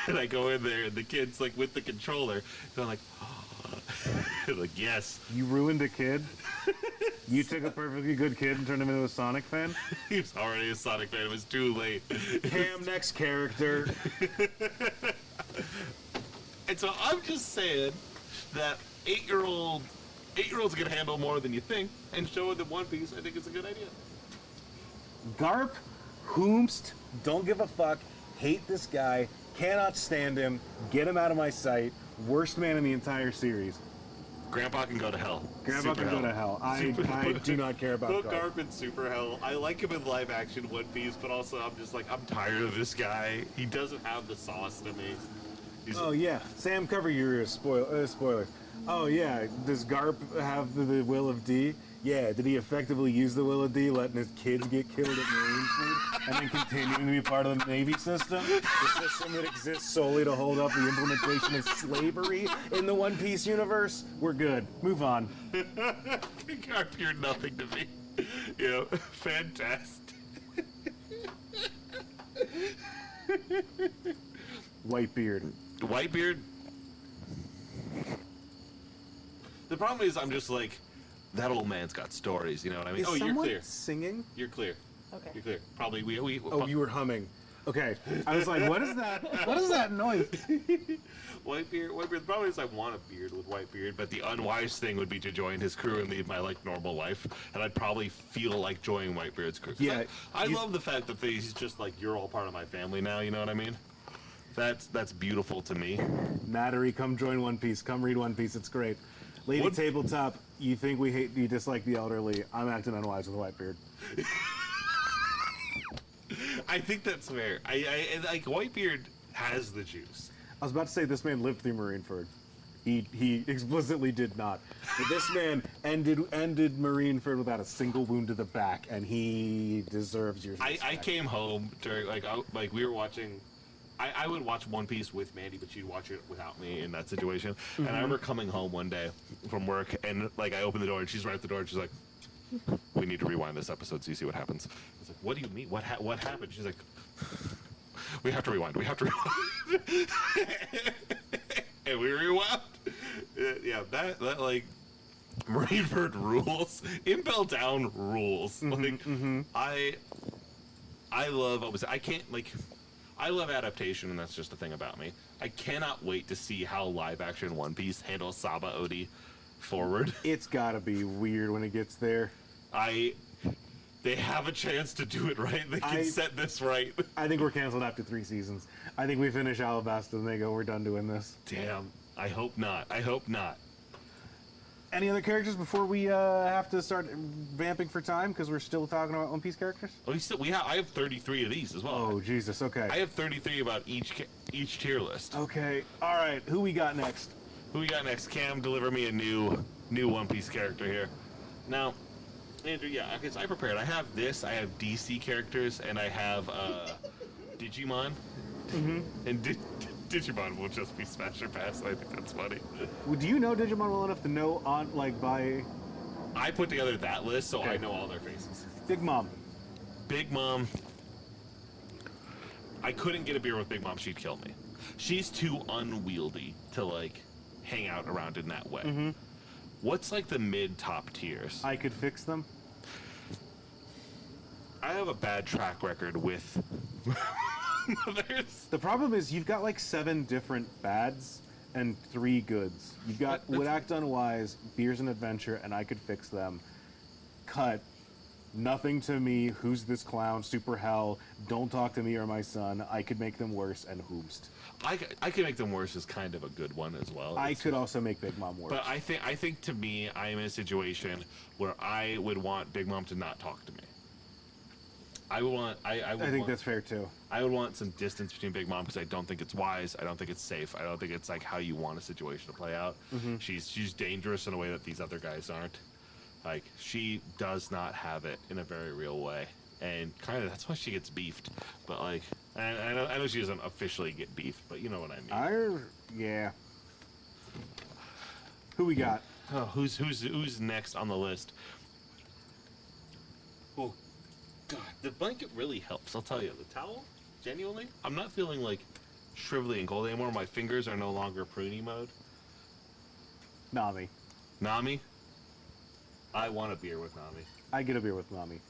And I go in there and the kid's like with the controller. And I'm like, like, yes. You ruined a kid? You took a perfectly good kid and turned him into a Sonic fan? He was already a Sonic fan. It was too late. Cam, next character. And so I'm just saying that 8-year-olds can handle more than you think, and showing them One Piece, I think it's a good idea. Garp, whomst, don't give a fuck, hate this guy, cannot stand him, get him out of my sight, worst man in the entire series. Grandpa can go to hell. Grandpa can go to hell. I do not care about Garp. Garp in Super Hell. I like him in live action One Piece, but also I'm just like, I'm tired of this guy. He doesn't have the sauce to me. Yeah. Sam, cover your spoiler. Oh yeah, does Garp have the will of D? Yeah, did he effectively use the will of D, letting his kids get killed at Marine and then continuing to be part of the Navy system? The system that exists solely to hold up the implementation of slavery in the One Piece universe? We're good. Move on. Garp, you're nothing to me. You know, fantastic. Whitebeard. Whitebeard? The problem is I'm just like, that old man's got stories, you know what I mean? Is you're clear. Singing? You're clear. Okay. You're clear. Probably we Oh, you were humming. Okay. I was like, what is that? What is that noise? Whitebeard. The problem is I want a beard with Whitebeard, but the unwise thing would be to join his crew and leave my like normal life, and I'd probably feel like joining Whitebeard's crew. Yeah. I love the fact that he's just like, you're all part of my family now, you know what I mean? That's beautiful to me. Mattery, come join One Piece. Come read One Piece. It's great. Lady Tabletop, you think you dislike the elderly. I'm acting unwise with Whitebeard. I think that's fair. I like Whitebeard has the juice. I was about to say this man lived through Marineford. He explicitly did not. But this man ended Marineford without a single wound to the back, and he deserves your respect. I came home during like we were watching I would watch One Piece with Mandy, but she'd watch it without me in that situation. And I remember coming home one day from work, and like I opened the door, and she's right at the door, and she's like, "We need to rewind this episode so you see what happens." I was like, "What do you mean? What happened?" She's like, "We have to rewind. We have to rewind." And we rewound. Yeah, that like Marineford rules. Impel Down rules. Like I love I love adaptation, and that's just a thing about me. I cannot wait to see how live action One Piece handles Saba Odi forward. It's gotta be weird when it gets there. They have a chance to do it right. They can set this right. I think we're canceled after 3 seasons. I think we finish Alabasta and they go, we're done doing this. Damn. I hope not. I hope not. Any other characters before we have to start vamping for time? Because we're still talking about One Piece characters? Oh, I have 33 of these as well. Oh, Jesus, okay. I have 33 about each tier list. Okay, alright, who we got next? Who we got next? Cam, deliver me a new One Piece character here. Now, Andrew, yeah, because I prepared. I have this, I have DC characters, and I have Digimon. And Digimon will just be Smash or Pass, and I think that's funny. Well, do you know Digimon well enough to know by... I put together that list, so I know all their faces. Big Mom. Big Mom. I couldn't get a beer with Big Mom, she'd kill me. She's too unwieldy to, like, hang out around in that way. What's, like, the mid-top tiers? I could fix them. I have a bad track record with mothers. The problem is you've got, like, 7 different bads and 3 goods. You've got Would Act Unwise, Beers and Adventure, and I could fix them. Cut. Nothing to me. Who's this clown? Super hell. Don't talk to me or my son. I could make them worse, and whomst. I could make them worse is kind of a good one as well. I could also make Big Mom worse. But I think to me, I am in a situation where I would want Big Mom to not talk to me. I think that's fair too. I would want some distance between Big Mom because I don't think it's wise. I don't think it's safe. I don't think it's like how you want a situation to play out. She's dangerous in a way that these other guys aren't. Like, she does not have it in a very real way, and kind of that's why she gets beefed. But like, I know she doesn't officially get beefed, but you know what I mean. Yeah. Who we got? Oh, who's next on the list? Oh, God, the blanket really helps. I'll tell you, the towel, genuinely, I'm not feeling like shrivelly and cold anymore. My fingers are no longer pruny mode. Nami. Nami. I want a beer with Nami. I get a beer with Nami.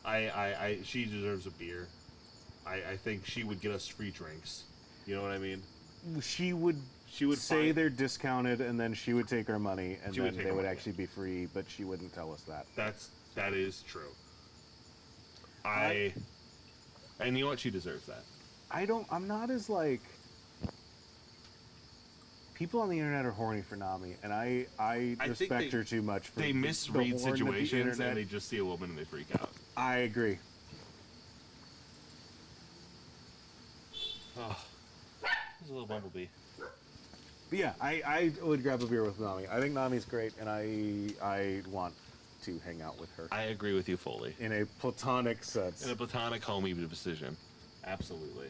She deserves a beer. I think she would get us free drinks. You know what I mean? She would say they're discounted, and then she would take our money, and then they would actually be free, but she wouldn't tell us that. That is true. And you know what? She deserves that. I'm not as, like... People on the internet are horny for Nami, and I respect her too much for they misread situations, and they just see a woman and they freak out. I agree. Oh, there's a little bumblebee. But yeah, I would grab a beer with Nami. I think Nami's great, and I want to hang out with her. I agree with you fully. In a platonic sense. In a platonic homie decision. Absolutely.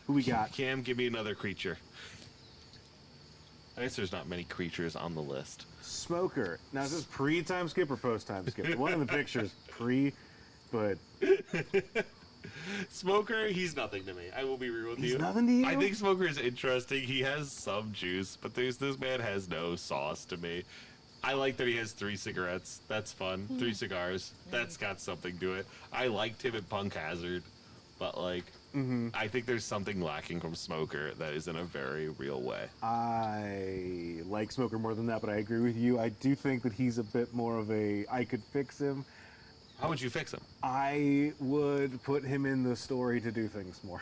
Who we got? Cam, give me another creature. I guess there's not many creatures on the list. Smoker. Now, is this pre-time skip or post-time skip? One in the picture is pre, but... Smoker, he's nothing to me. I will be real with you. He's nothing to you? I think Smoker is interesting. He has some juice, but this man has no sauce to me. I like that he has 3 cigarettes. That's fun. 3 cigars. That's got something to it. I liked him in Punk Hazard, but like... I think there's something lacking from Smoker that is in a very real way. I like Smoker more than that, but I agree with you. I do think that he's a bit more of a... I could fix him. How would you fix him? I would put him in the story to do things more.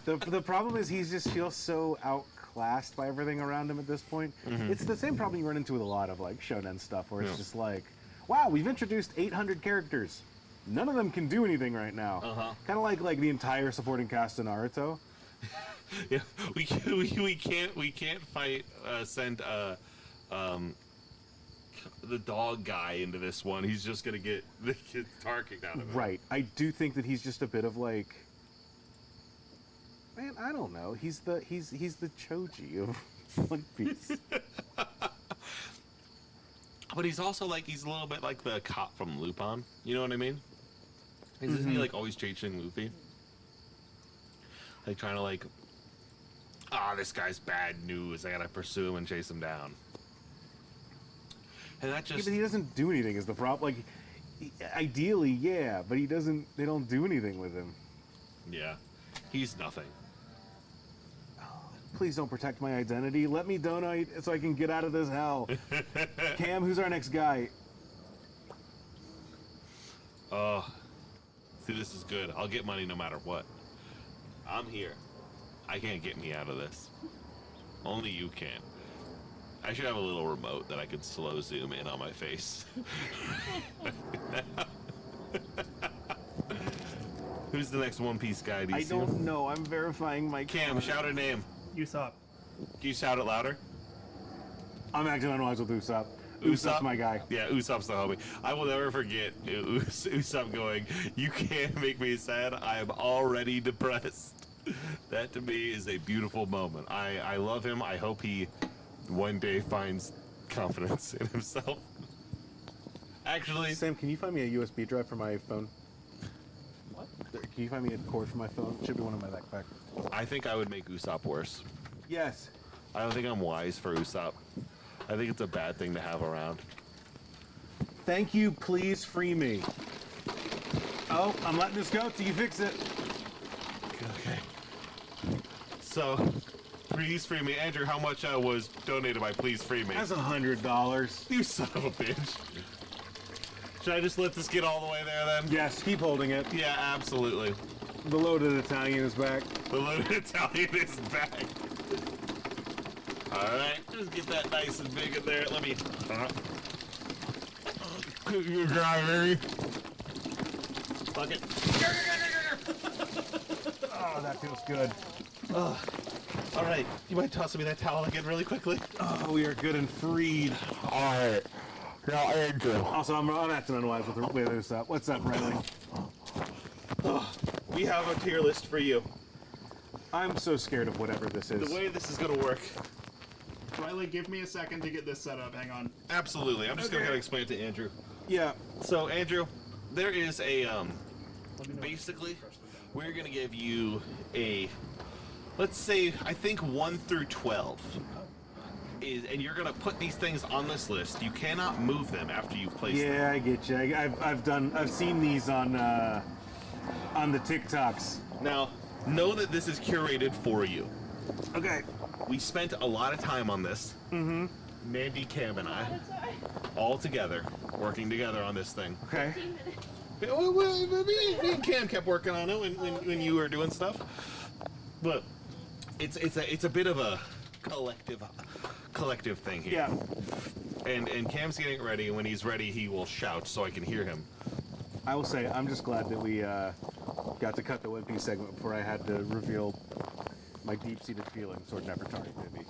The problem is he just feels so outclassed by everything around him at this point. It's the same problem you run into with a lot of like shonen stuff, where it's just like, wow, we've introduced 800 characters. None of them can do anything right now. Kind of like the entire supporting cast in Naruto. Yeah, we can't fight send the dog guy into this one, he's just gonna get the guitar kicked out of him. Right. I do think that he's just a bit of like, man, I don't know. He's the Choji of One Piece. But he's also like, he's a little bit like the cop from Lupin. You know what I mean? Isn't he like always chasing Luffy? Like trying to like, this guy's bad news. I gotta pursue him and chase him down. And that just... Yeah, but he doesn't do anything is the problem. Like, ideally, yeah, but he doesn't, they don't do anything with him. Yeah. He's nothing. Please don't protect my identity. Let me donate so I can get out of this hell. Cam, who's our next guy? See, this is good. I'll get money no matter what. I'm here. I can't get me out of this. Only you can. I should have a little remote that I could slow zoom in on my face. Who's the next One Piece guy? Do you I see don't him? know. I'm verifying my Cam, shout a name. Usopp. Can you shout it louder? I'm acting unwise with Usopp. Usopp's my guy. Yeah, Usopp's the homie. I will never forget Usopp going, "You can't make me sad. I am already depressed." That to me is a beautiful moment. I love him. I hope he one day finds confidence in himself. Actually, Sam, can you find me a USB drive for my phone? What? Can you find me a cord for my phone? It should be one in my backpack. I think I would make Usopp worse. Yes. I don't think I'm wise for Usopp. I think it's a bad thing to have around. Thank you. Please free me. Oh, I'm letting this go till you fix it. Okay. So, please free me. Andrew, how much was donated by Please Free Me? That's $100. You son of a bitch. Should I just let this get all the way there then? Yes, keep holding it. Yeah, absolutely. The loaded Italian is back. The loaded Italian is back. Alright, just get that nice and big in there. Let me... You're dry, baby. Fuck it. Oh, that feels good. Alright, you mind tossing me that towel again really quickly? Oh, we are good and freed. Alright. Now, Andrew. Also, I'm acting unwise with Usopp. What's up, Riley? We have a tier list for you. I'm so scared of whatever this is. The way this is gonna work. Riley, give me a second to get this set up. Hang on. Absolutely. I'm just gonna explain it to Andrew. Yeah. So, Andrew, there is a, basically, we're gonna give you a, let's say, I think 1 through 12. And you're gonna put these things on this list. You cannot move them after you've placed them. Yeah, I get you. I've seen these on the TikToks. Now, know that this is curated for you. Okay. We spent a lot of time on this. Mm-hmm. Mandy, Cam, and I, all together, working together on this thing. Okay. Me and Cam kept working on it when you were doing stuff. But it's a bit of a collective thing here. Yeah. And Cam's getting it ready, and when he's ready, he will shout so I can hear him. I will say, I'm just glad that we got to cut the One Piece segment before I had to reveal my deep-seated feelings toward Nefertari, baby.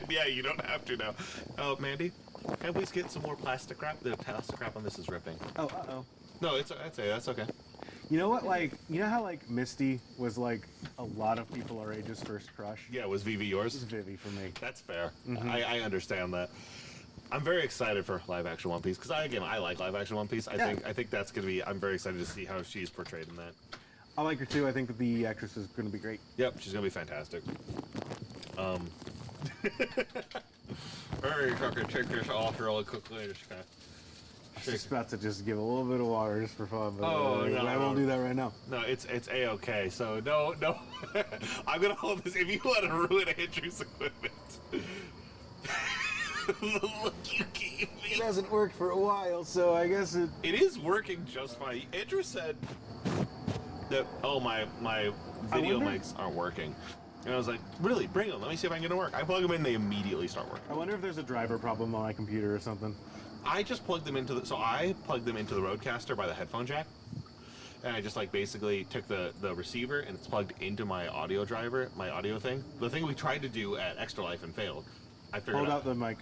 Yeah, you don't have to now. Oh, Mandy, can I please get some more plastic wrap? The plastic wrap on this is ripping. Oh, uh-oh. No, I'd say that's okay. You know what, you know how, Misty was, a lot of people our age's first crush? Yeah, was Vivi yours? It's Vivi for me. That's fair. Mm-hmm. I understand that. I'm very excited for live-action One Piece, because I like live-action One Piece. I think that's going to be, I'm very excited to see how she's portrayed in that. I like her, too. I think that the actress is going to be great. Yep, she's going to be fantastic. Hurry, Trucker, take this off really quickly. I was just about to just give a little bit of water just for fun, but no, I won't do that right now. No, it's A-okay, so no. I'm going to hold this. If you want to ruin Andrew's equipment. The look you gave me. It hasn't worked for a while, so I guess it... It is working just fine. Andrew said that, my video mics aren't working. And I was like, really? Bring them. Let me see if I can get them to work. I plug them in, they immediately start working. I wonder if there's a driver problem on my computer or something. I just plugged them into the Rodecaster by the headphone jack. And I just basically took the receiver and it's plugged into my audio driver, my audio thing. The thing we tried to do at Extra Life and failed. I figured Hold out the mic.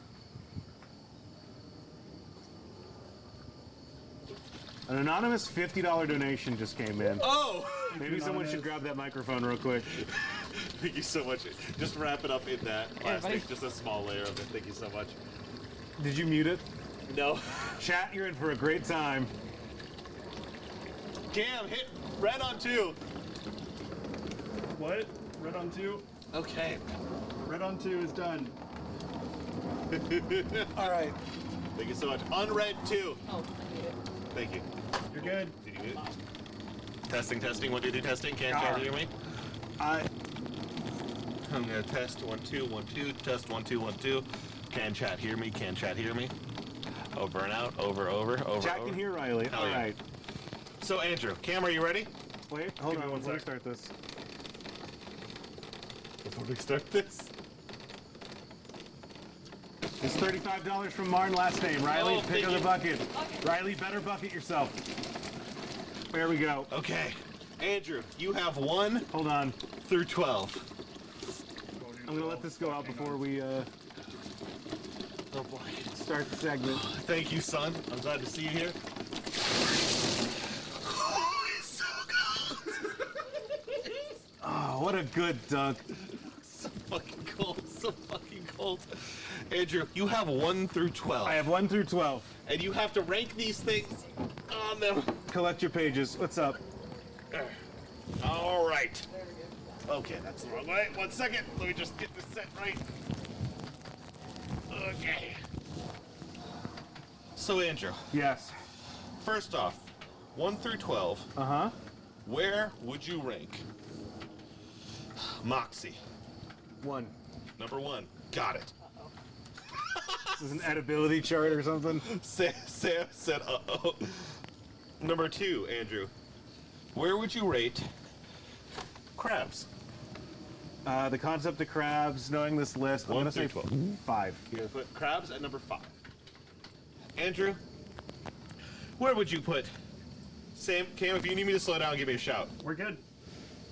An anonymous $50 donation just came in. Oh! Maybe someone should grab that microphone real quick. Thank you so much. Just wrap it up in that plastic, just a small layer of it. Thank you so much. Did you mute it? No. Chat, you're in for a great time. Cam, hit red on 2. What? Red on 2? Okay. Red on 2 is done. All right. Thank you so much. On red 2. Oh, Thank you. You're good. Did you mute it? Testing, testing. 1, 2, 3, testing. Can chat hear me? I'm gonna test 1, 2, 1, 2. Test 1, 2, 1, 2. Can chat hear me? Can chat hear me? Over and out. Over. Chat can hear Riley. Hell All yeah. right. So Andrew, Cam, are you ready? Wait, hold on. Let me start this. Before we start this. It's $35 from Martin, last name. Riley, Oh, pick thank of the you. bucket. Riley, better bucket yourself. There we go. Okay. Andrew, you have 1 Hold on. through 12. I'm going to let this go out before we Oh boy. start the segment. Thank you, son. I'm glad to see you here. It's so good. Oh, what a good dunk. So fucking cold. So fucking cold. Andrew, you have 1 through 12. I have 1 through 12. And you have to rank these things on them. Collect your pages. What's up? All right. Okay, that's the wrong way. 1 second. Let me just get this set right. Okay. So, Andrew, Yes. first off, 1 through 12, Uh-huh. where would you rank Moxie? 1. Number 1. Got it. This is an edibility chart or something. Sam said, uh-oh. Number 2, Andrew. Where would you rate crabs? The concept of crabs, knowing this list, I'm 1 going to say through 12. 5. You're gonna put crabs at number 5. Andrew, where would you put Sam? Cam, if you need me to slow down, give me a shout. We're good.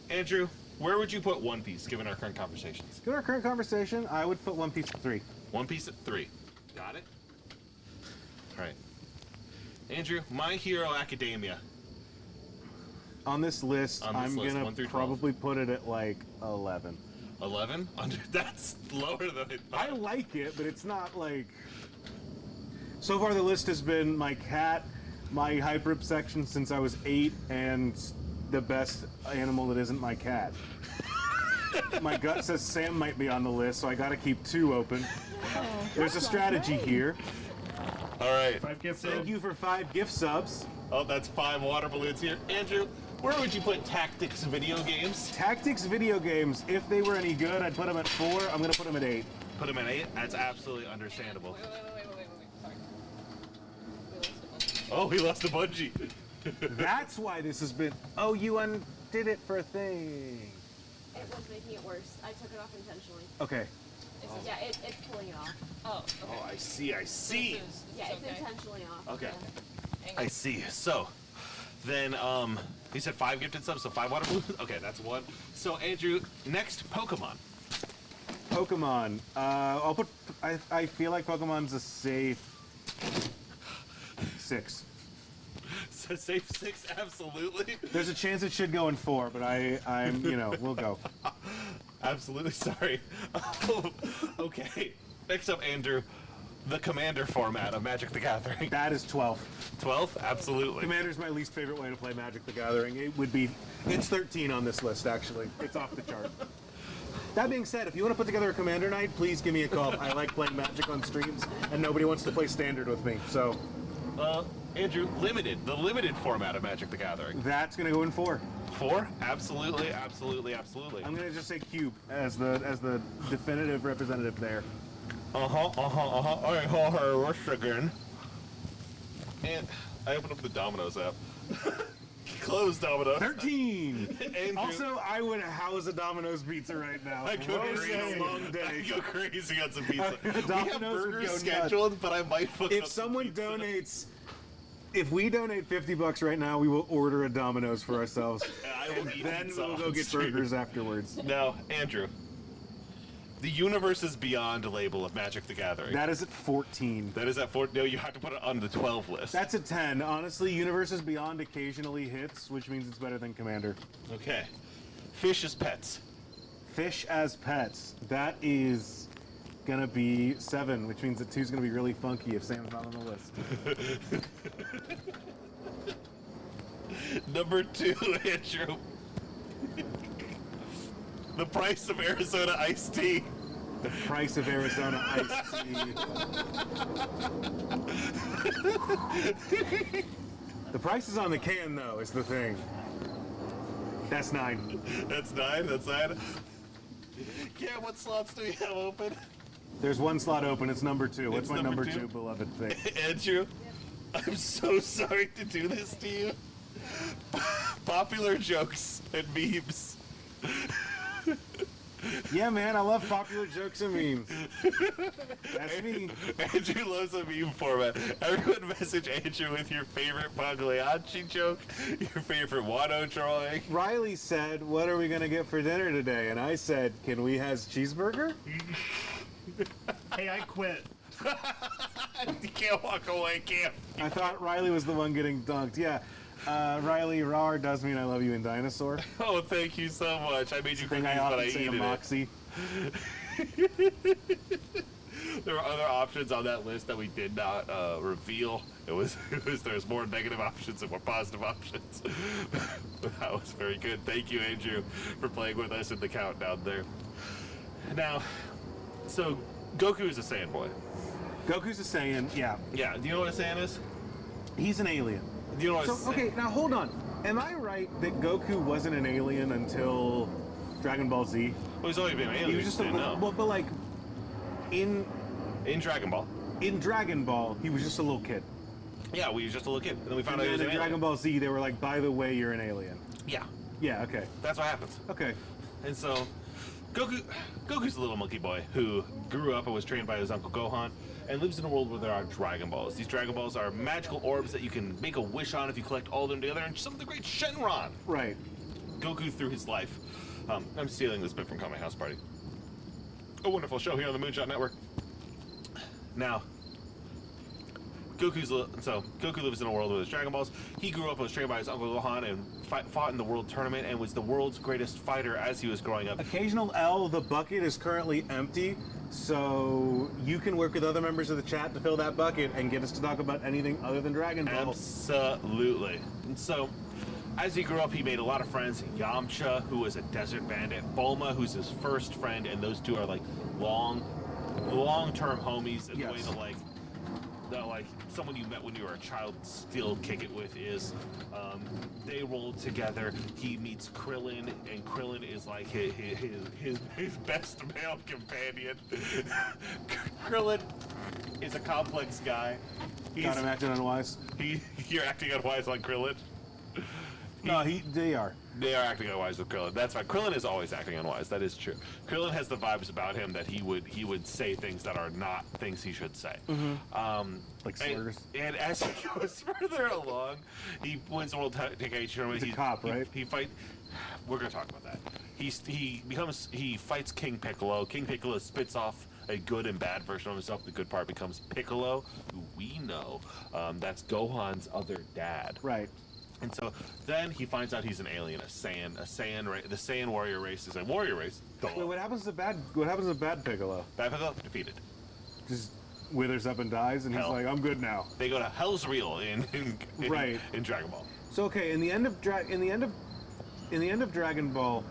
Andrew, where would you put One Piece, given our current conversations? Given our current conversation, I would put One Piece at 3. One Piece at 3. Got it? All right. Andrew, My Hero Academia. On this list, On this I'm list, going 1 to through 12. probably put it at like 11. 11? That's lower than I I thought. like it, but it's not like... So far the list has been my cat, my hyper section since I was 8, and the best animal that isn't my cat. My gut says Sam might be on the list, so I gotta keep 2 open. There's a strategy here. All right. 5 gifts. Thank you for 5 gift subs. Oh, that's 5 water balloons here. Andrew, where would you put Tactics video games? Tactics video games, if they were any good, I'd put them at 4. I'm gonna put them at 8. Put them at 8? That's absolutely understandable. Wait. Sorry. Oh, he lost the bungee. That's why this has been... Oh, you undid it for a thing. It was making it worse. I took it off intentionally. Okay. Yeah, it's pulling it off. Oh, okay. Oh, I see. Yeah, it's intentionally off. Okay. Yeah. I see. So, then, you said 5 gifted subs, so 5 water balloons? Okay, that's 1. So, Andrew, next, Pokemon. Pokemon. I'll put... I feel like Pokemon's a safe... 6. So, safe 6, absolutely. There's a chance it should go in 4, but I'm, we'll go. Absolutely, sorry. Okay. Next up, Andrew, the Commander format of Magic the Gathering. That is 12. 12? Absolutely. Commander's my least favorite way to play Magic the Gathering. It would be... It's 13 on this list, actually. It's off the chart. That being said, if you want to put together a Commander night, please give me a call. I like playing Magic on streams, and nobody wants to play Standard with me, so... Andrew, Limited, the limited format of Magic the Gathering. That's going to go in 4. 4? Absolutely, absolutely, absolutely. I'm going to just say Cube as the definitive representative there. All right, what's again? And I opened up the Domino's app. Close Domino's. 13! Andrew, Also, I would house a Domino's pizza right now. I go What crazy. a long day. I go crazy on some pizza. We have Domino's would burgers go scheduled, but I might fuck If up some someone pizza. donates... If we donate $50 right now, we will order a Domino's for ourselves. I will eat Then pizza we'll go on get stream. burgers afterwards. Now, Andrew, The Universes Beyond label of Magic the Gathering. That is at 14. That is at 14. No, you have to put it on the 12 list. That's a 10. Honestly, Universes Beyond occasionally hits, which means it's better than Commander. Okay. Fish as pets. Fish as pets. That is gonna be 7, which means that 2's gonna be really funky if Sam's not on the list. Number 2, Andrew. The price of Arizona iced tea. The price of Arizona iced tea. The price is on the can, though, is the thing. That's 9. That's 9? That's 9? Yeah, what slots do we have open? There's one slot open. It's number 2. What's It's my number number two? 2 beloved thing? Andrew, I'm so sorry to do this to you. Popular jokes and memes. Yeah, man, I love popular jokes and memes. That's me. Andrew loves a meme format. Everyone message Andrew with your favorite Pagliacci joke, your favorite Watto drawing. Riley said, "What are we gonna get for dinner today?" And I said, "Can we have cheeseburger?" Hey, I quit. You can't walk away, can't. I thought Riley was the one getting dunked. Yeah. Riley, rawr does mean I love you in dinosaur. Oh, thank you so much. I made you Thing cookies, I but I often say to hated it. Moxie. There were other options on that list that we did not reveal. There's more negative options and more positive options. That was very good. Thank you, Andrew, for playing with us in the countdown there. Now, so Goku is a Saiyan boy. Goku's a Saiyan, yeah. Yeah. Do you know what a Saiyan is? He's an alien. Do you know what a So, Saiyan? okay, now hold on. Am I right that Goku wasn't an alien until Dragon Ball Z? Well, he's only been an alien. He was just a didn't little, know. well, but like, in Dragon Ball. In Dragon Ball, he was just a little kid. Yeah, we was just a little kid, and then we found And out he was then an in Dragon alien. Ball Z, they were like, by the way, you're an alien. Yeah, Yeah, okay. that's what happens. Okay. And so, Goku's a little monkey boy who grew up and was trained by his uncle Gohan, and lives in a world where there are Dragon Balls. These Dragon Balls are magical orbs that you can make a wish on if you collect all of them together, and some of the great Shenron. Right. Goku through his life. I'm stealing this bit from Comedy House Party. A wonderful show here on the Moonshot Network. Now, Goku lives in a world with his Dragon Balls. He grew up and was trained by his uncle Gohan and fought in the world tournament and was the world's greatest fighter as he was growing up. Occasional L, the bucket is currently empty, so you can work with other members of the chat to fill that bucket and get us to talk about anything other than Dragon Ball. Absolutely. And so, as he grew up, he made a lot of friends. Yamcha, who was a desert bandit. Bulma, who's his first friend, and those two are like long-term homies. And the way that like someone you met when you were a child still kick it with is they rolled together. He meets Krillin, and Krillin is like his best male companion. Krillin is a complex guy. Got him acting unwise. You're acting unwise on Krillin. No, they are. They are acting unwise with Krillin. That's fine. Krillin is always acting unwise. That is true. Krillin has the vibes about him that he would say things that are not things he should say. Like slurs. And as he goes further along, he wins the World Tenkaichi tournament. He's a cop, right? He fight. We're gonna talk about that. He fights King Piccolo. King Piccolo spits off a good and bad version of himself. The good part becomes Piccolo, who we know that's Gohan's other dad. Right. And so then he finds out he's an alien, the Saiyan warrior race is a warrior race. Wait, what happens to bad Piccolo? Bad Piccolo defeated. Just withers up and dies, and Hell. he's like, I'm good now. They go to Hell's Reel in Dragon Ball. So okay, in the end of Dragon Ball,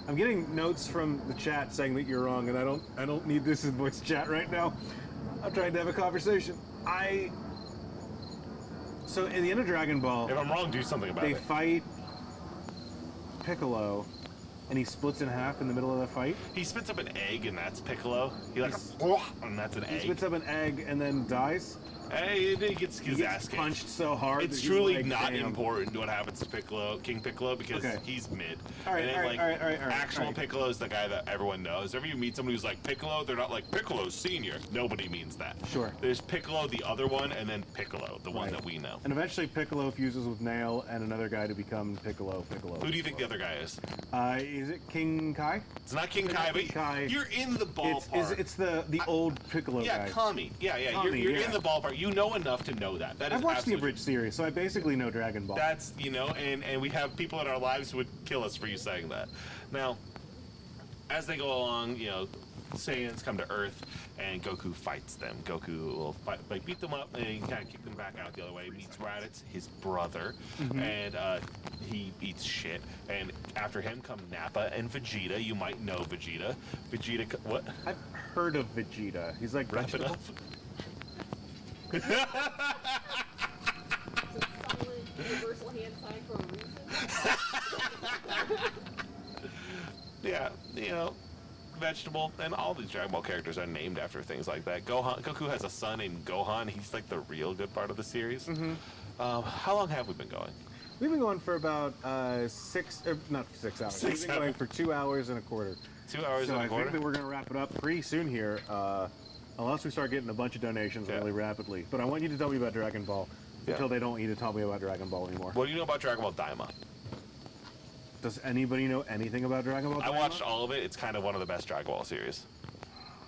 I'm getting notes from the chat saying that you're wrong, and I don't need this in voice chat right now. I'm trying to have a conversation. So in the end of Dragon Ball, If I'm wrong, do something about they it. fight Piccolo, and he splits in half in the middle of the fight. He spits up an egg, and that's Piccolo. And that's an He egg. spits up an egg and then dies. Hey, he gets his ass kicked. Punched so hard. It's that he's truly like, not damn. important what happens to King Piccolo, because Okay. he's mid. All right, and then, all right, all right. actual Piccolo is the guy that everyone knows. If you meet somebody who's like Piccolo, they're not like Piccolo Senior. Nobody means that. Sure. There's Piccolo, the other one, and then Piccolo, the one that we know. And eventually Piccolo fuses with Nail and another guy to become Piccolo. Who do you think the other guy is? Is it King Kai? It's not King Kai, but Kai. you're in the ballpark. It's the old Piccolo yeah, guy. Kami. Yeah. Kami, you're yeah. in the ballpark. You know enough to know that. That is I've watched the absolutely- abridged series, so I basically know Dragon Ball. That's, and we have people in our lives who would kill us for you saying that. Now, as they go along, Saiyans come to Earth, and Goku fights them. Goku will beat them up, and kind of kick them back out the other way. Meets Raditz, his brother, and he eats shit. And after him come Nappa and Vegeta. You might know Vegeta. What? I've heard of Vegeta. He's like Wrap it up. Silent universal hand sign for a reason. Yeah, vegetable, and all these Dragon Ball characters are named after things like that. Goku has a son named Gohan. He's like the real good part of the series. How long have we been going? We've been going for about not 6 hours. We've been going for 2 hours and a quarter. 2 hours and a I quarter? think that we're going to wrap it up pretty soon here, unless we start getting a bunch of donations really rapidly. But I want you to tell me about Dragon Ball until they don't want you to tell me about Dragon Ball anymore. What do you know about Dragon Ball Daima? Does anybody know anything about Dragon Ball Daima? I watched all of it. It's kind of one of the best Dragon Ball series.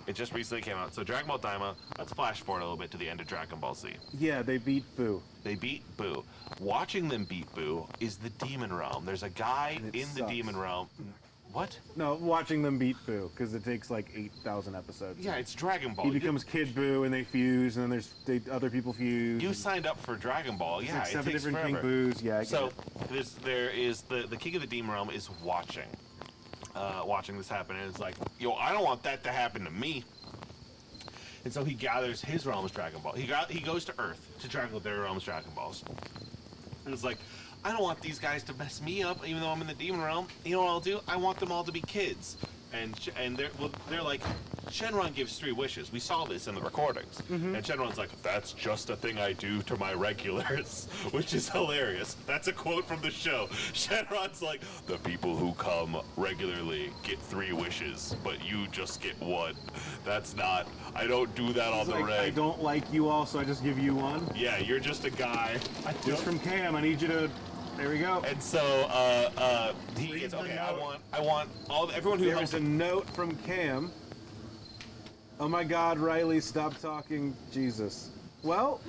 It just recently came out. So Dragon Ball Daima, let's flash forward a little bit to the end of Dragon Ball Z. Yeah, they beat Buu. They beat Buu. Watching them beat Buu is the Demon Realm. There's a guy in the Demon Realm. What? No, watching them beat Buu, because it takes like 8,000 episodes. Yeah, it's Dragon Ball. He becomes Kid Buu, and they fuse, and then other people fuse. You signed up for Dragon Ball, yeah. Like 7 it takes different forever. King Boos, yeah. There is the King of the Demon Realm is watching this happen, and it's like, I don't want that to happen to me. And so he gathers his realm's Dragon Ball. He goes to Earth to track their realm's Dragon Balls. And it's like, I don't want these guys to mess me up, even though I'm in the Demon Realm. You know what I'll do? I want them all to be kids. And they're like, Shenron gives 3 wishes. We saw this in the recordings. And Shenron's like, that's just a thing I do to my regulars, which is hilarious. That's a quote from the show. Shenron's like, the people who come regularly get 3 wishes, but you just get 1. That's not, I don't do that on the reg. I don't like you all, so I just give you 1? Yeah, you're just a guy. Just from Cam, I need you to... There we go. And so he gets, okay, I want everyone who There's a note from Cam. Oh my God, Riley, stop talking. Jesus. Well,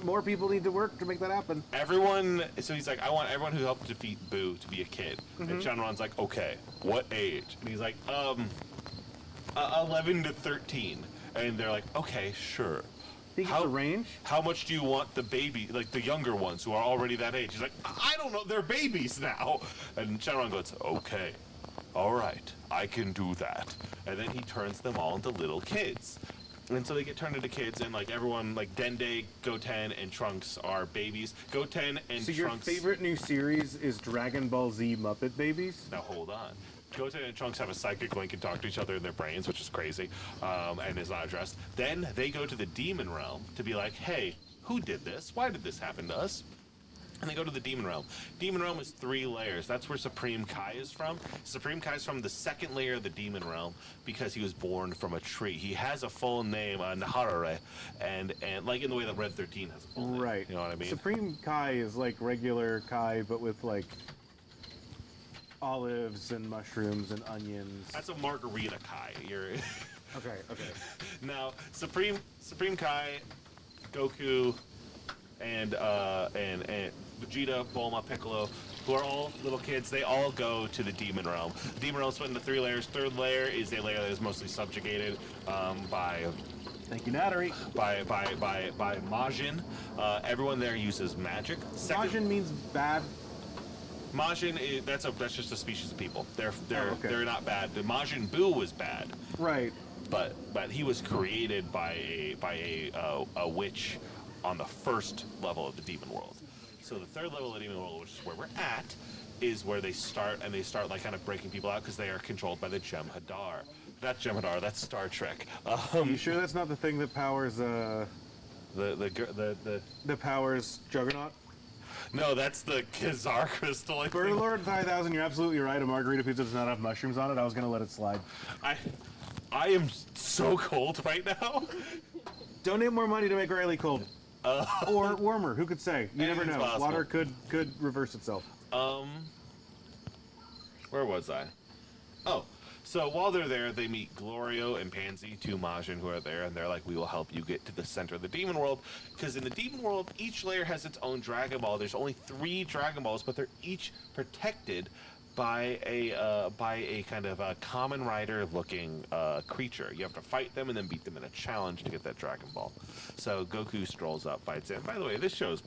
more people need to work to make that happen. So he's like, I want everyone who helped defeat Boo to be a kid. And Shenron's like, okay, what age? And he's like, 11 to 13. And they're like, okay, sure. He gets a range? How much do you want the baby, like the younger ones who are already that age? He's like, I don't know, they're babies now. And Shenron goes, okay, all right, I can do that. And then he turns them all into little kids. And so they get turned into kids, and like everyone, like Dende, Goten, and Trunks are babies. Goten and So Trunks. your favorite new series is Dragon Ball Z Muppet Babies? Now hold on. Goten and Trunks have a psychic link and talk to each other in their brains, which is crazy, and is not addressed. Then they go to the Demon Realm to be like, hey, who did this? Why did this happen to us? And they go to the Demon Realm. Demon Realm is 3 layers. That's where Supreme Kai is from. Supreme Kai is from the 2nd layer of the Demon Realm because he was born from a tree. He has a full name, Naharare, and like in the way that Red 13 has a full name. Right. You know what I mean? Supreme Kai is like regular Kai, but with like olives and mushrooms and onions. That's a margarita Kai. You're Okay. Now, Supreme Kai, Goku, and Vegeta, Bulma, Piccolo, who are all little kids, they all go to the Demon Realm. The Demon Realm is split into 3 layers. 3rd layer is a layer that is mostly subjugated by... Thank you, Nattery. By Majin. Everyone there uses magic. Majin means bad. Majin, that's just a species of people. They're okay. not bad. The Majin Buu was bad. Right. But he was created by a witch on the 1st level of the demon world. So the 3rd level of the demon world, which is where we're at, is where they start like kind of breaking people out because they are controlled by the Jem'Hadar. Not Jem'Hadar, that's Star Trek. You sure that's not the thing that powers the powers Juggernaut? No, that's the Khazar crystal. For Lord 5000, you're absolutely right. A margarita pizza does not have mushrooms on it. I was gonna let it slide. I am so cold right now. Donate more money to make Riley cold. Or warmer, who could say? You never know. Possible. Water could reverse itself. Where was I? Oh, so while they're there, they meet Glorio and Pansy, two Majin who are there, and they're like, we will help you get to the center of the Demon World, because in the Demon World, each layer has its own Dragon Ball. There's only 3 Dragon Balls, but they're each protected by a kind of a Kamen Rider-looking creature. You have to fight them and then beat them in a challenge to get that Dragon Ball. So Goku strolls up, fights in. By the way, this show's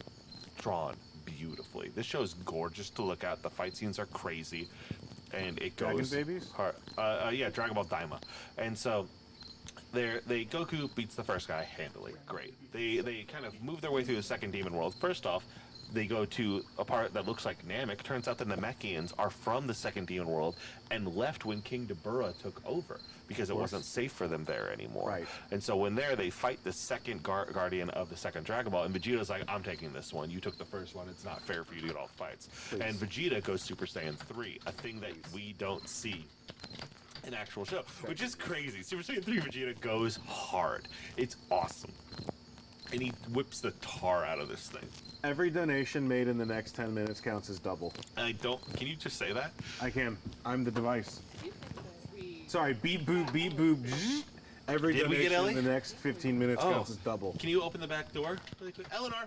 drawn beautifully. This show's gorgeous to look at. The fight scenes are crazy, and it goes Dragon babies? hard. Yeah, Dragon Ball Daima. And so Goku beats the first guy handily. Great. They kind of move their way through the second Demon World. First off, they go to a part that looks like Namek. Turns out the Namekians are from the second Demon World and left when King Dabura took over because it wasn't safe for them there anymore. Right. And so when they fight the second guardian of the second Dragon Ball, and Vegeta's like, I'm taking this one. You took the first one. It's not fair for you to get all the fights. Please. And Vegeta goes Super Saiyan 3, a thing that we don't see in actual show, which is crazy. Super Saiyan 3 Vegeta goes hard. It's awesome. And he whips the tar out of this thing. Every donation made in the next 10 minutes counts as double. Can you just say that? I can. I'm the device. Sorry, beep boop, zzz. Every Did we get donation Ellie? in the next 15 minutes counts as double. Can you open the back door really quick? Eleanor!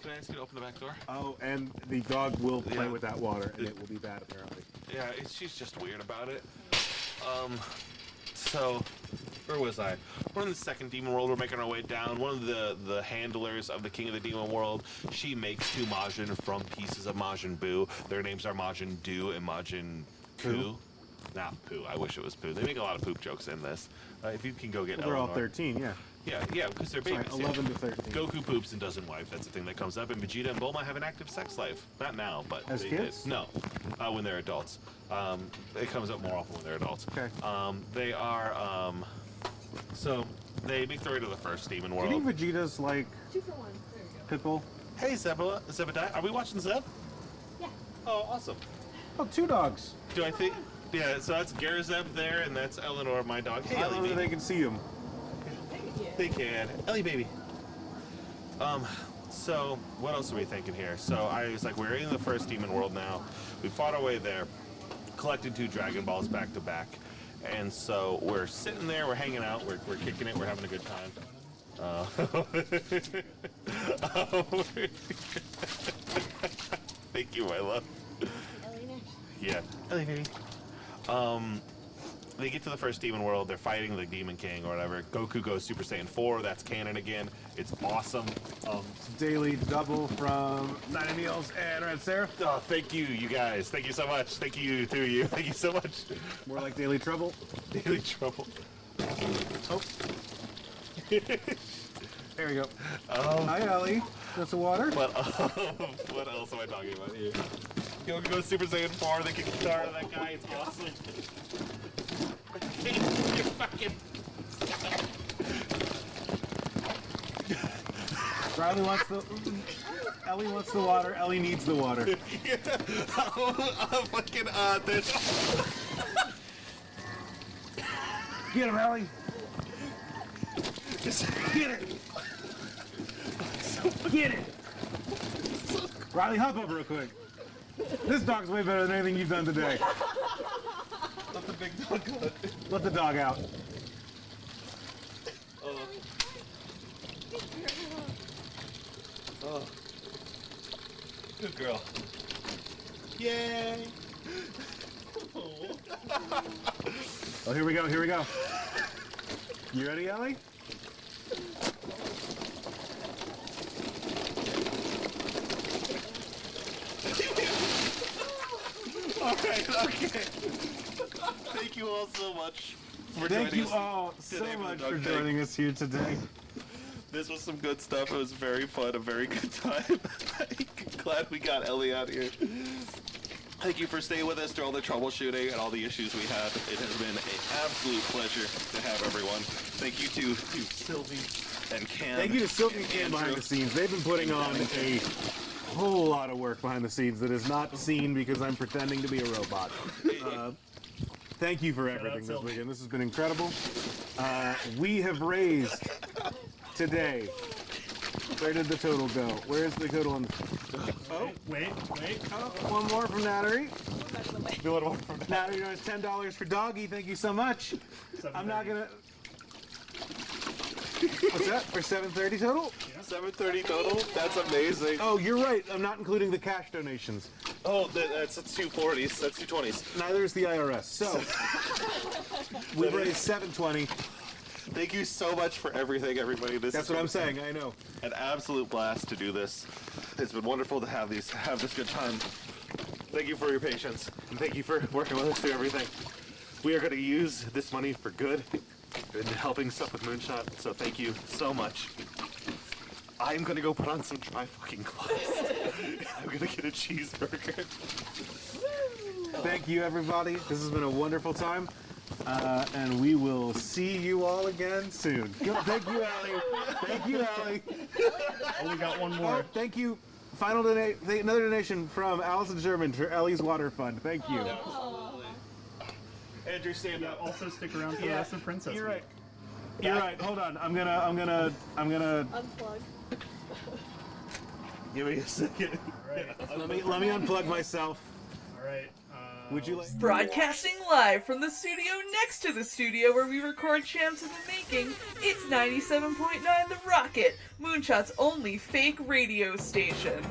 Can I ask you to open the back door? Oh, and the dog will play with that water, and it will be bad, apparently. Yeah, she's just weird about it. So, where was I? We're in the second Demon World. We're making our way down. One of the handlers of the King of the Demon World, she makes 2 Majin from pieces of Majin Buu. Their names are Majin Du and Majin Ku. Not Poo. I wish it was Poo. They make a lot of poop jokes in this. If you can go get They're all Eleanor. 13, yeah. Yeah, because they're babies. Sorry, 11 to 13. Goku poops and doesn't wife. That's the thing that comes up. And Vegeta and Bulma have an active sex life. Not now, but As they kids? did. No, when they're adults. It comes up more often when they're adults. Okay. They are. So they make their way to the first Demon Do World. you think Vegeta's like 2 for 1. There you go. Pitbull? Hey, Zebediah. Are we watching Zeb? Yeah. Oh, awesome. Oh, 2 dogs. Do I think? Yeah. So that's Garazeb there, and that's Eleanor, my dog. Hey, I Ellie don't know if baby. they can see him. They can. Ellie baby. So what else are we thinking here? So I was like, we're in the first Demon World now. We fought our way there, collected 2 Dragon Balls back to back. And so we're sitting there, we're hanging out, we're kicking it, we're having a good time. Thank you, my love. Ellie next. Yeah. Ellie baby. They get to the first Demon World, they're fighting the Demon King or whatever. Goku goes Super Saiyan 4, that's canon again. It's awesome. Daily double from Nine Meals and Red Sarah. Oh, thank you, you guys. Thank you so much. Thank you to you. Thank you so much. More like Daily Trouble. Daily Trouble. Oh. There we go. Hi, Ellie. That's the water? What else am I talking about here? Goku goes Super Saiyan 4, they kick the tar out of that guy. It's awesome. You fucking... Riley wants the... Ellie wants the water. Ellie needs the water. Fucking this. Get him, Ellie. Get it. Get it. Riley, hop up real quick. This dog's way better than anything you've done today. Let the big dog go. Let the dog out. Oh. Good girl. Yay! Oh, here we go, here we go. You ready, Ellie? Alright, okay. Thank you all so much for Thank joining you us all today so for much the Dog for Tank. joining us here today. This was some good stuff. It was very fun, a very good time. Glad we got Ellie out here. Thank you for staying with us through all the troubleshooting and all the issues we had. It has been an absolute pleasure to have everyone. Thank you to Sylvie and Cam. Thank you to Sylvie and Cam behind the scenes. They've been putting on a whole lot of work behind the scenes that is not seen because I'm pretending to be a robot. Thank you for everything this weekend. This has been incredible. We have raised today. Where did the total go? Where is the total on Oh, Wait. oh, one more from Nattery. Do one more from Nattery does $10 for Doggy. Thank you so much. I'm not gonna. What's that? For $7.30 total? $7.30 total? That's amazing. Oh, you're right. I'm not including the cash donations. Oh, that's $2.40s. That's $2.20s. Neither is the IRS. So we've raised $7.20. Thank you so much for everything, everybody. That's what I'm saying. I know. An absolute blast to do this. It's been wonderful to have this good time. Thank you for your patience, and thank you for working with us through everything. We are going to use this money for good and helping stuff with Moonshot. So thank you so much. I'm going to go put on some dry fucking clothes. I'm going to get a cheeseburger. Thank you, everybody. This has been a wonderful time. And we will see you all again soon. Thank you, Allie. Thank you, Allie. Oh, we got one more. Oh, thank you. Final another donation from Allison Sherman for Ellie's Water Fund. Thank you. Andrew, stand up. Also stick around for the rest of Princess You're Week. right. You're right. Hold on. I'm gonna. Unplug. Give me a second. Right. Let me unplug myself. All right. Would you like? Broadcasting live from the studio next to the studio where we record Champs in the Making, it's 97.9 The Rocket, Moonshot's only fake radio station.